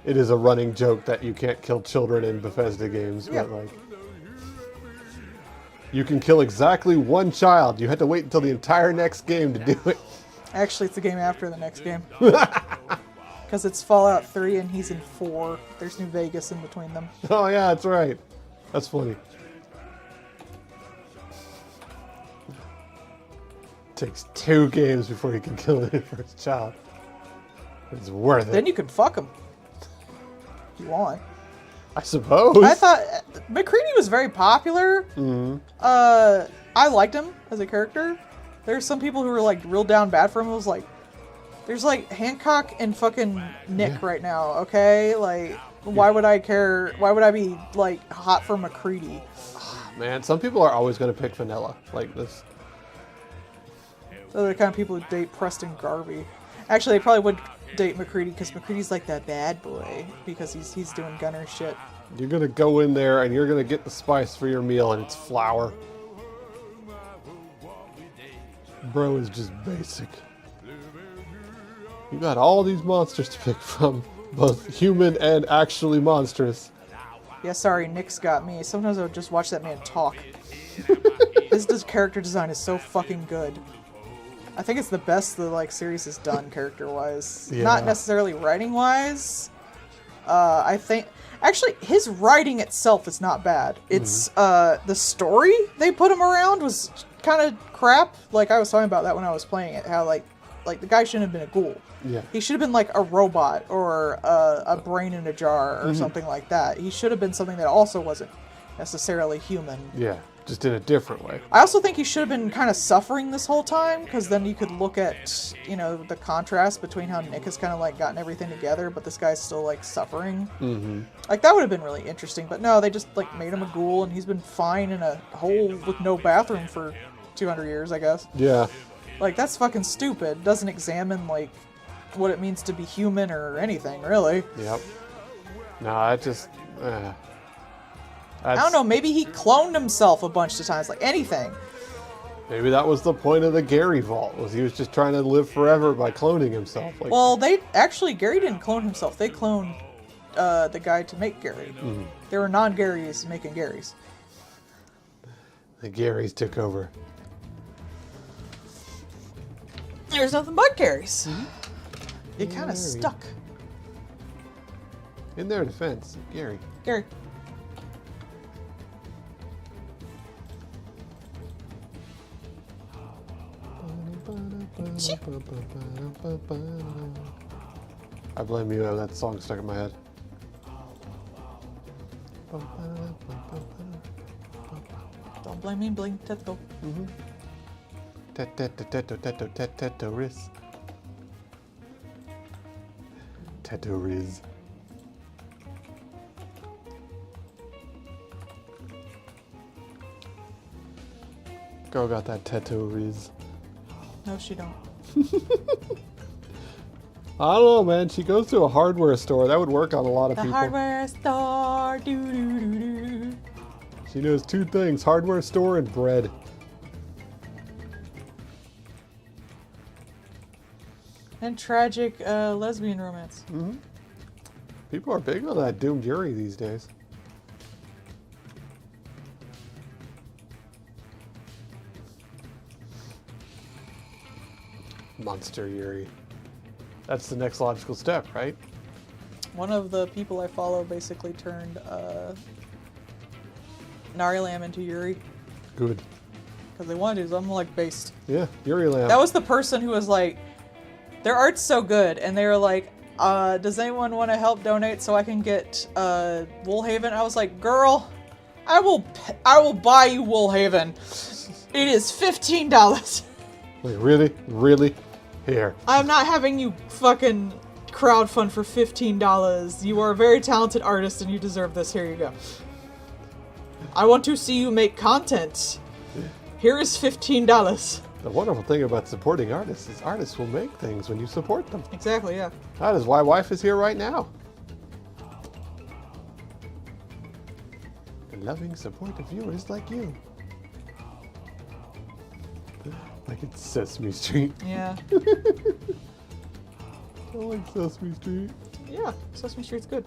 it is a running joke that you can't kill children in Bethesda games, Yeah. but like, you can kill exactly one child. You had to wait until the entire next game to do it. Actually, it's the game after the next game. Because it's Fallout 3 and he's in 4. There's New Vegas in between them. Oh yeah, that's right. That's funny. Takes 2 games before you can kill the first child. It's worth Then it. you can fuck him. If you want. I suppose. I thought McCready was very popular. I liked him as a character. There's some people who were like real down bad for him. It was like, there's like Hancock and fucking Nick right now, okay? Like, why would I care? Why would I be like hot for McCready? Man, some people are always going to pick vanilla. Like this. They're the kind of people who date Preston Garvey. Actually, they probably would date McCready because McCready's like that bad boy because he's doing gunner shit. You're going to go in there and you're going to get the spice for your meal and it's flour. Bro is just basic. You got all these monsters to pick from. Both human and actually monstrous. Yeah, sorry, Nick's got me. Sometimes I would just watch that man talk. His character design is so fucking good. I think it's the best the like series has done character-wise. Yeah. Not necessarily writing-wise. I think actually his writing itself is not bad. It's the story they put him around was kind of crap. Like I was talking about that when I was playing it. How like the guy shouldn't have been a ghoul. Yeah. He should have been like a robot or a brain in a jar or something like that. He should have been something that also wasn't necessarily human. Yeah, just in a different way. I also think he should have been kind of suffering this whole time, because then you could look at, you know, the contrast between how Nick has kind of like gotten everything together, but this guy's still like suffering. Mm-hmm. Like that would have been really interesting, but no, they just like made him a ghoul, and he's been fine in a hole with no bathroom for 200 years, I guess. Yeah. Like that's fucking stupid. Doesn't examine like what it means to be human or anything, really. Yep. No, I just... I don't know, maybe he cloned himself a bunch of times, like anything. Maybe that was the point of the Gary Vault, was he was just trying to live forever by cloning himself. Like, Well, Gary didn't clone himself. They cloned the guy to make Gary. Mm-hmm. There were non-Garys making Garys. the Garys took over. There's nothing but Garys. It kind Gary. of stuck. In their defense, Gary. Gary. I blame you, that song stuck in my head. Don't blame me, blame Tetsuo. Tetris. Tetris. Girl got that Tetris. No, she don't. I don't know, man. She goes to a hardware store. That would work on a lot of The people. hardware store. Doo doo doo doo. She knows two things: hardware store and bread. And tragic lesbian romance. People are big on that doomed Yuri these days. Monster Yuri. That's the next logical step, right? One of the people I follow basically turned Nari Lamb into Yuri Good. because they wanted to. So I'm like based. Yeah, Yuri Lamb. That was the person who was like, their art's so good, and they were like, does anyone want to help donate so I can get Woolhaven? I was like, girl, I will buy you Woolhaven. It is $15. Wait, really? Really? Here. I'm not having you fucking crowdfund for $15. You are a very talented artist and you deserve this. Here you go. I want to see you make content. Here is $15. The wonderful thing about supporting artists is artists will make things when you support them. Exactly, yeah. That is why wife is here right now. And loving, supportive viewers like you. Like it's Sesame Street. Yeah. I like Sesame Street. Yeah, Sesame Street's good.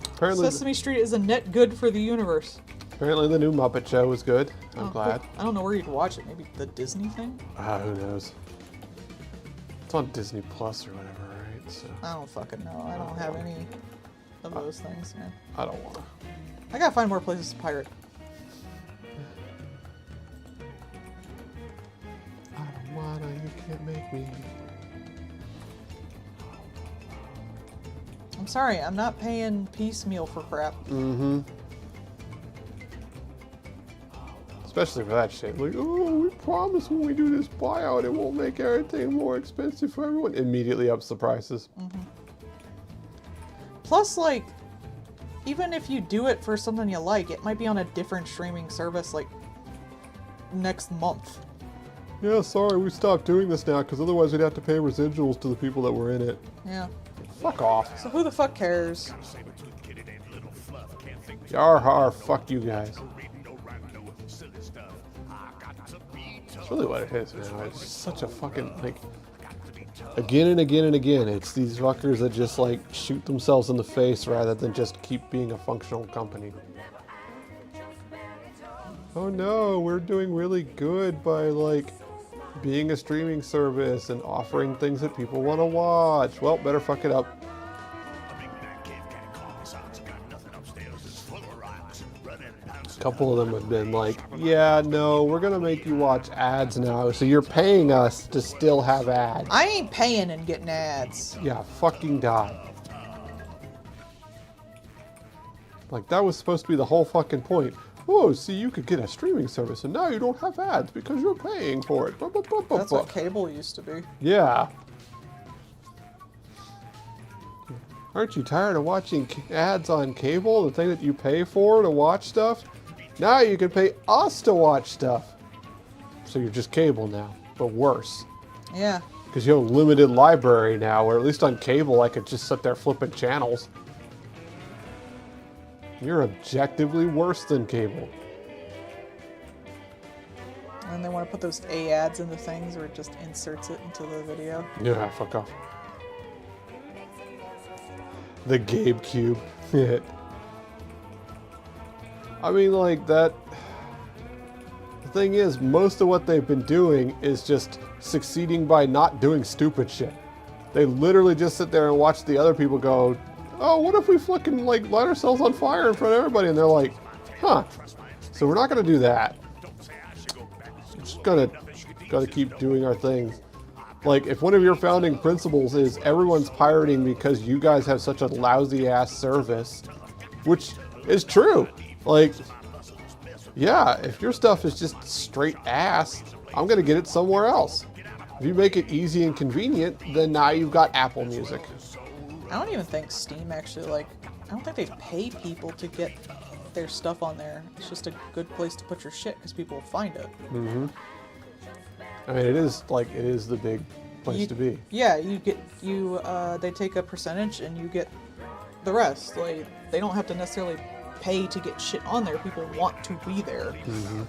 Apparently, Sesame Street is a net good for the universe. apparently the new Muppet Show was good. I'm Oh, glad. cool. I don't know where you'd watch it. Maybe the Disney thing? Who knows? It's on Disney Plus or whatever, right? So I don't fucking know. I don't have any of those things, man. I don't want to. I gotta find more places to pirate. I don't wanna. You can't make me. I'm sorry, I'm not paying piecemeal for crap. Mm-hmm. Especially for that shit. Like, oh, we promise when we do this buyout, it won't make everything more expensive for everyone. Immediately ups the prices. Plus, like, even if you do it for something you like, it might be on a different streaming service, like, next month. Yeah, sorry, we stopped doing this now because otherwise we'd have to pay residuals to the people that were in it. Yeah. Fuck off. So who the fuck cares? Yar har, fuck you guys. That's really what it is, man. It's such a fucking, like, again and again and again, it's these fuckers that just, like, shoot themselves in the face rather than just keep being a functional company. Oh no, we're doing really good by, like, being a streaming service and offering things that people want to watch. Well, better fuck it up. A couple of them have been like, yeah, no, we're gonna make you watch ads now, so you're paying us to still have ads. I ain't paying and getting ads. Yeah, fucking die. Like, that was supposed to be the whole fucking point. Oh, see, you could get a streaming service, and now you don't have ads because you're paying for it. That's what cable used to be. Yeah. Aren't you tired of watching ads on cable, the thing that you pay for to watch stuff? Now you can pay us to watch stuff. So you're just cable now, but worse. Yeah. Because you have a limited library now, where at least on cable I could just sit there flipping channels. You're objectively worse than cable. And they want to put those A ads in the things where it just inserts it into the video. Yeah, fuck off. The Gabe Cube. I mean, like, that... The thing is, most of what they've been doing is just succeeding by not doing stupid shit. They literally just sit there and watch the other people go, oh, what if we fucking, like, light ourselves on fire in front of everybody? And they're like, huh. So we're not going to do that. We're just gotta keep doing our things. Like, if one of your founding principles is everyone's pirating because you guys have such a lousy-ass service, which is true. Like, yeah, if your stuff is just straight ass, I'm going to get it somewhere else. If you make it easy and convenient, then now you've got Apple Music. I don't even think Steam actually, like, I don't think they pay people to get their stuff on there. It's just a good place to put your shit because people will find it. Mm-hmm. I mean, it is the big place to be. Yeah, they take a percentage and you get the rest. Like, they don't have to necessarily pay to get shit on there. People want to be there. Mm-hmm.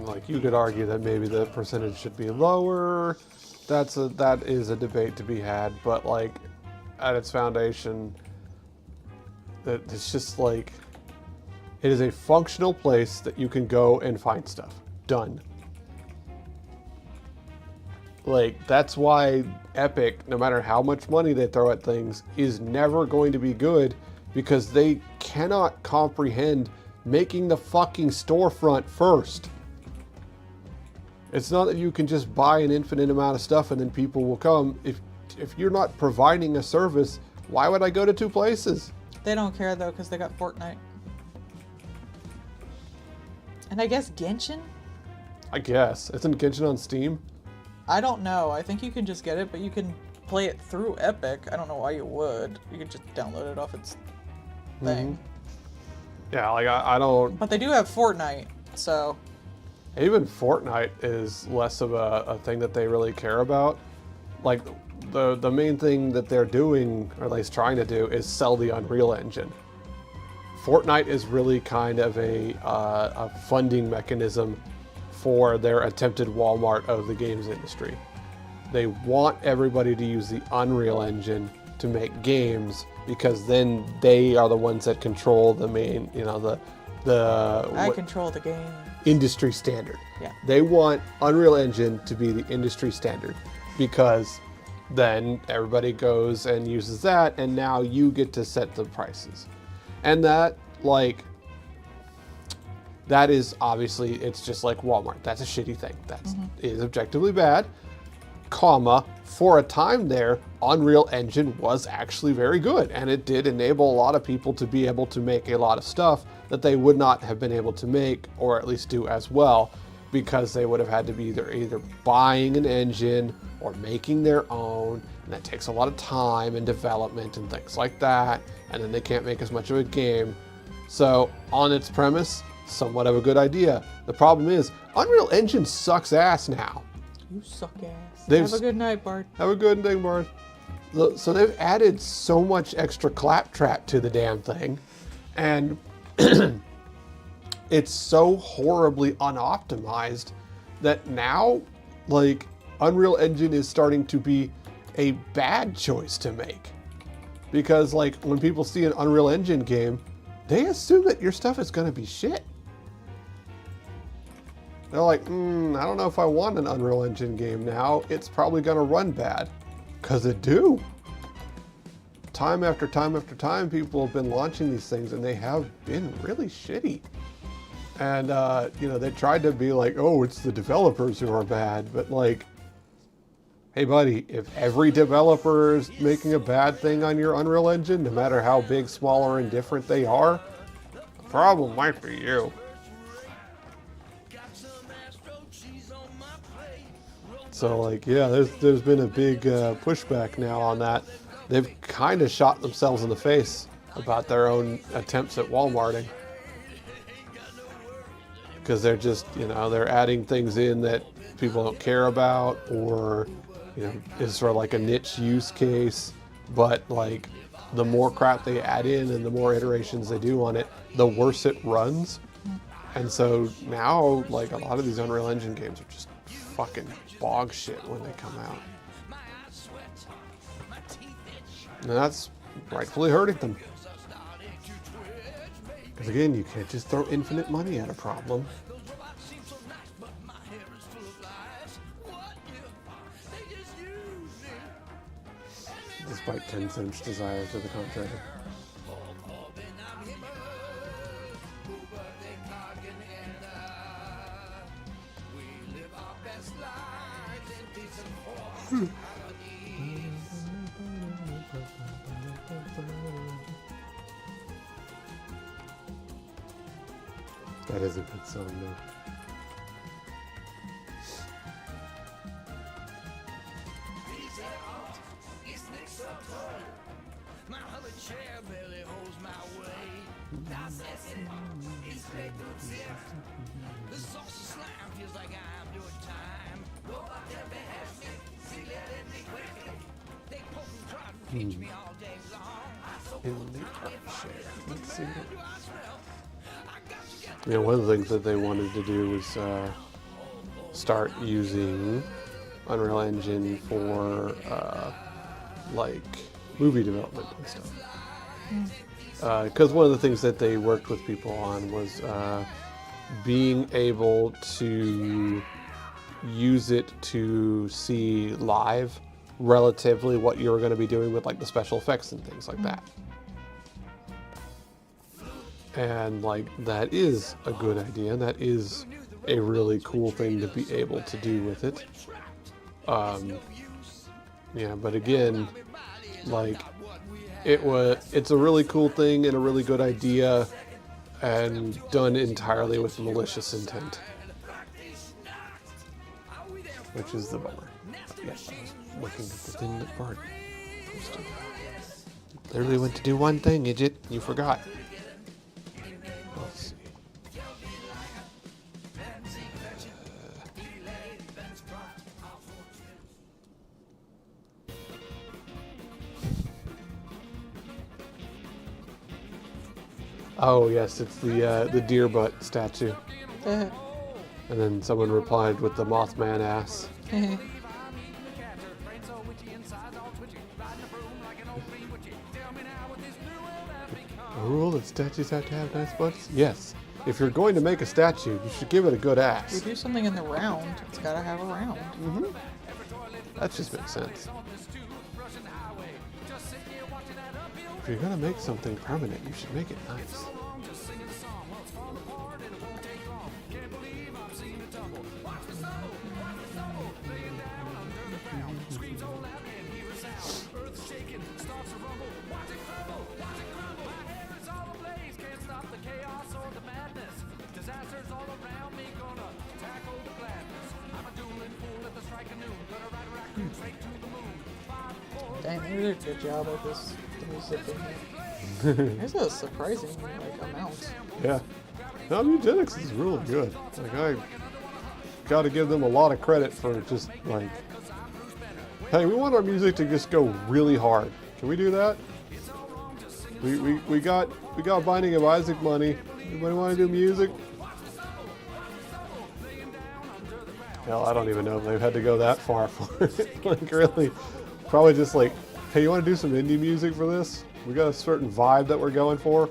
Like, you could argue that maybe the percentage should be lower. That is a debate to be had, but like at its foundation, that it's just like it is a functional place that you can go and find stuff. Done. Like, that's why Epic, no matter how much money they throw at things, is never going to be good, because they cannot comprehend making the fucking storefront first. It's not that you can just buy an infinite amount of stuff and then people will come. If you're not providing a service, why would I go to two places? They don't care though, because they got Fortnite. And I guess Genshin? I guess. Isn't Genshin on Steam? I don't know. I think you can just get it, but you can play it through Epic. I don't know why you would. You could just download it off its thing. Yeah, like I don't... But they do have Fortnite, so... Even Fortnite is less of a thing that they really care about. Like, the main thing that they're doing, or at least trying to do, is sell the Unreal Engine. Fortnite is really kind of a funding mechanism for their attempted Walmart of the games industry. They want everybody to use the Unreal Engine to make games, because then they are the ones that control the main, I control the game. Industry standard. Yeah. They want Unreal Engine to be the industry standard, because then everybody goes and uses that, and now you get to set the prices. And that, like, that is obviously, it's just like Walmart. That's a shitty thing. That is objectively bad, comma, for a time there, Unreal Engine was actually very good, and it did enable a lot of people to be able to make a lot of stuff that they would not have been able to make, or at least do as well, because they would have had to be either buying an engine or making their own, and that takes a lot of time and development and things like that, and then they can't make as much of a game. So on its premise, somewhat of a good idea. The problem is, Unreal Engine sucks ass now. You suck ass. They've- Have a good night, Bart. Have a good day, Bart. So they've added so much extra claptrap to the damn thing, and it's so horribly unoptimized that now, like, Unreal Engine is starting to be a bad choice to make. Because, like, when people see an Unreal Engine game, they assume that your stuff is going to be shit. They're like, I don't know if I want an Unreal Engine game now. It's probably going to run bad. Because it do. Time after time after time, people have been launching these things, and they have been really shitty. And, you know, they tried to be like, oh, it's the developers who are bad. But, like, hey, buddy, if every developer is making a bad thing on your Unreal Engine, no matter how big, small, or indifferent they are, the problem might be you. So, like, yeah, there's been a big pushback now on that. They've kind of shot themselves in the face about their own attempts at Walmarting. Because they're just, you know, they're adding things in that people don't care about, or, you know, is for like a niche use case. But, like, the more crap they add in and the more iterations they do on it, the worse it runs. And so now, like, a lot of these Unreal Engine games are just fucking bog shit when they come out. And that's rightfully hurting them. Because again, you can't just throw infinite money at a problem. Despite Tencent's desire to the contrary. That is a good song, though. Let's see. Yeah, one of the things that they wanted to do was start using Unreal Engine for like movie development and stuff. Because one of the things that they worked with people on was being able to use it to see live relatively what you were going to be doing with like the special effects and things like that. And like that is a good idea. That is a really cool thing to be able to do with it. Yeah, but again, like it's a really cool thing and a really good idea, and done entirely with malicious intent, which is the bummer. Yes, I was looking at the thing that Bart posted. Literally went to do one thing, Idjit. You forgot. Let's see. Oh yes, it's the deer butt statue. And then someone replied with the Mothman ass. A rule that statues have to have nice butts? Yes. If you're going to make a statue, you should give it a good If ass. you do something in the round, it's gotta have a round. That just makes sense. If you're gonna make something permanent, you should make it nice. Dang, they did a good job with this the music in here. There's a surprising like amount. Yeah. No, Mugenics is really good. Like, I got to give them a lot of credit for just like, hey, we want our music to just go really hard. Can we do that? We got Binding of Isaac money. Anybody want to do music? Hell, I don't even know if they've had to go that far for it. Like, really, probably just like, hey, you want to do some indie music for this? We got a certain vibe that we're going for.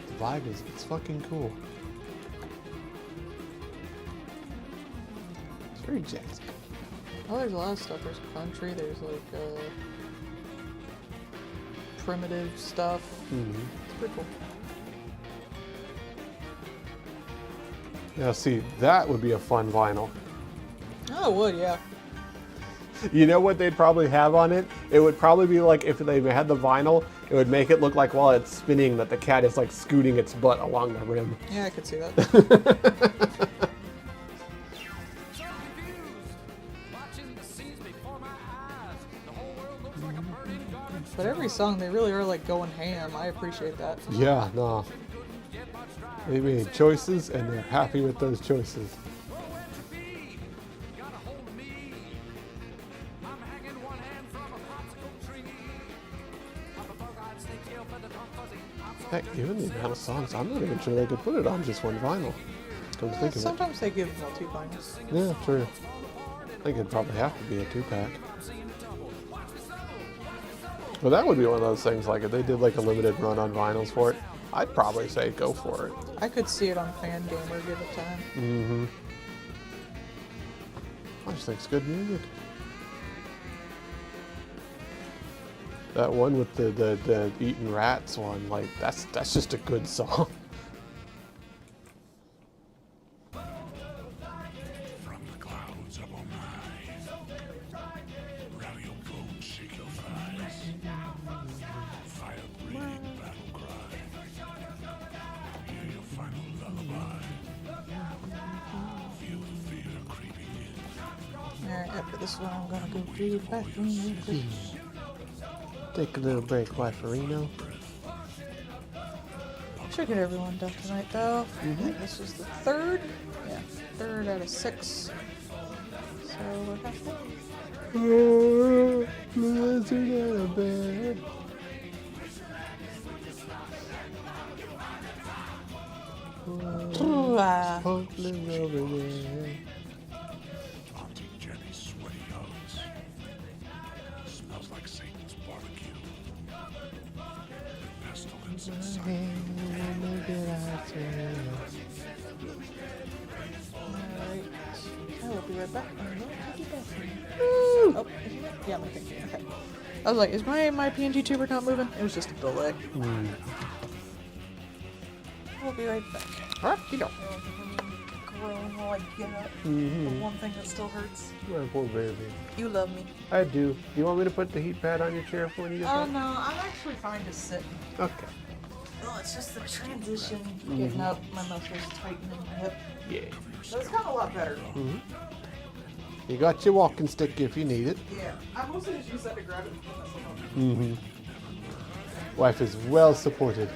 The vibe is, it's fucking cool. It's very jazzy. Oh, there's a lot of stuff. There's country. There's like primitive stuff. It's pretty cool. Now, see, that would be a fun vinyl. Oh, it would, yeah. You know what they'd probably have on it? It would probably be like if they had the vinyl, it would make it look like while it's spinning that the cat is like scooting its butt along the rim. Yeah, I could see that. But every song, they really are like going ham. I appreciate that. Yeah, no. They made choices and they're happy with those choices. Heck, given the amount of songs, I'm not even sure they could put it on just one vinyl. Come to think of it. Sometimes they give multi-vinyls. Yeah, true. I think it'd probably have to be a 2-pack. Well, that would be one of those things, like if they did like a limited run on vinyls for it, I'd probably say go for it. I could see it on Fangamer, give it time. Mm-hmm. I just think it's good music. That one with the eating rats one, like that's just a good song. From the clouds up on high, rally your bones, shake your thighs, fire-breathing battle cry, hear your final lullaby, feel the fear creeping in. Alright, after this one, I'm gonna go to the bathroom real quick. Take a little break, Wiferino. Should get everyone done tonight, though. I think this was the third. Yeah, third out of 6. So we're halfway. Oh, blizzard out of bed. Ooh, ah. Pumpkin over there. Auntie Jenny's sweaty hugs. Smells like Satan's barbecue. The pestilence inside. Alright. I will be right back. Oh, yeah, my thing. Okay. I was like, is my PNG tuber not moving? It was just a delay. I'll be right back. Alright, you go. Groan while I get up. The one thing that still hurts. My poor baby. You love me. I do. You want me to put the heat pad on your chair for when you get Oh back? no, I'm actually fine to sit. Okay. Oh, it's just the transition. Getting up, my muscles tightening my hip. Yeah. So it's got a lot better. You got your walking stick if you need it. Yeah. I mostly just use that to grab it. Wife is well supported.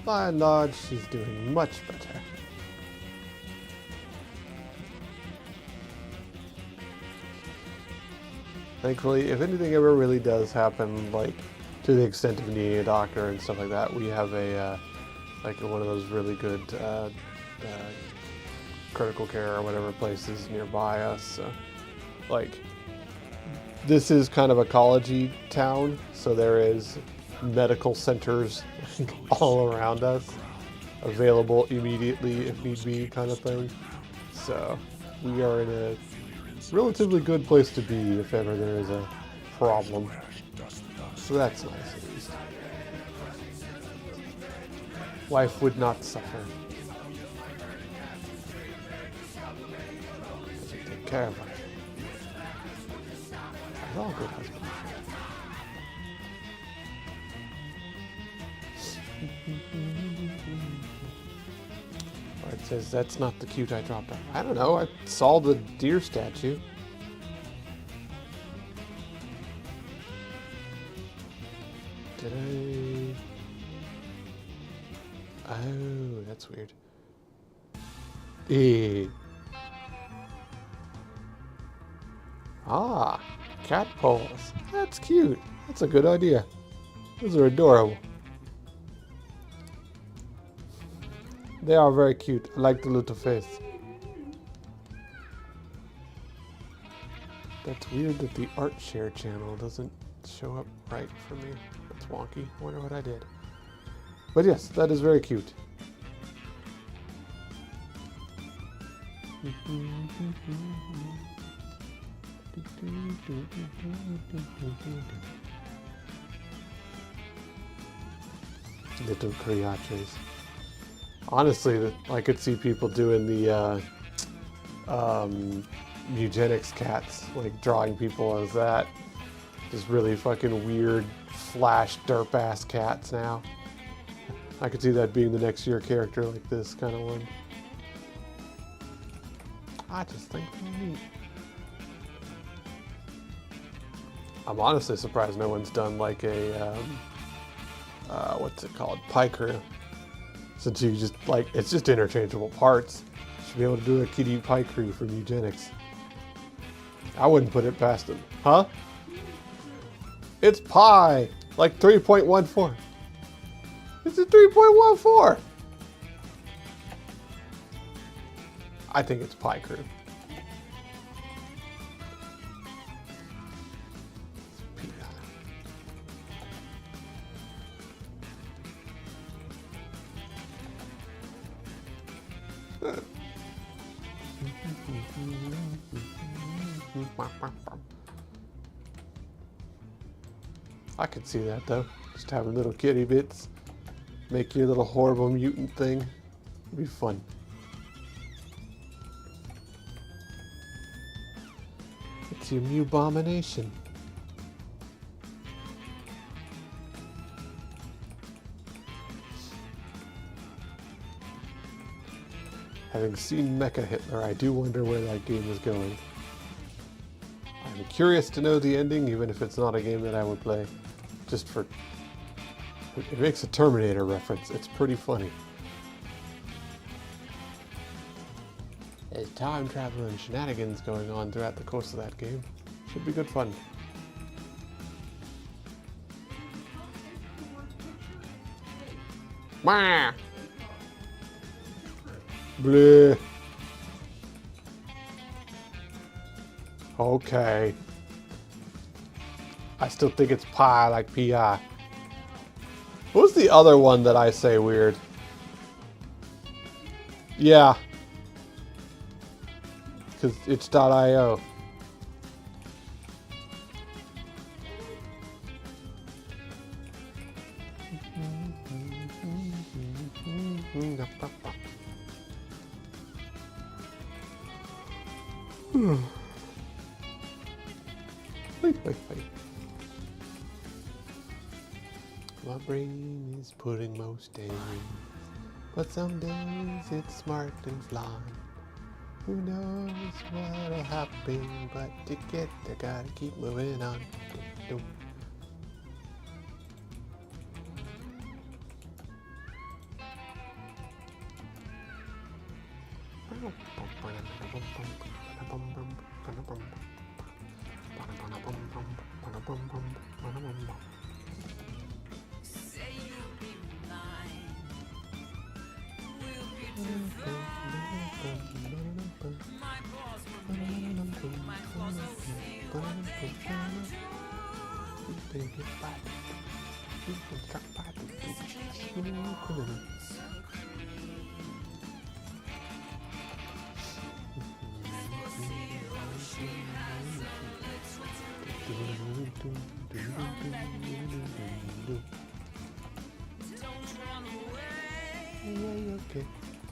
By and large, she's doing much better. Thankfully, if anything ever really does happen, like to the extent of needing a doctor and stuff like that, we have a like one of those really good critical care or whatever places nearby us. So, like, this is kind of a college-y town, so there is medical centers all around us, available immediately if need be, kind of thing. So we are in a relatively good place to be if ever there is a problem. So that's nice at least. Wife would not suffer. Doesn't take care of her. They're all good husbands. Or it says that's not the cute I dropped off. I don't know. I saw the deer statue. Did I? Oh, that's weird. Eh. Ah, cat poles. That's cute. That's a good idea. Those are adorable. They are very cute. I like the little face. That's weird that the art share channel doesn't show up right for me. That's wonky. Wonder what I did. But yes, that is very cute. Little criatures. Honestly, I could see people doing the eugenics cats, like drawing people as that. Just really fucking weird, flash, derp-ass cats now. I could see that being the next year character, like this kind of one. I just think they're neat. I'm honestly surprised no one's done like a, what's it called? Pie crew. Since you just, like, it's just interchangeable parts. You should be able to do a kitty pie crew from eugenics. I wouldn't put it past them. Huh? It's pi! Like 3.14. It's a 3.14! I think it's pie crew. I could see that though. Just having little kitty bits. Make your little horrible mutant thing. It'd be fun. It's your Mew-bomination. Having seen Mecha Hitler, I do wonder where that game is going. I'm curious to know the ending, even if it's not a game that I would play. Just for... It makes a Terminator reference. It's pretty funny. There's time travel and shenanigans going on throughout the course of that game. Should be good fun. Wah! Bleh. Okay. I still think it's pie, like P-I. What's the other one that I say weird? Yeah. Because it's .io. Wait. My brain is putting most days, but some days it's smart and flying. Who knows what'll happen, but to get there, gotta keep moving on. okay.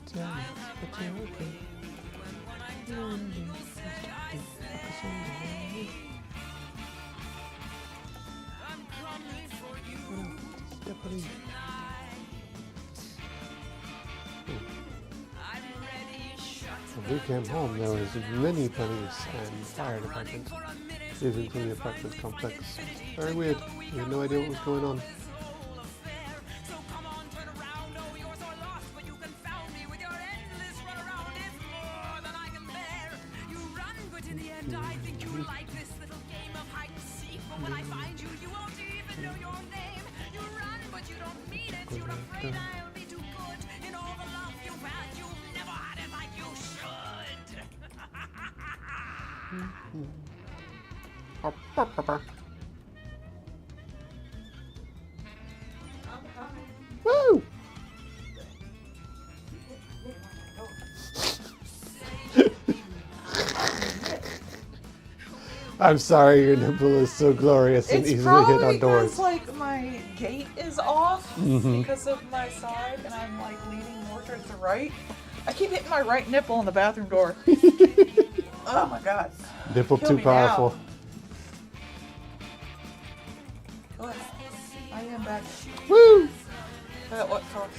Tell me that you're okay. When we came home, there was many police and fire departments. Even from the apartment complex. Very weird. We had no idea what was going on. Woo! I'm sorry your nipple is so glorious and It's easily probably hit on because doors. like my gait is off because of my side, and I'm like leaning more towards the right. I keep hitting my right nipple on the bathroom door. Oh my god. Nipple Kill too me powerful. now. Ugh. I am back. Woo! At what cost?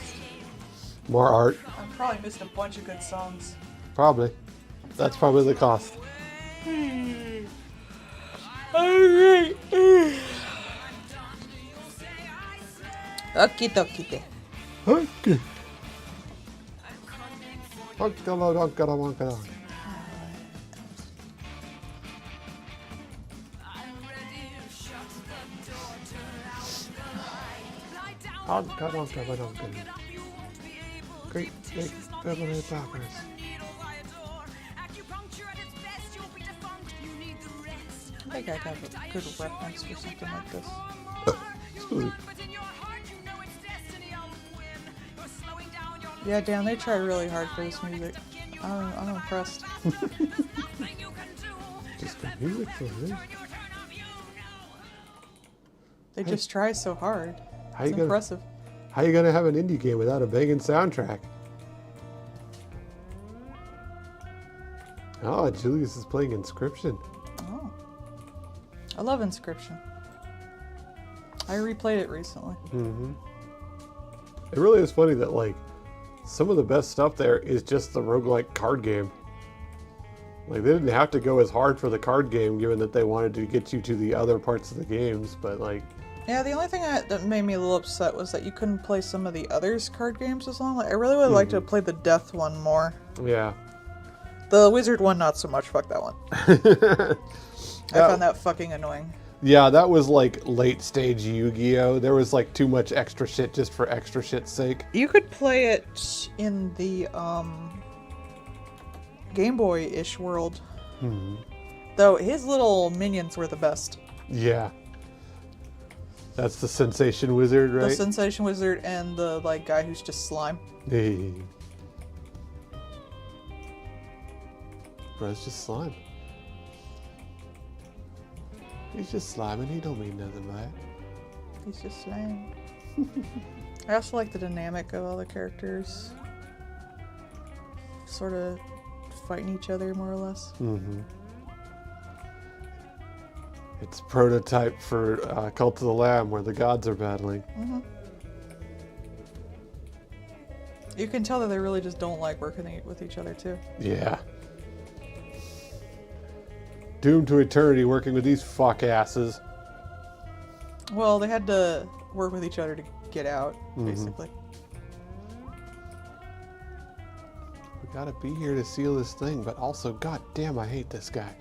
More art. I probably missed a bunch of good songs. Probably. That's probably the cost. Alright. Okie dokie. Okay. Onkala. Great big feminine poppers. I think I have a good reference for something like this. Ooh. Yeah, damn, they tried really hard for this music. I'm impressed. Just the music for me. They just try so hard. How It's you gonna impressive. How you gonna have an indie game without a banging soundtrack? Oh, Julius is playing Inscription. Oh. I love Inscription. I replayed it recently. Mm-hmm. It really is funny that like some of the best stuff there is just the roguelike card game. Like they didn't have to go as hard for the card game given that they wanted to get you to the other parts of the games, but like Yeah, the only thing that made me a little upset was that you couldn't play some of the others card games as long. Like, I really would like to have played the Death one more. yeah. The Wizard one, not so much. Fuck that one. I found that fucking annoying. Yeah, that was like late stage Yu-Gi-Oh! There was like too much extra shit just for extra shit's sake. You could play it in the Game Boy-ish world. Though his little minions were the best. Yeah. That's the Sensation Wizard, right? The Sensation Wizard and the like guy who's just slime. Hey. Bro, it's just slime. He's just slime and he don't mean nothing by it. He's just slime. I also like the dynamic of all the characters. Sort of fighting each other, more or less. Mm-hmm. It's prototype for Cult of the Lamb where the gods are battling. Mm-hmm. You can tell that they really just don't like working with each other, too. Yeah. Doomed to eternity working with these fuck asses. Well, they had to work with each other to get out, basically. We gotta be here to seal this thing, but also, god damn, I hate this guy.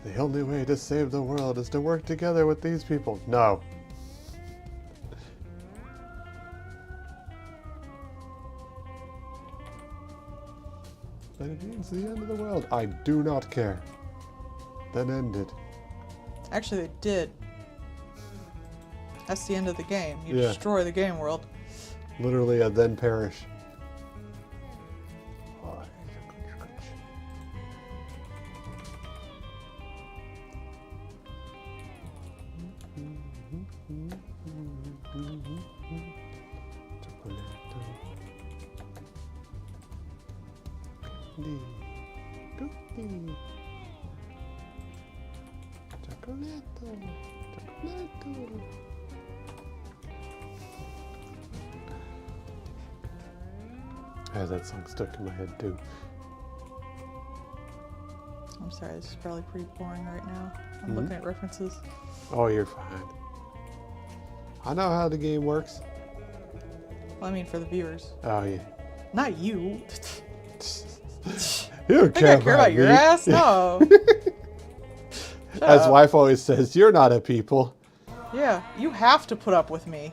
The only way to save the world is to work together with these people. No. But it means the end of the world. I do not care. Then end it. Actually, they did. That's the end of the game. You Yeah. destroy the game world. Literally a then perish. candy. Cookie. Chocolatto. Chocolatto. I have that song stuck in my head too. I'm sorry, this is probably pretty boring right now. I'm looking at references. Oh, you're fine. I know how the game works. Well, I mean, for the viewers. Oh, yeah. Not you. You don't Think I care about your me. ass? No. Shut As up. wife always says, you're not a people. Yeah, you have to put up with me.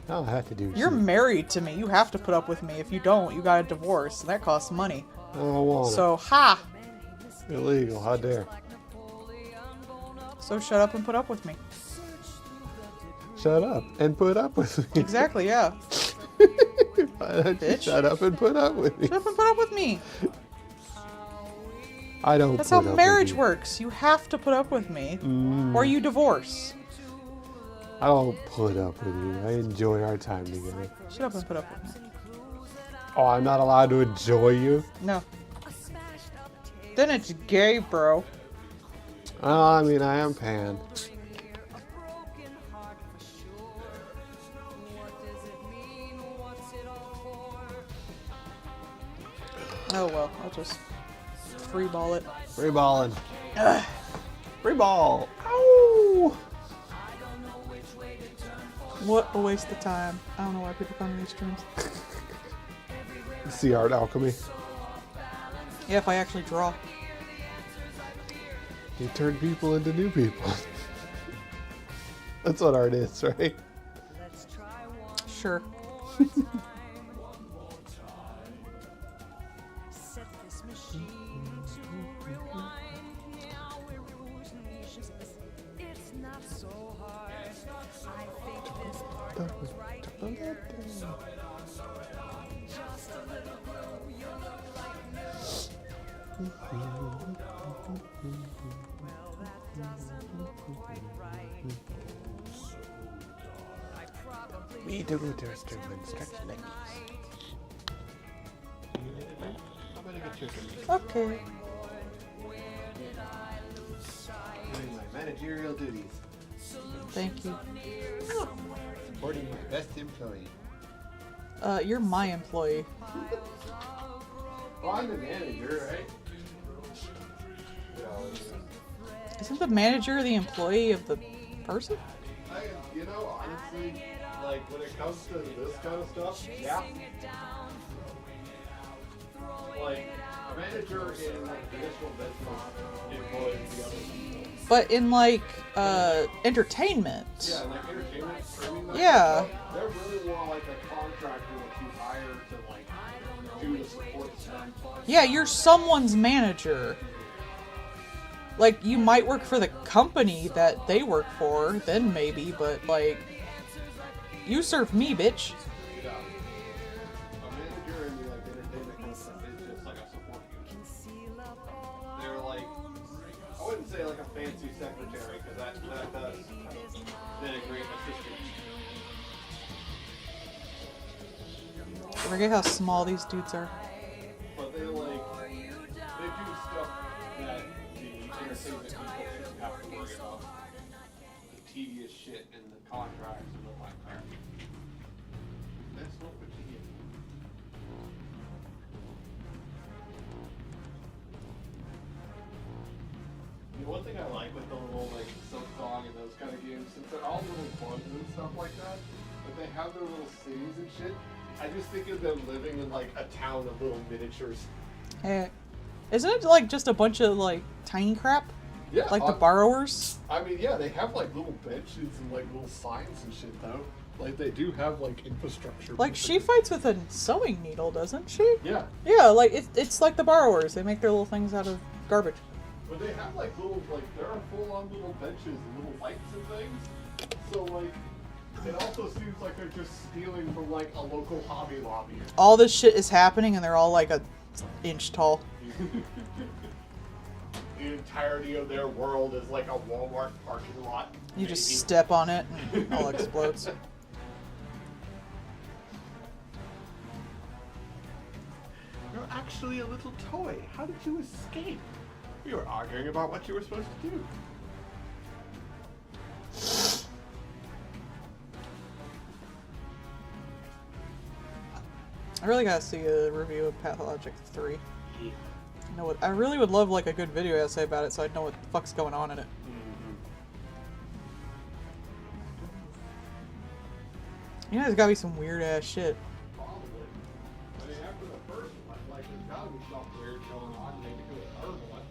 I don't have to do You're shit. married to me. You have to put up with me. If you don't, you got a divorce, and that costs money. I don't want So, ha! it. Illegal. How dare. So shut up and put up with me. Shut up and put up with me. Exactly, yeah. Why don't you Bitch. shut up and put up with me? Shut up and put up with me. I don't That's put how up marriage with you. works. You have to put up with me, or you divorce. I don't put up with you. I enjoy our time together. Shut up and put up with me. Oh, I'm not allowed to enjoy you? No. Then it's gay, bro. Oh, I mean, I am pan. Oh well, I'll just free ball it. Free balling. Free ball. Ow! What a waste of time. I don't know why people come to these streams. See art alchemy. Yeah, if I actually draw. You turn people into new people. That's what art is, right? Sure. We do just to stretch legs. Okay. Doing my managerial duties. Thank you. Supporting my best employee. You're my employee. Well, I'm the manager, right? Isn't the manager the employee of the person? You know, honestly, like when it comes to this kind of stuff, yeah. Like a manager in like traditional business employs the other people. But in like entertainment. Yeah, like entertainment, streaming. Like Yeah. stuff, they're really more like a contractor that you hire to like do the support stuff. Yeah, you're someone's manager. Like, you might work for the company that they work for, then maybe, but like, you serve me, bitch. Yeah. A manager in the like entertainment kind of stuff is just like a support unit. They're like, I wouldn't say like a fancy secretary because that does denigrate assistant. I forget how small these dudes are. But they like they do stuff that the entertainment people shouldn't have to worry about. The tedious shit in the contracts and the like that. That's not what you get. You know, one thing I like with the little like Silk Song and those kind of games, since they're all little bugs and stuff like that, but they have their little cities and shit. I just think of them living in like a town of little miniatures. Isn't it like just a bunch of like tiny crap? Yeah, Like the borrowers? I mean, yeah, they have like little benches and like little signs and shit though. Like they do have like infrastructure. Like, she fights with a sewing needle, doesn't she? Yeah, Yeah, like it's like the borrowers. They make their little things out of garbage. but they have like little there are full-on little benches and little lights and things. So like, it also seems like they're just stealing from like a local Hobby Lobby. All this shit is happening, and they're all like a inch tall. The entirety of their world is like a Walmart parking lot. You just maybe. step on it, and it all explodes. actually a little toy. How did you escape? We were arguing about what you were supposed to do. I really gotta see a review of Pathologic 3. I really would love like a good video essay about it so I'd know what the fuck's going on in it. You know, there's gotta be some weird ass shit. Probably. I mean, after the first one, like, there's gotta be something weird going on. Maybe do a third one.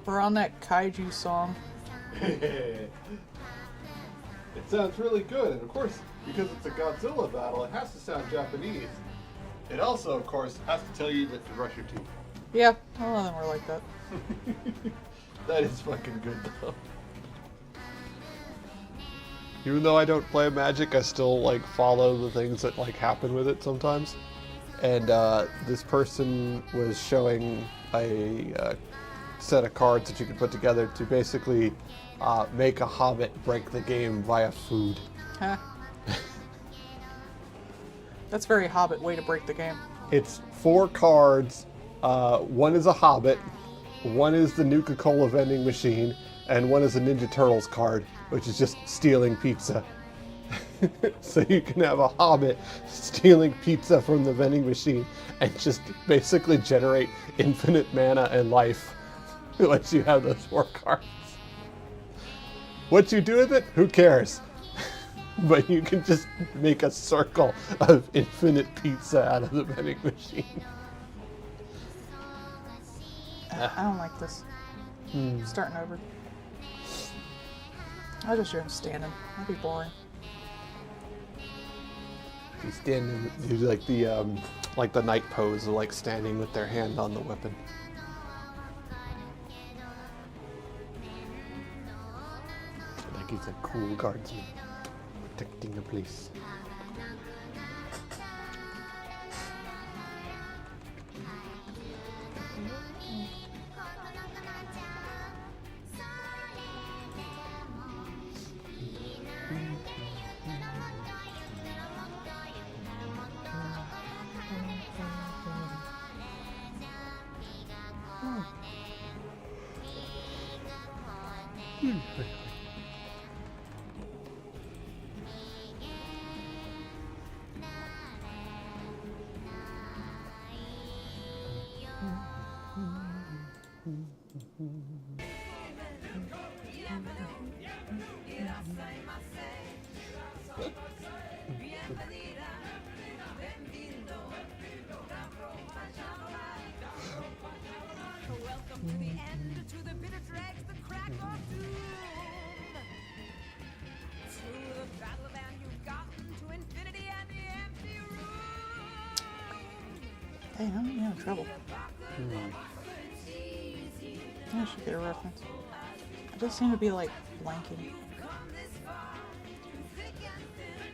We're on that kaiju song. It sounds really good, and of course, because it's a Godzilla battle, it has to sound Japanese. It also, of course, has to tell you that to brush your teeth. Yeah, a lot of them were like that. That is fucking good, though. Even though I don't play Magic, I still, like, follow the things that, like, happen with it sometimes. And, this person was showing a set of cards that you could put together to basically make a hobbit break the game via food. Huh. That's very Hobbit way to break the game. It's 4 cards. One is a hobbit, one is the Nuka-Cola vending machine, and one is a Ninja Turtles card, which is just stealing pizza. So you can have a hobbit stealing pizza from the vending machine and just basically generate infinite mana and life once you have those 4 cards. What you do with it, who cares? But you can just make a circle of infinite pizza out of the vending machine. I don't like this. Starting over. I'll just hear him standing. That'd be boring. You stand in, you do like the knight pose of like standing with their hand on the weapon. Like he's a cool guardsman protecting a place. Welcome to the end, to the bitter dregs, the crack of doom. To the battleland you've gotten, to infinity and the empty room. Hey, I'm in trouble. I should get a reference. I just seem to be like blanking. Come this far, thick and thin,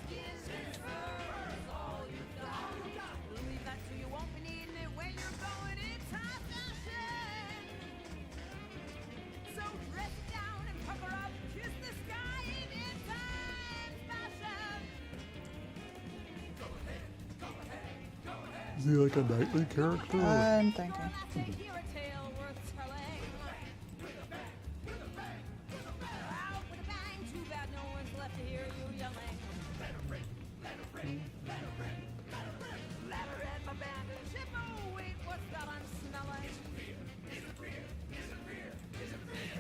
skin and fur, all you've got. Leave that to you, won't be needing it when you're going into fashion. So dress down and pucker up, kiss the sky in time fashion. Is he like a knightly character? I'm thinking. Hear a tale worth telling. Out with a bang, too bad no one's left to hear you yelling. Ladder at my bandage, ship, oh wait, what's that I'm smelling?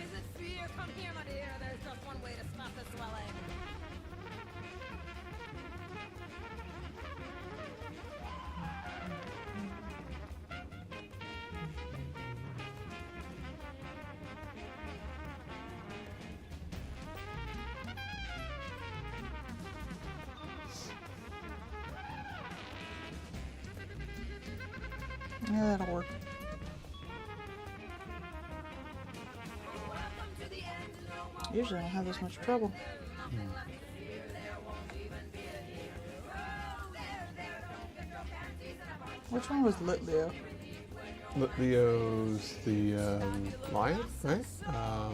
Is it fear? Come here, my dear, there's just one way to stop the swelling. Yeah, that'll work. Usually I don't have this much trouble. Which one was Litleo? Leo's the lion, right? Pull up.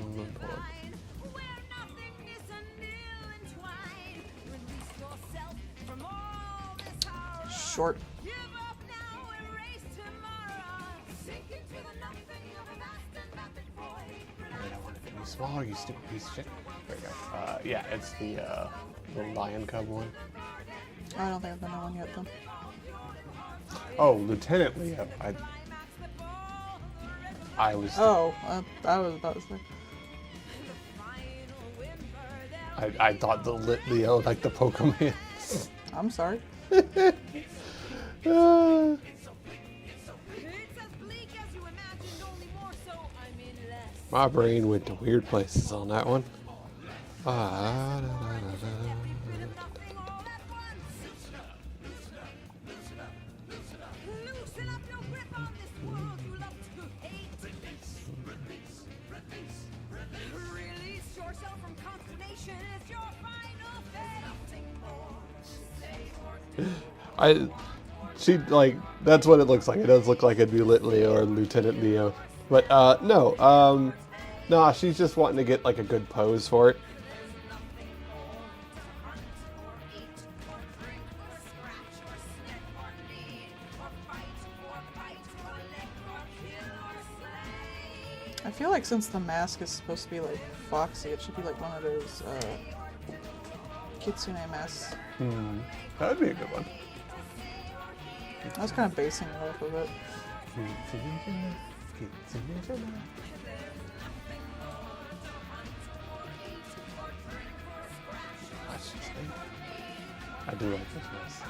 Where nothing is a nil entwined. Release yourself from all this horror. Short. Give up now, erase tomorrow. Sink into the nothing of a vast and rapid void. I don't want it to be smaller, you stupid piece of shit. There you go. Yeah, it's the lion cub one. I don't think I've done that one yet then. Oh, Lieutenant Leo. I was. Oh, I was about to say. I thought the lit Leo like the Pokemon. I'm sorry. It's as bleak as you imagined, only more so, I mean less. My brain went to weird places on that one. Ah, da, da, da, da. Bit of nothing all at once. Loosen up your grip on this world you love to hate. Release yourself from consternation. It's your final fate. Nothing more to say or do. She like that's what it looks like. It does look like it'd be Lit Leo or Lieutenant Leo, but no, nah, she's just wanting to get like a good pose for it. I feel like since the mask is supposed to be like foxy, it should be like one of those kitsune masks. That would be a good one. I was kind of basing it off of it. That's just neat. I do like this mask.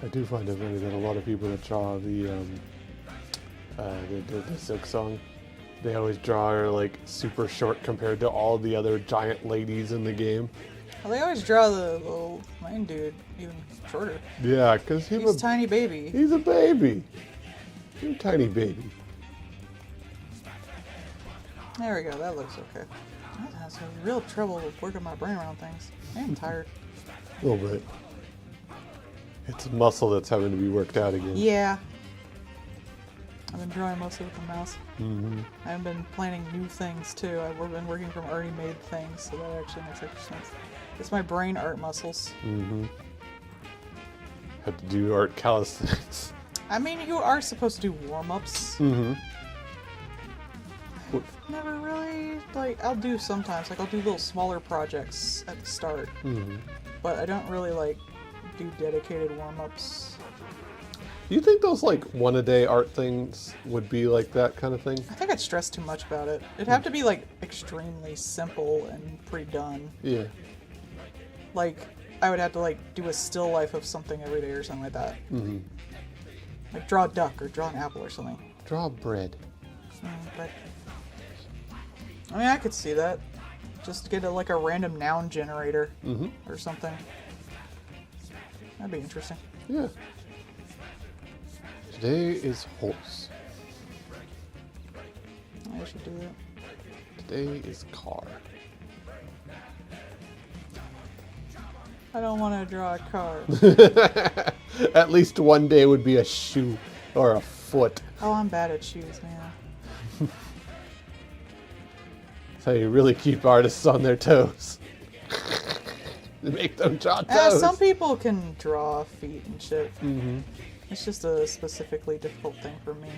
do find it funny that a lot of people that draw the Silk Song, they always draw her like super short compared to all the other giant ladies in the game. Well, they always draw the little main dude even shorter. Yeah, because He's a tiny baby. he's a baby. He's a tiny baby. There we go. That looks okay. I have some real trouble working my brain around things. I'm tired. A little bit. It's a muscle that's having to be worked out again. Yeah. I've been drawing mostly with the mouse. Mm-hmm. I've been planning new things too. I've been working from already made things, so that actually makes extra sense. It's my brain art muscles. Mm-hmm. Had to do art calisthenics. I mean, you are supposed to do warm-ups. Mm-hmm. Never really, like, I'll do sometimes. Like, I'll do little smaller projects at the start. Mm-hmm. But I don't really, like, do dedicated warm-ups. You think those like one-a-day art things would be like that kind of thing? I think I'd stress too much about it. It'd have to be, like, extremely simple and pre-done. Yeah. Like, I would have to, like, do a still life of something every day or something like that. Mm-hmm. Like, draw a duck or draw an apple or something. Draw bread. But I mean, I could see that. Just get like a random noun generator Mm-hmm. or something. That'd be interesting. Yeah. Today is horse. I should do that. Today is car. I don't want to draw a car. At least one day would be a shoe or a foot. Oh, I'm bad at shoes, man. That's how you really keep artists on their toes. Make them draw toes. Some people can draw feet and shit. Mm-hmm. It's just a specifically difficult thing for me.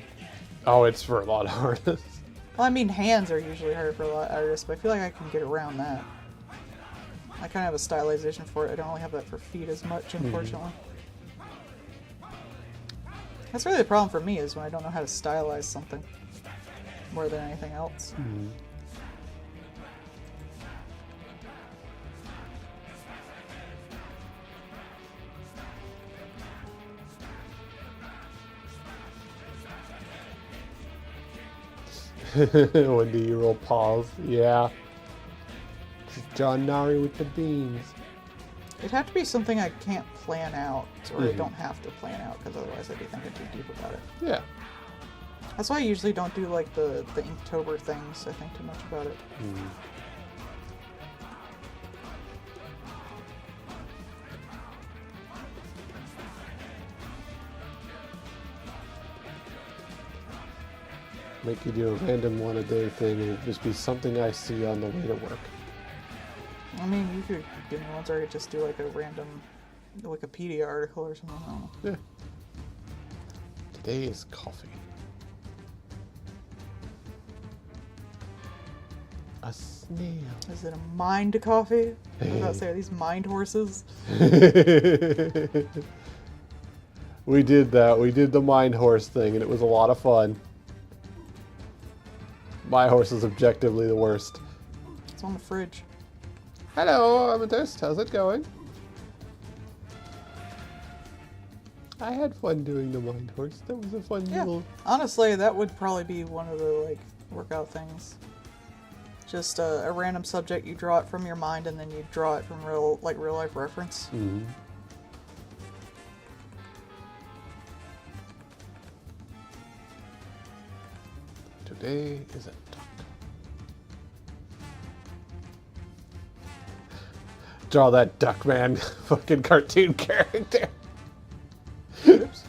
Oh, it's for a lot of artists. Well, I mean, hands are usually hard for a lot of artists, but I feel like I can get around that. I kind of have a stylization for it. I don't really have that for feet as much, unfortunately. That's really the problem for me, is when I don't know how to stylize something more than anything else. When do you roll paws? Yeah. John Nari with the beans. It'd have to be something I can't plan out, or I don't have to plan out, because otherwise I'd be thinking too deep about it. Yeah. That's why I usually don't do like the Inktober things. I think too much about it. Make you do a random one-a-day thing and it'd just be something I see on the way to work. I mean, you could give me ones, or I could just do like a random Wikipedia article or something. I don't know. Yeah. Today is coffee. A snail. Is it a mind coffee? I was about to say, are these mind horses? We did that. We did the mind horse thing and it was a lot of fun. My horse is objectively the worst. It's on the fridge. Hello, Amethyst. How's it going? I had fun doing the mind horse. That was a fun Yeah. little... Honestly, that would probably be one of the like workout things. Just a random subject, you draw it from your mind, and then you draw it from real life reference. Mhm. Today is a duck. Draw that duck, man. Fucking cartoon character. Oops.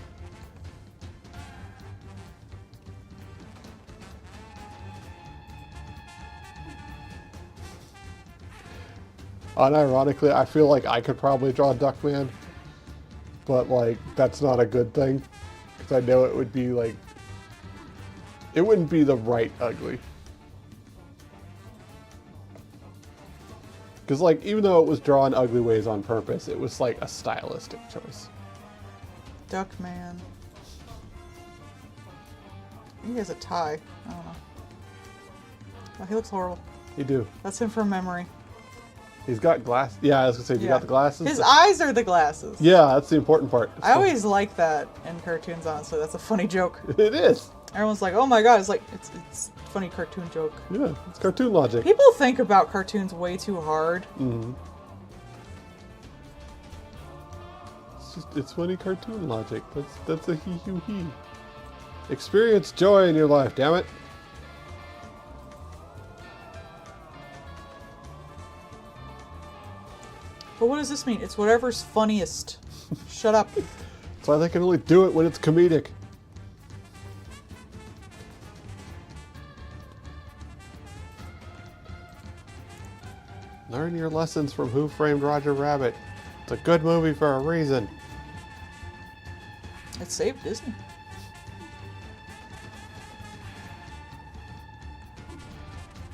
Unironically, I feel like I could probably draw Duckman, but like that's not a good thing because I know it would be like it wouldn't be the right ugly. Because like even though it was drawn ugly ways on purpose, it was like a stylistic choice. Duckman. He has a tie. I don't know. Oh, he looks horrible. You do. That's him from memory. He's got glass. Yeah, I was gonna say, you Yeah. got the glasses. His eyes are the glasses. Yeah, that's the important part. I always like that in cartoons, honestly. That's a funny joke. It is. Everyone's like, oh my god, it's like, it's a funny cartoon joke. Yeah, it's cartoon logic. People think about cartoons way too hard. It's funny cartoon logic. That's a he. Experience joy in your life, damn it. But what does this mean? It's whatever's funniest. Shut up. That's why they can only do it when it's comedic. Learn your lessons from Who Framed Roger Rabbit. It's a good movie for a reason. It saved Disney.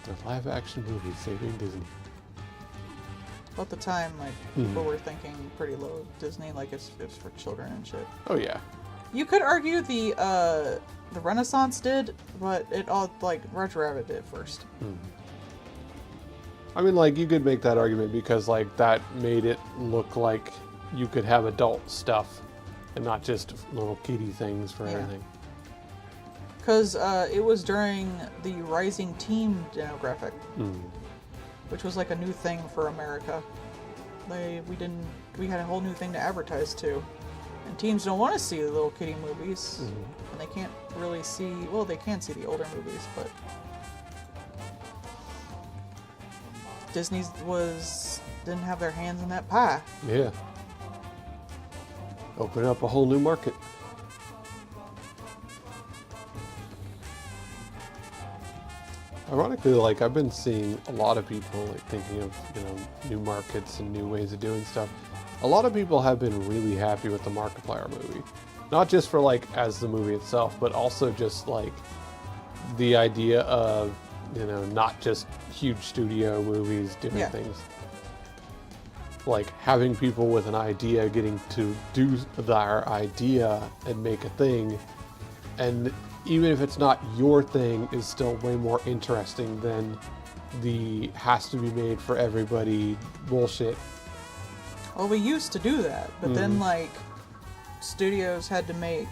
A live action movie saving Disney. At the time, like, people were thinking pretty low Disney, like it's for children and shit. Oh yeah. You could argue the Renaissance did, but it all, like, Roger Rabbit did first. I mean, like, you could make that argument because, like, that made it look like you could have adult stuff and not just little kiddie things for Yeah. everything. Because it was during the rising teen demographic, which was like a new thing for America. We had a whole new thing to advertise to. And teens don't want to see the little kiddie movies. And they can't really see, well, they can see the older movies, but Disney didn't have their hands in that pie. Yeah. Open up a whole new market. Ironically, like, I've been seeing a lot of people, like, thinking of, new markets and new ways of doing stuff. A lot of people have been really happy with the Markiplier movie. Not just for, like, as the movie itself, but also just, like, the idea of, not just huge studio movies doing Yeah. things. Like, having people with an idea getting to do their idea and make a thing, and even if it's not your thing, is still way more interesting than the has to be made for everybody bullshit. Well, we used to do that, but then, like, studios had to make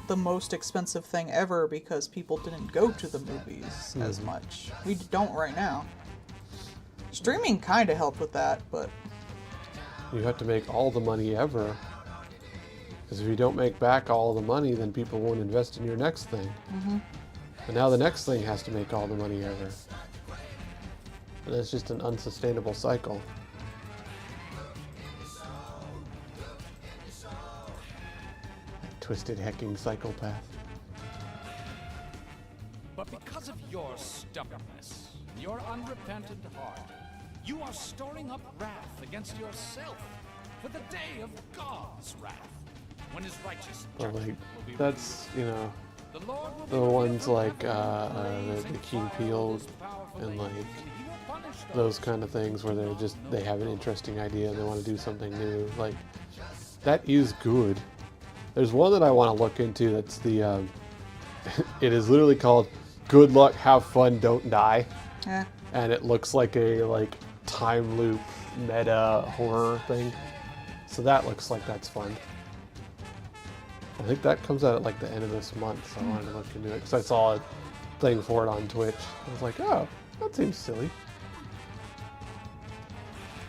the most expensive thing ever because people didn't go to the movies as much. We don't right now. Streaming kind of helped with that, but You have to make all the money ever. Because if you don't make back all the money, then people won't invest in your next thing. And now the next thing has to make all the money ever. And it's just an unsustainable cycle. Twisted hecking psychopath. But because of your stubbornness, your unrepentant heart, you are storing up wrath against yourself for the day of God's wrath, when his righteous But judgment like, will be that's, revealed. The Lord will be the ones delivered like from the Key Peele most powerful and like angels, and he will punish those kind of things where they have an interesting idea and they want to do something new. Like, that is good. There's one that I want to look into that's the it is literally called Good Luck, Have Fun, Don't Die. yeah. And it looks like a time loop meta horror thing. So that looks like that's fun. I think that comes out at like the end of this month, so I wanted to look into it because I saw a thing for it on Twitch. I was like, oh, that seems silly.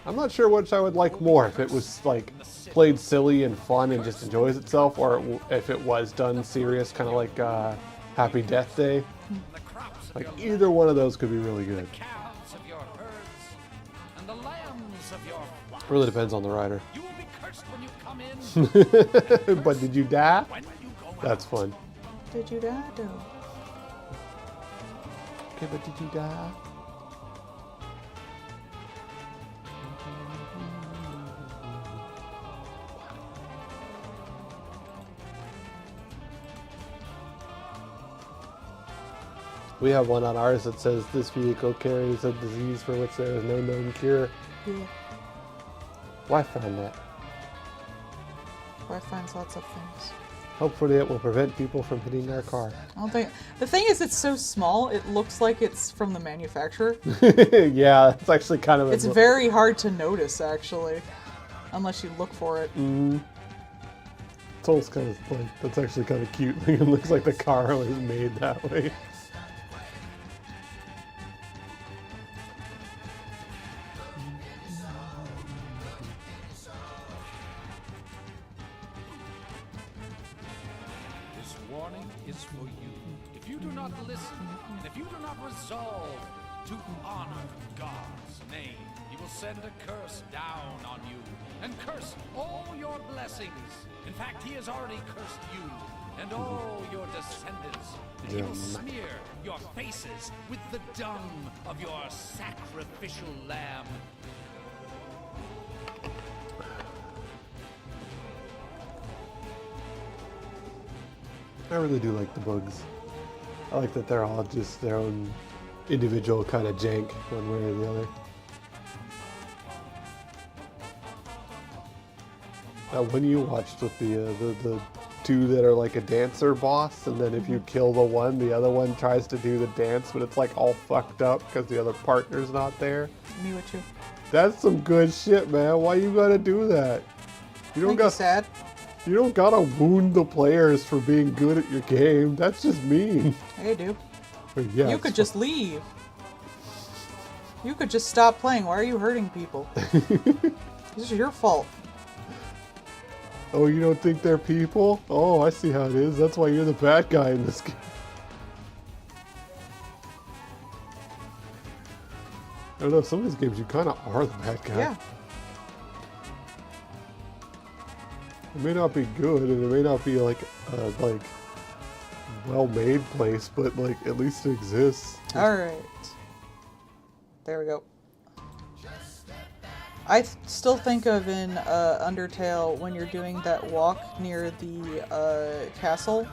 I'm not sure which I would like more, if it was like played silly and fun and just enjoys itself, or if it was done serious, kind of like Happy Death Day. the crops of Like your either one of those could be really good. calves of your herds, and the lambs of your flocks. Really depends on the writer. You will be cursed when you come in, But did you die? when you go out. That's fun. Did you die, though? Okay, but did you die? We have one on ours that says this vehicle carries a disease for which there is no known cure. Yeah. Why find that? Where finds lots of things. Hopefully it will prevent people from hitting our car. I don't think the thing is it's so small. It looks like it's from the manufacturer. Yeah, it's actually kind of. It's very hard to notice actually, unless you look for it. It's almost kind of like that's actually kind of cute. It looks like the car was made that way. This warning is for you. If you do not listen, and if you do not resolve to honor God's name, he will send a curse down on you and curse all your blessings. In fact, he has already cursed you and all your descendants. And he will smear your faces with the dung of your sacrificial lamb. I really do like the bugs. I like that they're all just their own individual kind of jank, one way or the other. That one you watched with the two that are like a dancer boss, and then if you kill the one, the other one tries to do the dance, but it's like all fucked up because the other partner's not there. Me with you. That's some good shit, man. Why you gotta do that? You don't Make you got sad. You don't gotta wound the players for being good at your game. That's just mean. I do. But yeah, You it's could just leave. You could just stop playing. Why are you hurting people? This is your fault. Oh, you don't think they're people? Oh, I see how it is. That's why you're the bad guy in this game. I don't know, some of these games you kind of are the bad guy. Yeah. It may not be good, and it may not be like well-made place, but like at least it exists. All right. There we go. I still think of in Undertale when you're doing that walk near the castle,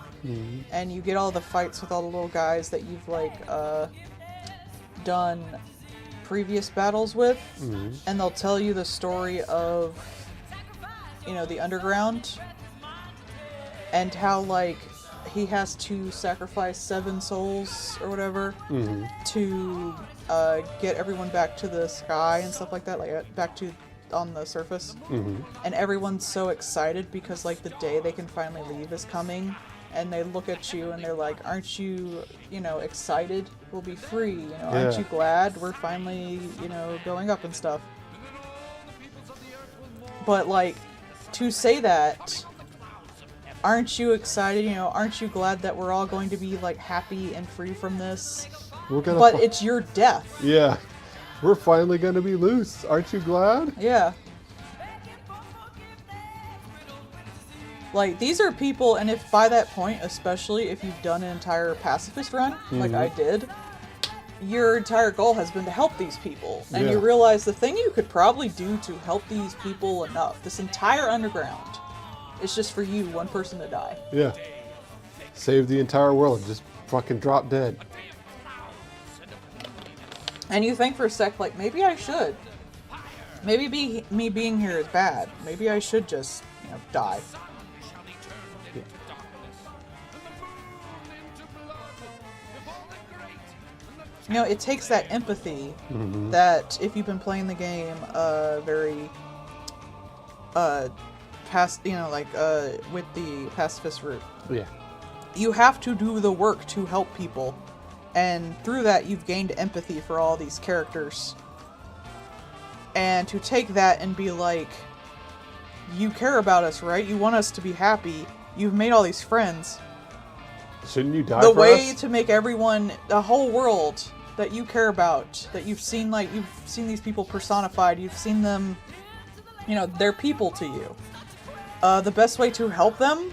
and you get all the fights with all the little guys that you've like done previous battles with, and they'll tell you the story of, you know, the underground, and how like he has to sacrifice 7 souls or whatever to get everyone back to the sky and stuff like that, like back to on the surface. And everyone's so excited because like the day they can finally leave is coming, and they look at you and they're like, aren't you, you know, excited? We'll be free, you know, aren't Yeah. you glad we're finally, you know, going up and stuff? But like, to say that, aren't you excited, you know, aren't you glad that we're all going to be like happy and free from this? We're gonna But fi- it's your death. yeah, we're finally gonna be loose. Aren't you glad? Yeah. Like, these are people, and if by that point, especially if you've done an entire pacifist run, like I did, your entire goal has been to help these people. And you Yeah. realize the thing you could probably do to help these people enough, this entire underground, is just for you, one person to die. Yeah. Save the entire world. Just fucking drop dead. And you think for a sec, like, maybe I should. Maybe me being here is bad. Maybe I should just, you know, die. You know, it takes that empathy that if you've been playing the game very past, you know, like with the pacifist route, Yeah. you have to do the work to help people, and through that you've gained empathy for all these characters. And to take that and be like, you care about us, right? You want us to be happy. You've made all these friends. Shouldn't you die The for way us? to make everyone, the whole world that you care about, that you've seen, like, you've seen these people personified, you've seen them, you know, they're people to you. The best way to help them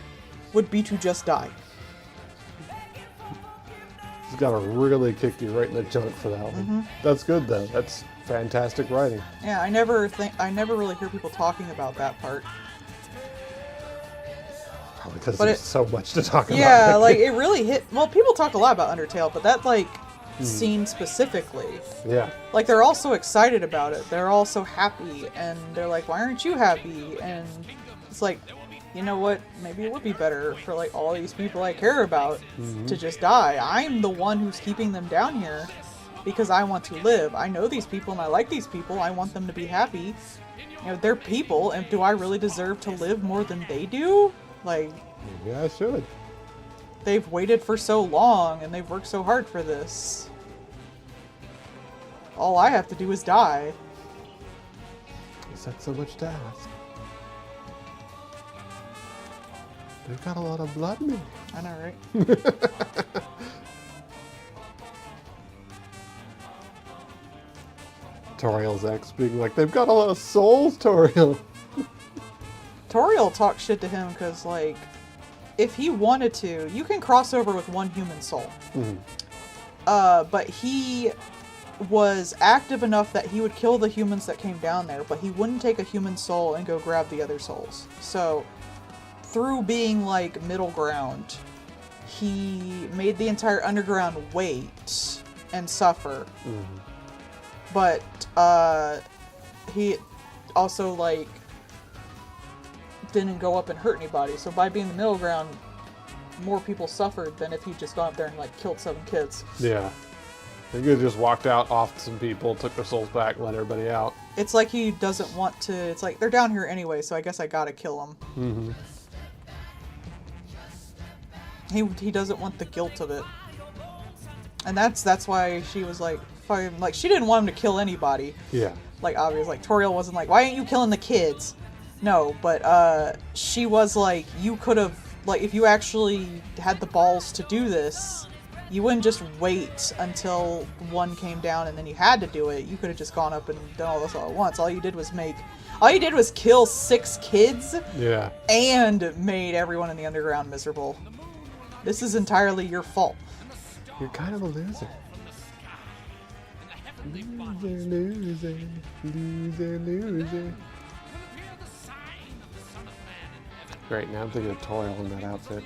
would be to just die. He's got to really kick you right in the junk for that one. That's good though. That's fantastic writing. Yeah, I never really hear people talking about that part. Probably because But there's it- so much to talk about. Yeah, like, it really hit, well, people talk a lot about Undertale, but that, like, scene specifically, Yeah. like, they're all so excited about it. They're all so happy, and they're like, why aren't you happy? And it's like, you know what? Maybe it would be better for like all these people I care about to just die. I'm the one who's keeping them down here because I want to live. I know these people and I like these people. I want them to be happy. You know, they're people, and do I really deserve to live more than they do? Like, Maybe I should. they've waited for so long and they've worked so hard for this. All I have to do is die. Is that so much to ask? They've got a lot of blood in it. I know, right? Toriel's ex being like, they've got a lot of souls, Toriel. Toriel talks shit to him because, like, if he wanted to, you can cross over with one human soul. But he was active enough that he would kill the humans that came down there, but he wouldn't take a human soul and go grab the other souls. So, through being, like, middle ground, he made the entire underground wait and suffer. But, he also, like, didn't go up and hurt anybody. So by being the middle ground, more people suffered than if he'd just gone up there and, like, killed 7 kids. Yeah. They could have just walked out, offed some people, took their souls back, let everybody out. It's like he doesn't want to, it's like, they're down here anyway, so I guess I gotta kill them. He doesn't want the guilt of it. And that's why she was like, fucking, like, she didn't want him to kill anybody. Yeah. Like, obvious, like, Toriel wasn't like, why aren't you killing the kids? No, but, she was like, you could have, like, if you actually had the balls to do this, you wouldn't just wait until one came down and then you had to do it. You could have just gone up and done all this all at once. All you did was kill 6 kids Yeah. and made everyone in the underground miserable. This is entirely your fault. You're kind of a loser. Loser, loser, loser, loser. Great, now I'm thinking of Toriel in that outfit.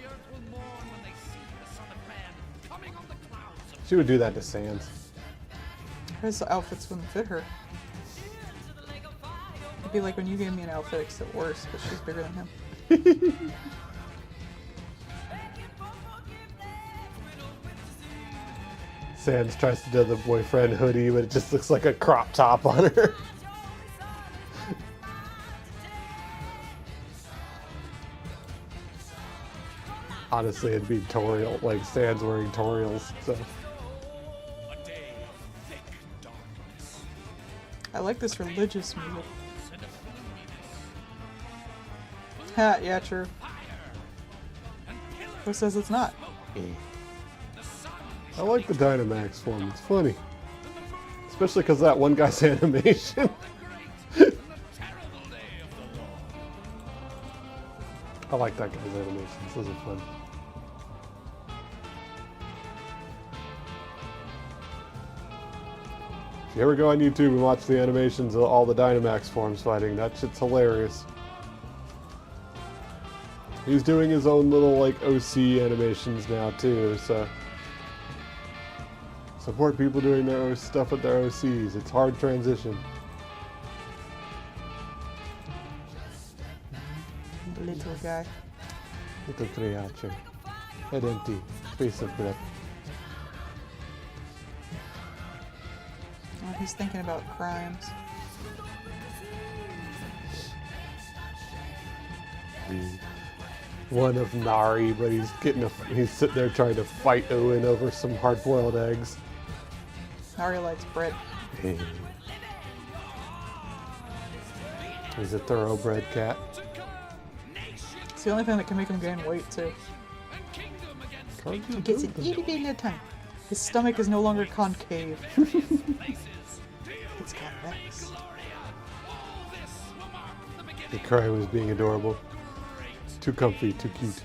She would do that to Sans. His outfits wouldn't fit her. It'd be like when you gave me an outfit, except worse, because she's bigger than him. Sans tries to do the boyfriend hoodie, but it just looks like a crop top on her. Honestly, it'd be Toriel, like Sans wearing Toriel's stuff. A day of thick darkness. I like this religious music. Ha, yeah, true. Who says it's not? I like the Dynamax form, it's funny. Especially because that one guy's animation. I like that guy's animations, those are fun. If you ever go on YouTube and watch the animations of all the Dynamax forms fighting, that shit's hilarious. He's doing his own little, like, OC animations now, too, so... Support people doing their stuff with their OCs. It's hard transition. Little guy. Little creature. Head empty. Face of breath. Oh, he's thinking about crimes. One of Nari, but he's sitting there trying to fight Owen over some hard-boiled eggs. Nari likes bread. He's a thoroughbred cat. It's the only thing that can make him gain weight, too. He gets an itty bitty little tongue. His stomach is no longer concave. It's convex. The cry was being adorable. Too comfy, too cute.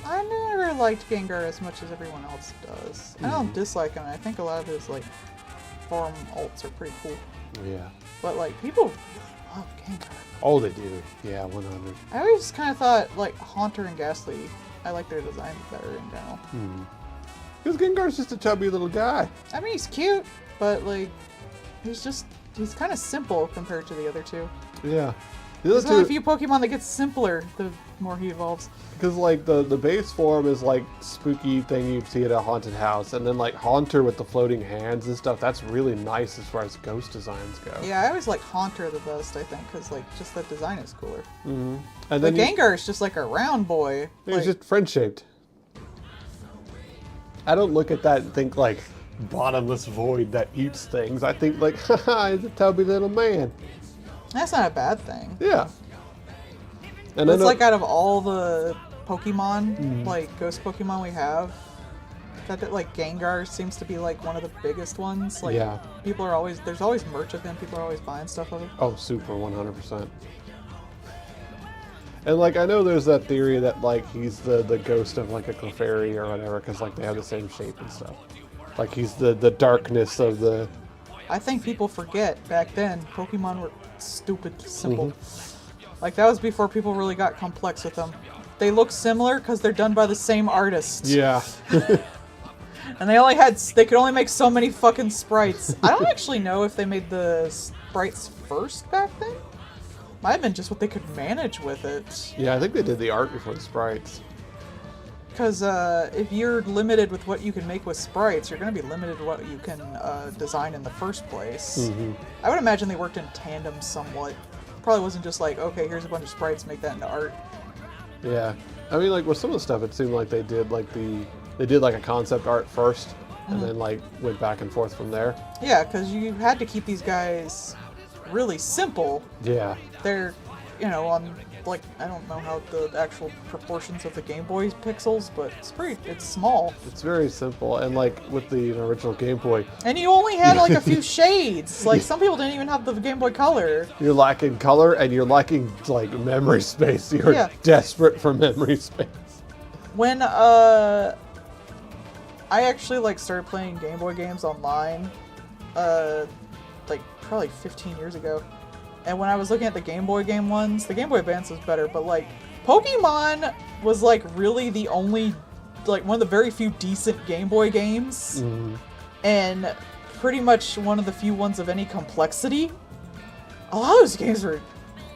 I never liked Gengar as much as everyone else does. I don't dislike him. I think a lot of his like form ults are pretty cool. Yeah. But like people love Gengar. Oh, they do. Yeah, 100. I always kind of thought like Haunter and Ghastly, I like their designs better in general. Because Gengar's just a chubby little guy. I mean, he's cute, but like he's kind of simple compared to the other two. Yeah. There's The only a other two, few Pokemon that get simpler the more he evolves. because like the base form is like spooky thing you'd see at a haunted house, and then like Haunter with the floating hands and stuff. That's really nice as far as ghost designs go. Yeah, I always like Haunter the best, I think, because like just the design is cooler. And But then Gengar is just like a round boy. he's Like, just friend shaped. I don't look at that and think like bottomless void that eats things. I think like, haha, he's a tubby little man. that's not a bad thing. Yeah. And It's then like out of all the Pokemon, like ghost Pokemon we have, that like Gengar seems to be like one of the biggest ones. Like Yeah. people are always there's always merch of him. People are always buying stuff of it. oh, super 100%. And like I know there's that theory that like he's the ghost of like a Clefairy or whatever, because like they have the same shape and stuff. Like he's the darkness of the. I think people forget back then Pokemon were stupid simple. Like that was before people really got complex with them. They look similar because they're done by the same artist. Yeah. And they could only make so many fucking sprites. I don't actually know if they made the sprites first back then. Might have been just what they could manage with it. Yeah, I think they did the art before the sprites. Because if you're limited with what you can make with sprites, you're going to be limited what you can design in the first place. I would imagine they worked in tandem somewhat. Probably wasn't just like, okay, here's a bunch of sprites, make that into art. Yeah. I mean, like with some of the stuff, it seemed like they did like a concept art first, and then like went back and forth from there. Yeah, because you had to keep these guys really simple. Yeah. They're, on, like, I don't know how the actual proportions of the Game Boy pixels, but it's small. It's very simple, and like with the original Game Boy, And you only had, like, a few shades. Like, some people didn't even have the Game Boy Color. you're lacking color and you're lacking like memory space. You're Yeah. desperate for memory space. When, I actually, like, started playing Game Boy games online, like, probably 15 years ago. And when I was looking at the Game Boy game ones, the Game Boy Advance was better, but, like, Pokemon was, like, really the only, like, one of the very few decent Game Boy games. And pretty much one of the few ones of any complexity. A lot of those games were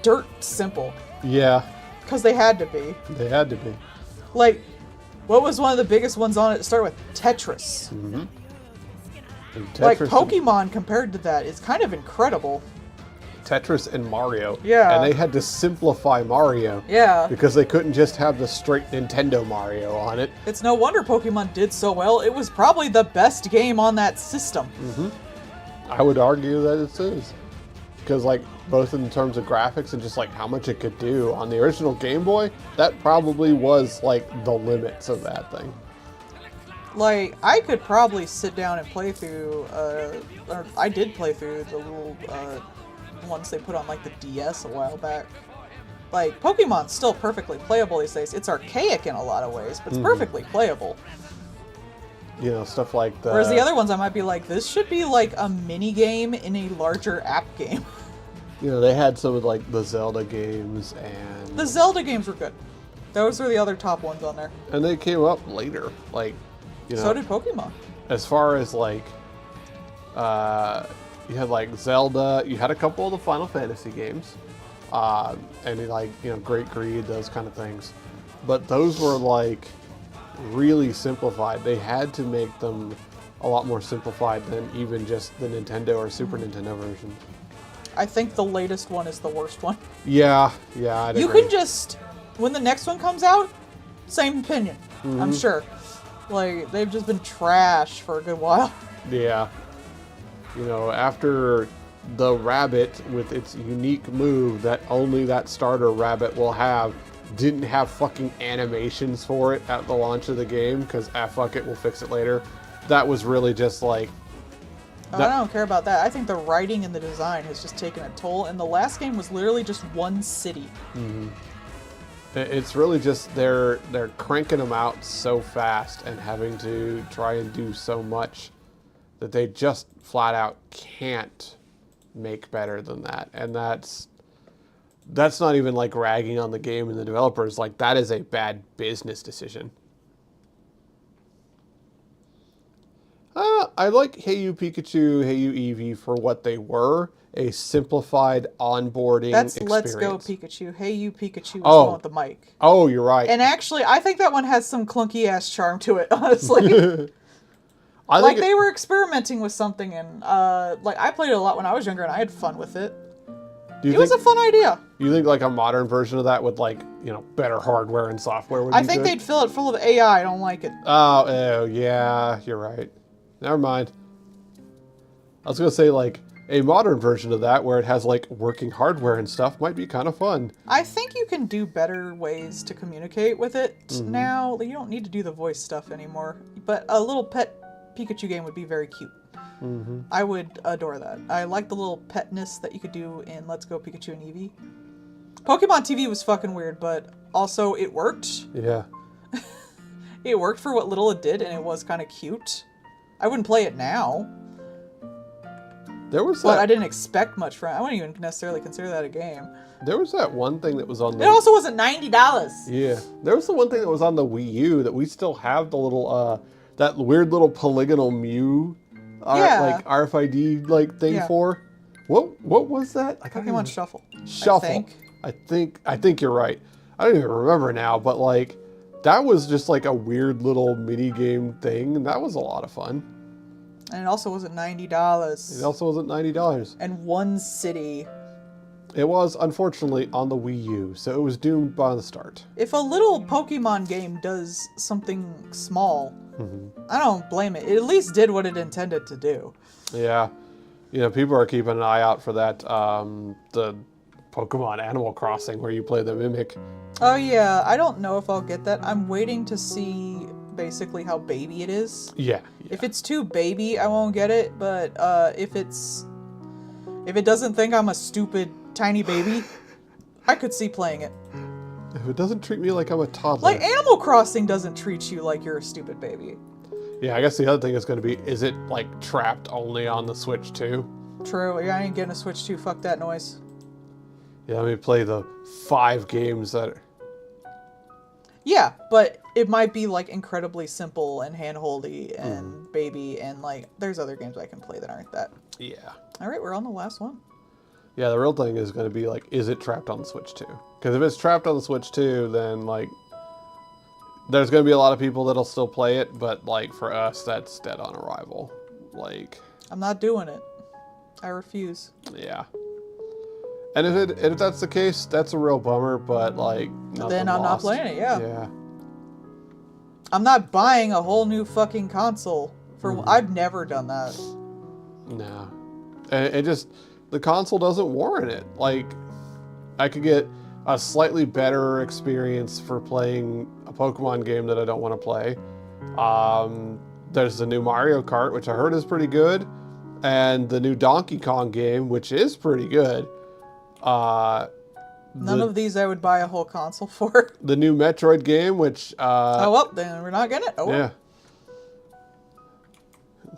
dirt simple. Yeah, Because they had to be. they had to be. Like, what was one of the biggest ones on it to start with? Tetris. And Like, Tetris, Pokemon compared to that is kind of incredible. Tetris and Mario. Yeah. And they had to simplify Mario. Yeah. Because they couldn't just have the straight Nintendo Mario on it. It's no wonder Pokemon did so well. It was probably the best game on that system. I would argue that it is. Because like both in terms of graphics and just like how much it could do on the original Game Boy, that probably was like the limits of that thing. Like, I could probably sit down and play through, or I did play through the little, ones they put on, like, the DS a while back. Like, Pokemon's still perfectly playable these days. It's archaic in a lot of ways, but it's perfectly playable. You know, stuff like the... Whereas the other ones, I might be like, this should be like a mini game in a larger app game. You know, they had some of like the Zelda games and... The Zelda games were good. Those were the other top ones on there. And they came up later. Like, you know... So did Pokemon. As far as like... you had like Zelda, you had a couple of the Final Fantasy games. And like, you know, Great Greed, those kind of things. But those were like really simplified. They had to make them a lot more simplified than even just the Nintendo or Super Nintendo version. I think the latest one is the worst one. Yeah, I'd You agree. can just, when the next one comes out, same opinion, I'm sure. Like, they've just been trash for a good while. Yeah. You know, after the rabbit with its unique move that only that starter rabbit will have, didn't have fucking animations for it at the launch of the game, because fuck it, we'll fix it later. That was really just like... I don't care about that. I think the writing and the design has just taken a toll, and the last game was literally just one city. It's really just they're cranking them out so fast and having to try and do so much that they just flat out can't make better than that. And that's not even like ragging on the game and the developers. Like, that is a bad business decision. I like Hey You Pikachu, Hey You Eevee for what they were. A simplified onboarding That's experience. Let's Go Pikachu. Hey You Pikachu was Oh. the one with the mic. Oh, you're right. And actually, I think that one has some clunky ass charm to it, honestly. I Like, think they were experimenting with something, and like, I played it a lot when I was younger, and I had fun with it. do you It was a think, fun idea. you think like a modern version of that with like, you know, better hardware and software would I be think good? they'd fill it full of AI. I don't like it. Oh, yeah, you're right. Never mind. I was gonna say like a modern version of that where it has like working hardware and stuff might be kind of fun. I think you can do better ways to communicate with it now. You don't need to do the voice stuff anymore. But a little pet Pikachu game would be very cute. I would adore that. I like the little petness that you could do in Let's Go Pikachu and Eevee. Pokemon TV was fucking weird, but also it worked. Yeah. It worked for what little it did, and it was kind of cute. I wouldn't play it now, There was but that. I didn't expect much from it. I wouldn't even necessarily consider that a game. There was that one thing that was on the. It also wasn't $90. Yeah, there was the one thing that was on the Wii U that we still have the little that weird little polygonal Mew, Yeah. like RFID like thing Yeah. for. What was that? I can't Pokemon even- Shuffle. Shuffle. I think you're right. I don't even remember now, but like that was just like a weird little mini game thing, and that was a lot of fun. And it also wasn't $90. It also wasn't $90. And one city. It was unfortunately on the Wii U, so it was doomed by the start. If a little Pokemon game does something small, I don't blame it. It at least did what it intended to do. Yeah, you know, people are keeping an eye out for that. The Pokemon Animal Crossing where you play the Mimic. Oh yeah, I don't know if I'll get that. I'm waiting to see basically how baby it is. Yeah. If it's too baby, I won't get it. But if it doesn't think I'm a stupid tiny baby, I could see playing it. If it doesn't treat me like I'm a toddler. Like Animal Crossing doesn't treat you like you're a stupid baby. Yeah, I guess the other thing is going to be, is it like trapped only on the Switch too? True, I ain't getting a Switch 2. Fuck that noise. Yeah, let me play the 5 games that. Yeah, but it might be like incredibly simple and handholdy and baby, and like there's other games I can play that aren't that. Yeah. All right, we're on the last one. Yeah, the real thing is going to be like, is it trapped on the Switch 2? Because if it's trapped on the Switch 2, then like, there's going to be a lot of people that'll still play it, but like for us, that's dead on arrival. Like, I'm not doing it. I refuse. yeah. And if that's the case, that's a real bummer, but like, Then I'm not playing it, yeah. Yeah. I'm not buying a whole new fucking console. I've never done that. No. And it just, the console doesn't warrant it. Like, I could get a slightly better experience for playing a Pokemon game that I don't want to play. There's the new Mario Kart, which I heard is pretty good, and the new Donkey Kong game, which is pretty good. None of these I would buy a whole console for. The new Metroid game, which Oh well, then we're not getting it. Oh well. yeah,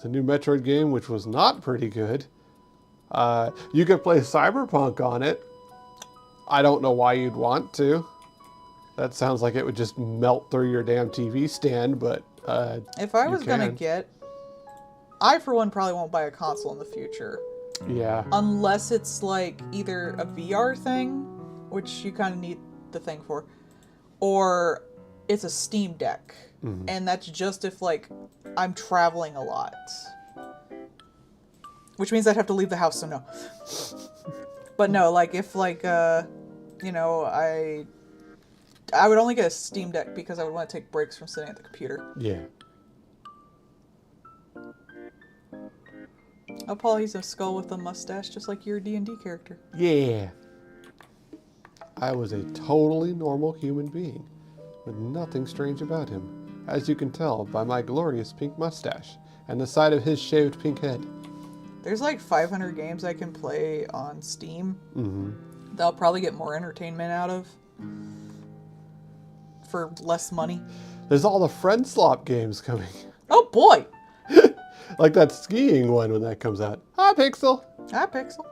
the new Metroid game, which was not pretty good. You could play Cyberpunk on it. I don't know why you'd want to. That sounds like it would just melt through your damn TV stand, but If I you was gonna can. get, I for one probably won't buy a console in the future. Yeah. Unless it's like either a VR thing, which you kind of need the thing for, or it's a Steam Deck. And that's just if like I'm traveling a lot. Which means I'd have to leave the house, so no. But no, like if like you know, I would only get a Steam Deck because I would want to take breaks from sitting at the computer. Yeah. Oh, Paul, he's a skull with a mustache, just like your D&D character. Yeah. I was a totally normal human being, with nothing strange about him, as you can tell by my glorious pink mustache and the side of his shaved pink head. There's like 500 games I can play on Steam that I'll probably get more entertainment out of. for less money. There's all the friend slop games coming. Oh boy! Like that skiing one when that comes out. Hi, Pixel. Hi, Pixel.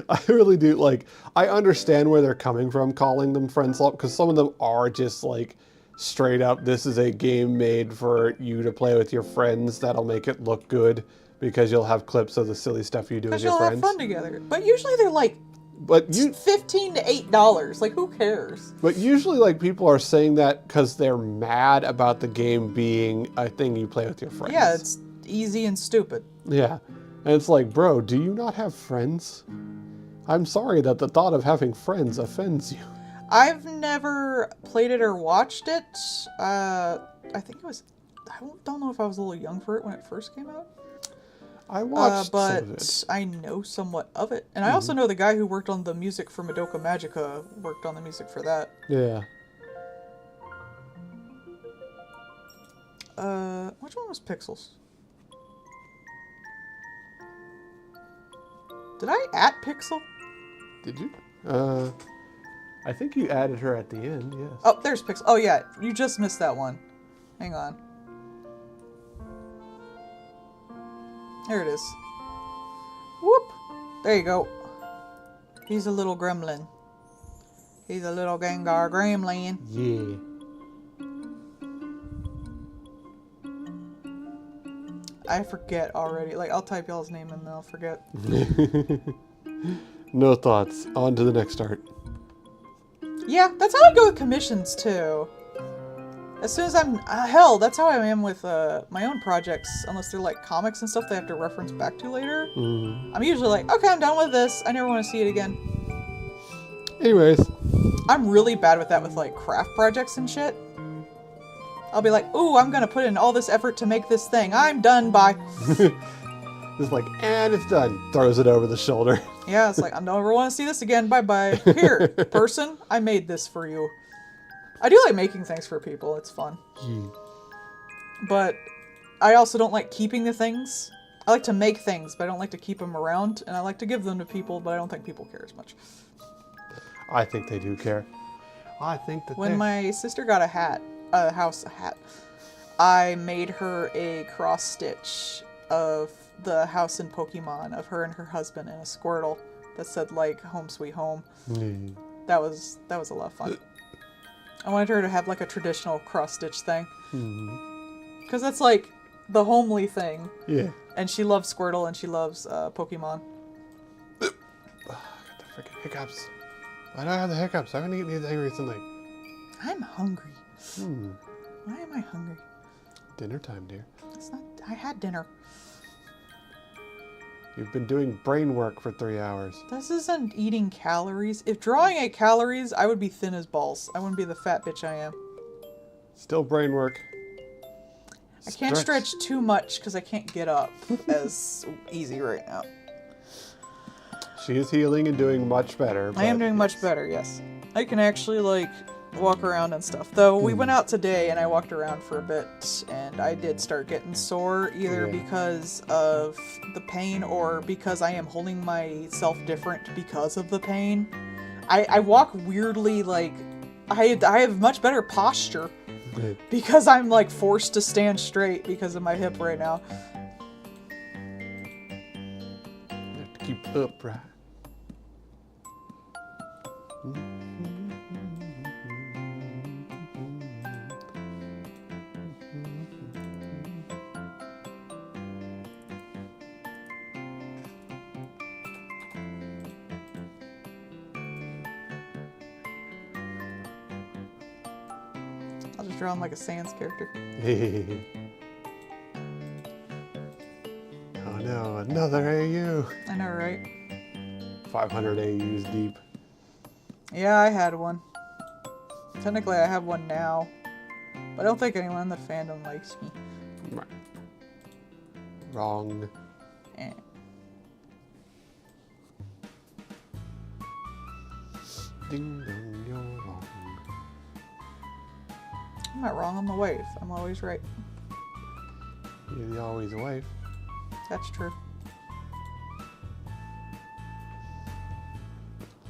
I really do, like, I understand where they're coming from calling them friend slop, because some of them are just like straight up, this is a game made for you to play with your friends that'll make it look good because you'll have clips of the silly stuff you do with Because your you'll friends. have fun together. But usually they're like But you $15 to $8. Like, who cares? But usually, like, people are saying that because they're mad about the game being a thing you play with your friends. Yeah, it's easy and stupid. Yeah. And it's like, bro, do you not have friends? I'm sorry that the thought of having friends offends you. I've never played it or watched it. I think it was... I don't know if I was a little young for it when it first came out. I watched some of But it. I know somewhat of it. And I also know the guy who worked on the music for Madoka Magica worked on the music for that. Yeah. Which one was Pixels? Did I @ Pixel? Did you? I think you added her at the end, yes. Oh, there's Pixel. Oh yeah, you just missed that one. Hang on. There it is. Whoop! There you go. He's a little gremlin. He's a little Gengar gremlin. Yeah. I forget already. Like, I'll type y'all's name and then I'll forget. No thoughts. On to the next art. Yeah, that's how I go with commissions too. As soon as I'm... hell, that's how I am with my own projects. Unless they're like comics and stuff they have to reference back to later. I'm usually like, okay, I'm done with this. I never want to see it again. Anyways. I'm really bad with that with like craft projects and shit. I'll be like, ooh, I'm gonna put in all this effort to make this thing. I'm done, bye. It's like, and it's done. Throws it over the shoulder. Yeah, it's like, I never want to see this again. Bye-bye. Here, person, I made this for you. I do like making things for people. It's fun. But I also don't like keeping the things. I like to make things, but I don't like to keep them around. And I like to give them to people, but I don't think people care as much. I think they do care. I think that When my sister got a hat, I made her a cross stitch of the house in Pokemon of her and her husband and a Squirtle that said like "Home Sweet Home." That was a lot of fun. I wanted her to have like a traditional cross stitch thing because that's like the homely thing. Yeah. And she loves Squirtle and she loves Pokemon. Got the freaking hiccups. Why do I have the hiccups? I haven't eaten anything recently. I'm hungry. Why am I hungry? Dinner time, dear. It's not. I had dinner. You've been doing brain work for 3 hours. This isn't eating calories. If drawing ate calories, I would be thin as balls. I wouldn't be the fat bitch I am. Still brain work. I can't stretch too much because I can't get up as easy right now. She is healing and doing much better. I am doing much better, yes. I can actually, like, walk around and stuff. Though we went out today and I walked around for a bit and I did start getting sore either because of the pain or because I am holding myself different because of the pain. I walk weirdly, like, I have much better posture because I'm, like, forced to stand straight because of my hip right now. You have to keep upright. I'll just draw him like a Sans character. Oh no, another AU. I know, right? 500 AUs deep. Yeah, I had one. Technically, I have one now. But I don't think anyone in the fandom likes me. Right. Wrong. Eh. Ding dong, you're wrong. I'm not wrong, I'm the wife. I'm always right. You're the always wife. That's true.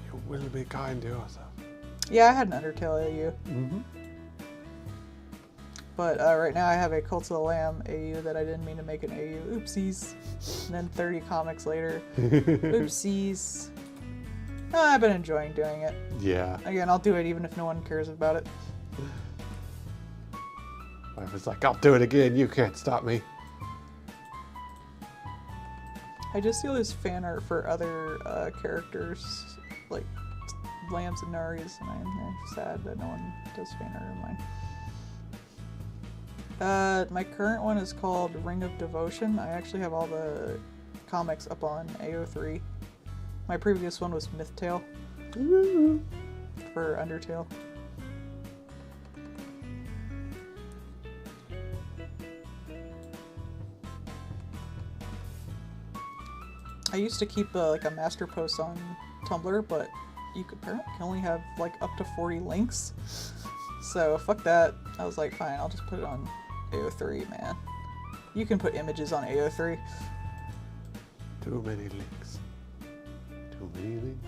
Your will be kind to yourself. Yeah, I had an Undertale AU. Mm-hmm. But right now I have a Cult of the Lamb AU that I didn't mean to make an AU. Oopsies. And then 30 comics later. Oopsies. No, I've been enjoying doing it. Yeah. Again, I'll do it even if no one cares about it. I was like, I'll do it again. You can't stop me. I just see all this fan art for other characters, like Lambs and Naris, and I'm sad that no one does fan art of mine. My current one is called Ring of Devotion. I actually have all the comics up on AO3. My previous one was Myth-Tale for Undertale. I used to keep like a master post on Tumblr, but you could apparently can only have like up to 40 links. So fuck that. I was like, fine, I'll just put it on AO3, man. You can put images on AO3. Too many links. Too many links.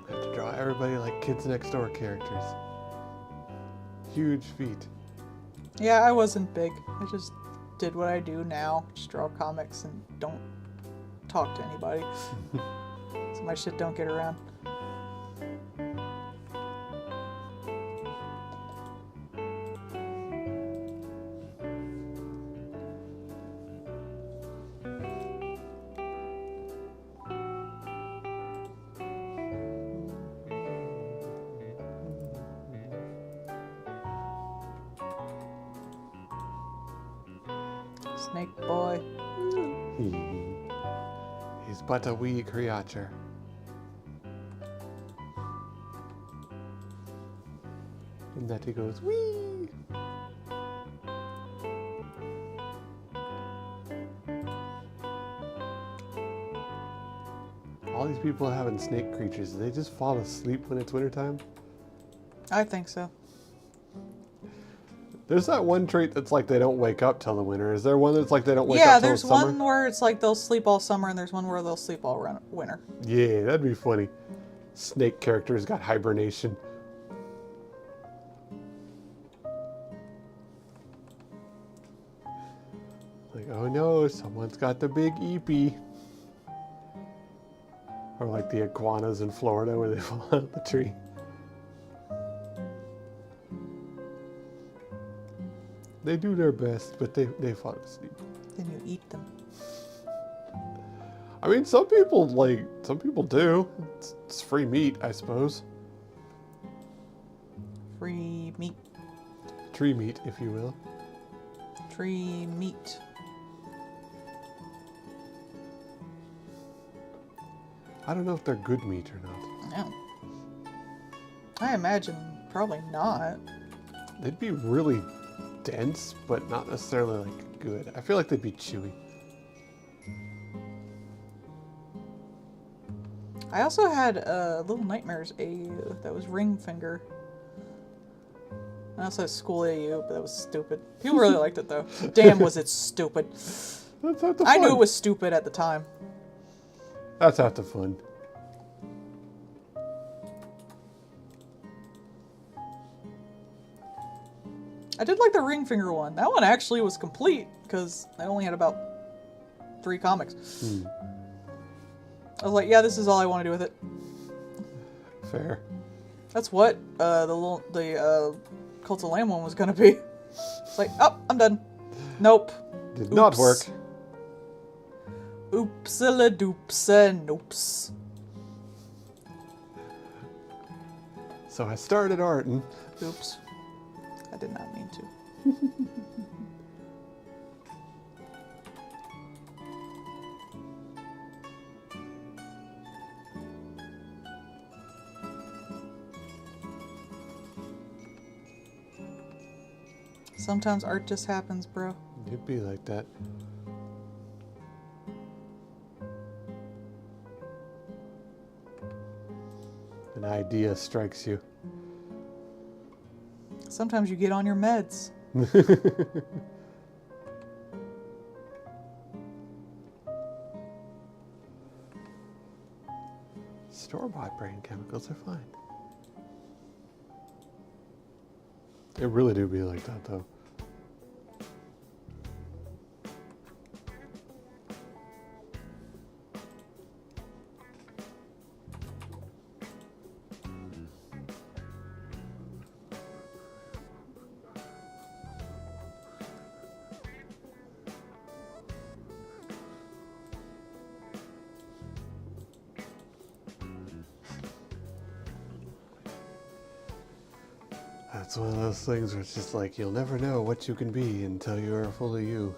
Have to draw everybody like Kids Next Door characters. Huge feat. Yeah, I wasn't big. I just did what I do now. Just draw comics and don't talk to anybody. So my shit don't get around. Snake boy. He's but a wee creature. And that he goes, wee! All these people having snake creatures, do they just fall asleep when it's wintertime? I think so. There's that one trait that's like they don't wake up till the winter. Is there one that's like they don't wake Yeah, up till the there's summer? one where it's like they'll sleep all summer, and there's one where they'll sleep all winter. Yeah, that'd be funny. Snake characters got hibernation. Like, oh no, someone's got the big eepee. Or like the iguanas in Florida where they fall out of the tree. They do their best, but they fall asleep. Then you eat them. I mean, some people do. It's free meat, I suppose. Free meat. Tree meat, if you will. Tree meat. I don't know if they're good meat or not. No. I imagine probably not. They'd be really dense, but not necessarily like good. I feel like they'd be chewy. I also had Little Nightmares AU that was Ring Finger. I also had School AU, but that was stupid. People really liked it though. Damn, was it stupid. That's half the fun. I knew it was stupid at the time. That's half the fun. I did like the Ring Finger one. That one actually was complete because I only had about 3 comics. I was like, yeah, this is all I want to do with it. Fair. That's what the Cult of Lamb one was gonna be. It's like, oh, I'm done. Nope. Did not Oops. work. Oopsala doopsa noops. So I started art and Oops. I did not mean to. Sometimes art just happens, bro. It'd be like that. An idea strikes you. Sometimes you get on your meds. Store-bought brain chemicals are fine. It really do be like that, though. That's one of those things where it's just like you'll never know what you can be until you are fully you.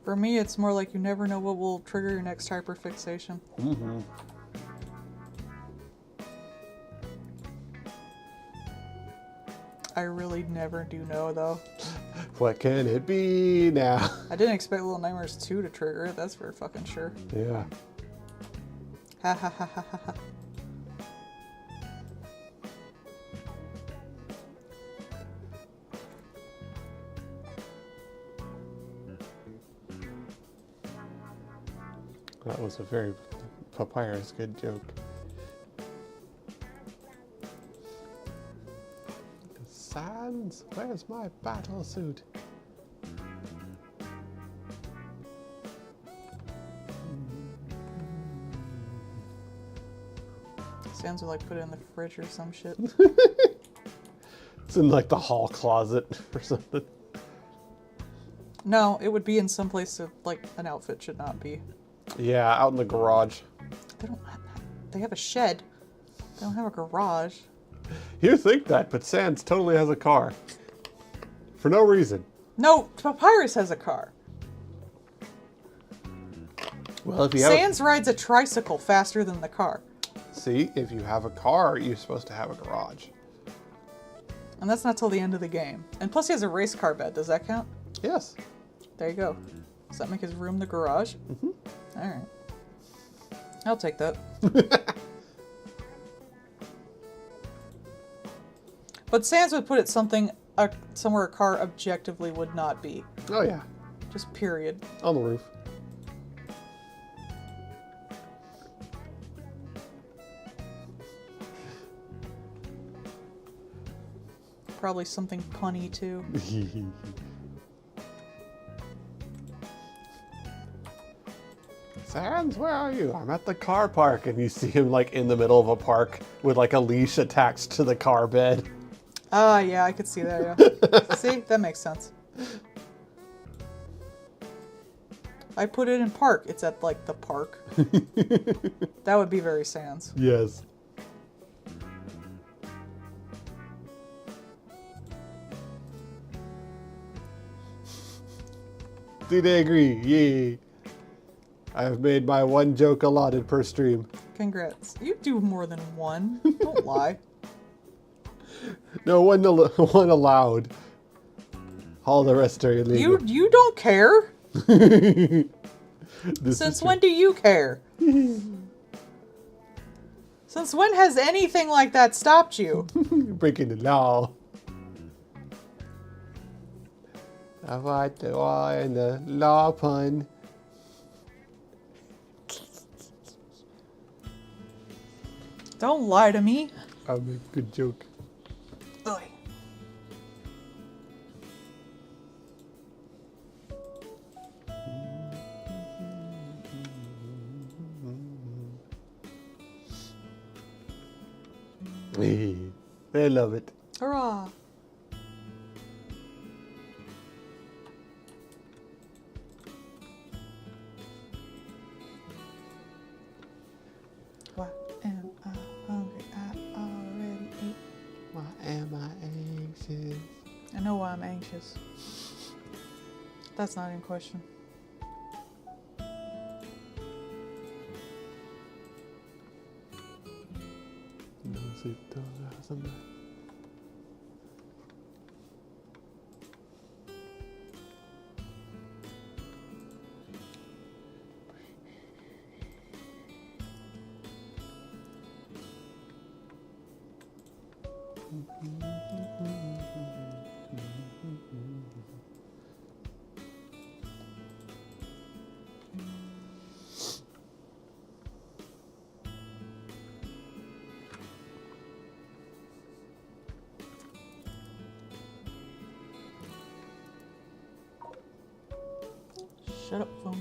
For me, it's more like you never know what will trigger your next hyperfixation. Mm-hmm. I really never do know, though. What can it be now? I didn't expect Little Nightmares 2 to trigger it, that's for fucking sure. Yeah. Ha ha ha ha ha ha. That was a very Papyrus good joke. Sans, where's my battle suit? Sounds like put it in the fridge or some shit. It's in like the hall closet or something. No, it would be in some place that, like, an outfit should not be. Yeah, out in the garage. They have a shed. They don't have a garage. You think that, but Sans totally has a car. For no reason. No, Papyrus has a car. Well, if you have Sans rides a tricycle faster than the car. see, if you have a car, you're supposed to have a garage. And that's not till the end of the game. And plus he has a race car bed. Does that count? Yes. There you go. Does that make his room the garage? Mm-hmm. Alright. I'll take that. But Sans would put it somewhere a car objectively would not be. Oh yeah, Just period. on the roof. Probably something punny too. Sans, where are you? I'm at the car park, and you see him like in the middle of a park with like a leash attached to the car bed. Ah, yeah, I could see that, yeah. See? That makes sense. I put it in park. It's at, like, the park. That would be very Sans. Yes. Do they agree? Yay. I have made my one joke allotted per stream. Congrats. You do more than one. Don't lie. No, one allowed. All the rest are illegal. You don't care. This Since is when do you care? Since when has anything like that stopped you? You're breaking the law. Avoid the law and the law pun. Don't lie to me. I'll make a good joke. Ugh. They love it. Hurrah. Why am I hungry? I already ate. Why am I anxious? I know why I'm anxious. That's not in question. No sleep till the last night. Shut up, phone.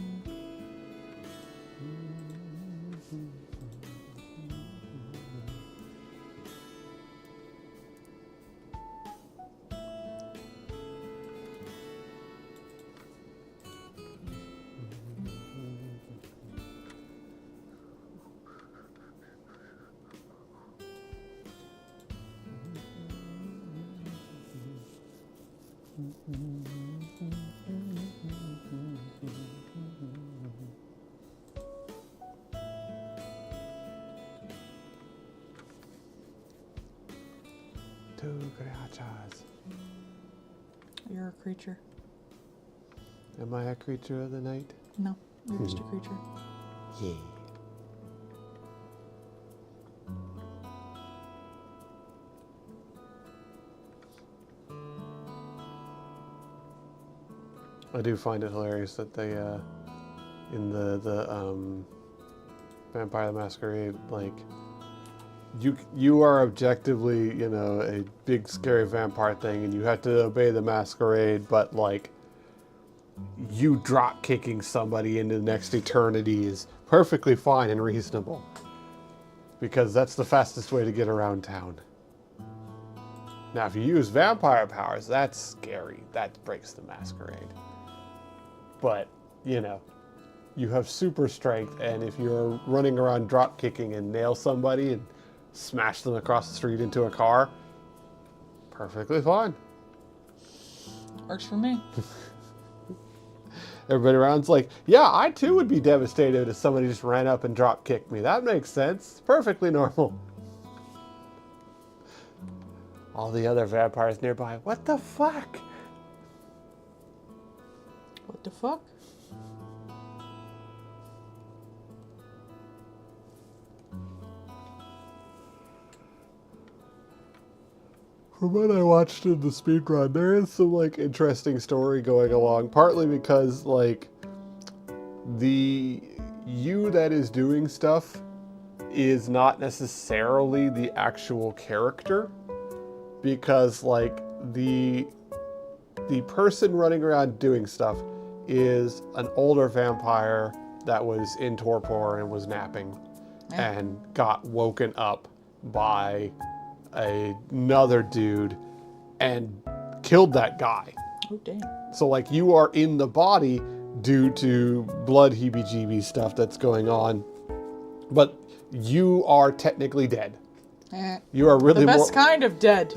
Two criaturas. You're a creature. Am I a creature of the night? No, you're just a creature. Yeah. I do find it hilarious that they, in the Vampire the Masquerade, like, you are objectively, you know, a big scary vampire thing, and you have to obey the masquerade, but like, you drop kicking somebody into the next eternity is perfectly fine and reasonable, because that's the fastest way to get around town. Now, if you use vampire powers, that's scary. That breaks the masquerade. But, you know, you have super strength, and if you're running around drop kicking and nail somebody and smash them across the street into a car, perfectly fine. Works for me. Everybody around's like, yeah, I too would be devastated if somebody just ran up and drop kicked me. That makes sense. Perfectly normal. All the other vampires nearby, what the fuck? What the fuck? From what I watched in the speedrun, there is some like interesting story going along, partly because like the you that is doing stuff is not necessarily the actual character, because like the person running around doing stuff is an older vampire that was in torpor and was napping and got woken up by another dude and killed that guy. Oh, damn. So like you are in the body due to blood heebie-jeebie stuff that's going on, but you are technically dead. You are really The best kind of dead.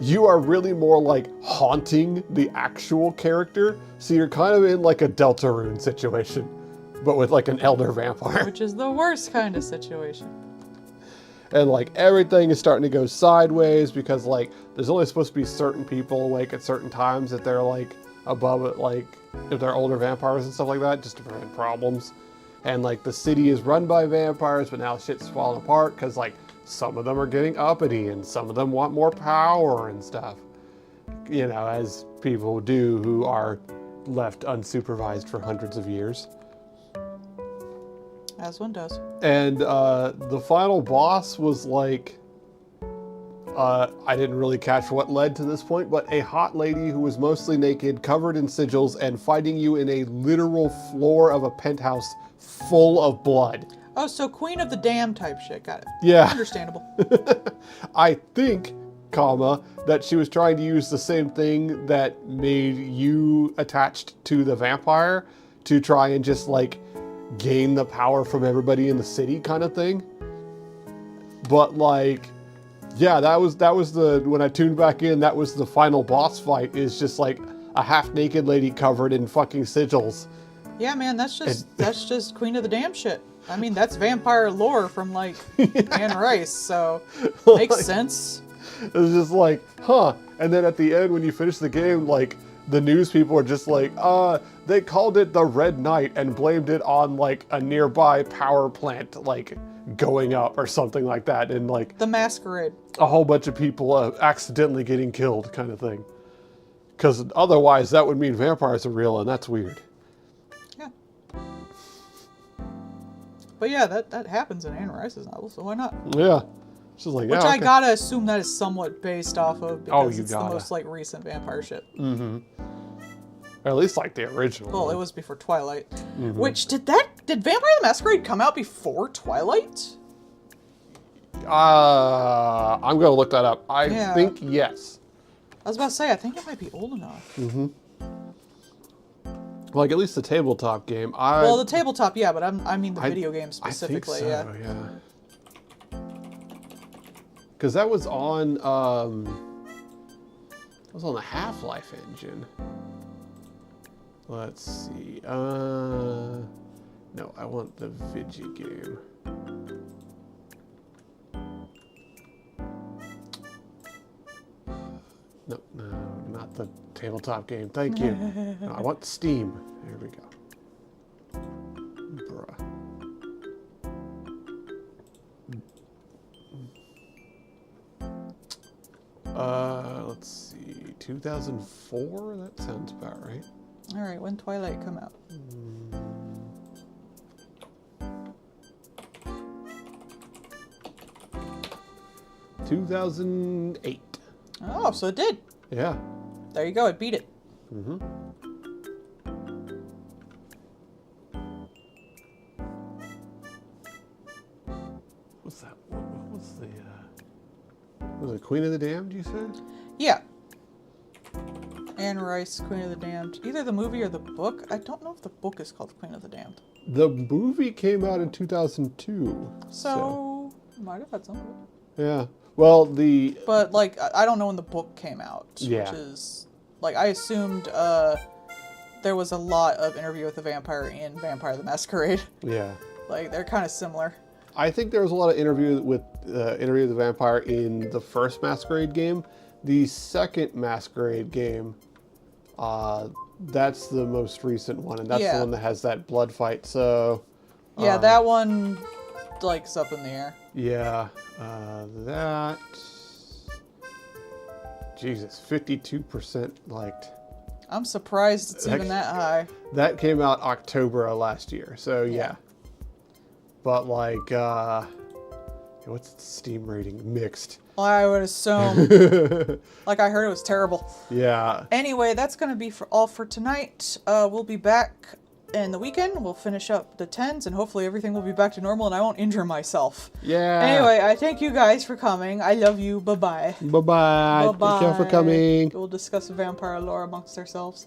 you are really more like haunting the actual character. So you're kind of in like a Deltarune situation, but with like an elder vampire. Which is the worst kind of situation. And like everything is starting to go sideways because like there's only supposed to be certain people awake at certain times that they're like above it, like if they're older vampires and stuff like that, just to prevent problems. And like the city is run by vampires, but now shit's falling apart because like some of them are getting uppity and some of them want more power and stuff. You know, as people do who are left unsupervised for hundreds of years. As one does. And the final boss was like, I didn't really catch what led to this point, but a hot lady who was mostly naked, covered in sigils, and fighting you in a literal floor of a penthouse full of blood. Oh, so Queen of the Dam type shit. Got it. Yeah. Understandable. I think, that she was trying to use the same thing that made you attached to the vampire to try and just like gain the power from everybody in the city kind of thing. But like, yeah, that was the, when I tuned back in, that was the final boss fight, is just like a half naked lady covered in fucking sigils. Yeah, man, that's just Queen of the Dam shit. I mean, that's vampire lore from like Anne Rice, so makes sense. It was just like, huh. And then at the end, when you finish the game, like the news people are just like, they called it the Red Knight and blamed it on like a nearby power plant. Like, going up or something like that, and like The Masquerade. a whole bunch of people accidentally getting killed, kind of thing. Because otherwise, that would mean vampires are real, and that's weird. Yeah. But yeah, that happens in Anne Rice's novel, so why not? Yeah. She's like, Which yeah, I okay. gotta assume that is somewhat based off of because you it's gotta. the most like recent vampire shit. Or at least like the original. Well, one. it was before Twilight. Which did Vampire the Masquerade come out before Twilight? I'm gonna look that up. I Yeah. think yes. I was about to say I think it might be old enough. Like at least the tabletop game. Well, the tabletop, yeah, but I mean the video game I specifically, think so, yeah. Because that was on the Half-Life engine. Let's see. No, I want the Vigi game. No, not the tabletop game. Thank you. No, I want Steam. There we go. Bruh. Let's see. 2004? That sounds about right. All right, when Twilight come out? 2008. Oh, so it did. Yeah. There you go, it beat it. What's that? What was the? Was it Queen of the Damned? You said? Yeah. Anne Rice, Queen of the Damned. Either the movie or the book. I don't know if the book is called Queen of the Damned. The movie came out in 2002. So might have had some of it. Yeah. Well, the But like I don't know when the book came out. Yeah. Which is like I assumed there was a lot of Interview with the Vampire in Vampire the Masquerade. yeah. Like they're kind of similar. I think there was a lot of Interview with the Vampire in the first Masquerade game. The second Masquerade game, that's the most recent one, and that's Yeah. the one that has that blood fight. So Yeah, that one like is up in the air. yeah, that Jesus, 52% liked. I'm surprised it's even that high. That came out October of last year. So yeah. Yeah. But like, what's the Steam rating? Mixed. Well, I would assume. Like I heard it was terrible. Yeah. Anyway, that's gonna be all for tonight. We'll be back in the weekend. We'll finish up the 10s, and hopefully everything will be back to normal, and I won't injure myself. Yeah. Anyway, I thank you guys for coming. I love you. Bye bye. Bye-bye. Bye bye. Thank you for coming. We'll discuss vampire lore amongst ourselves.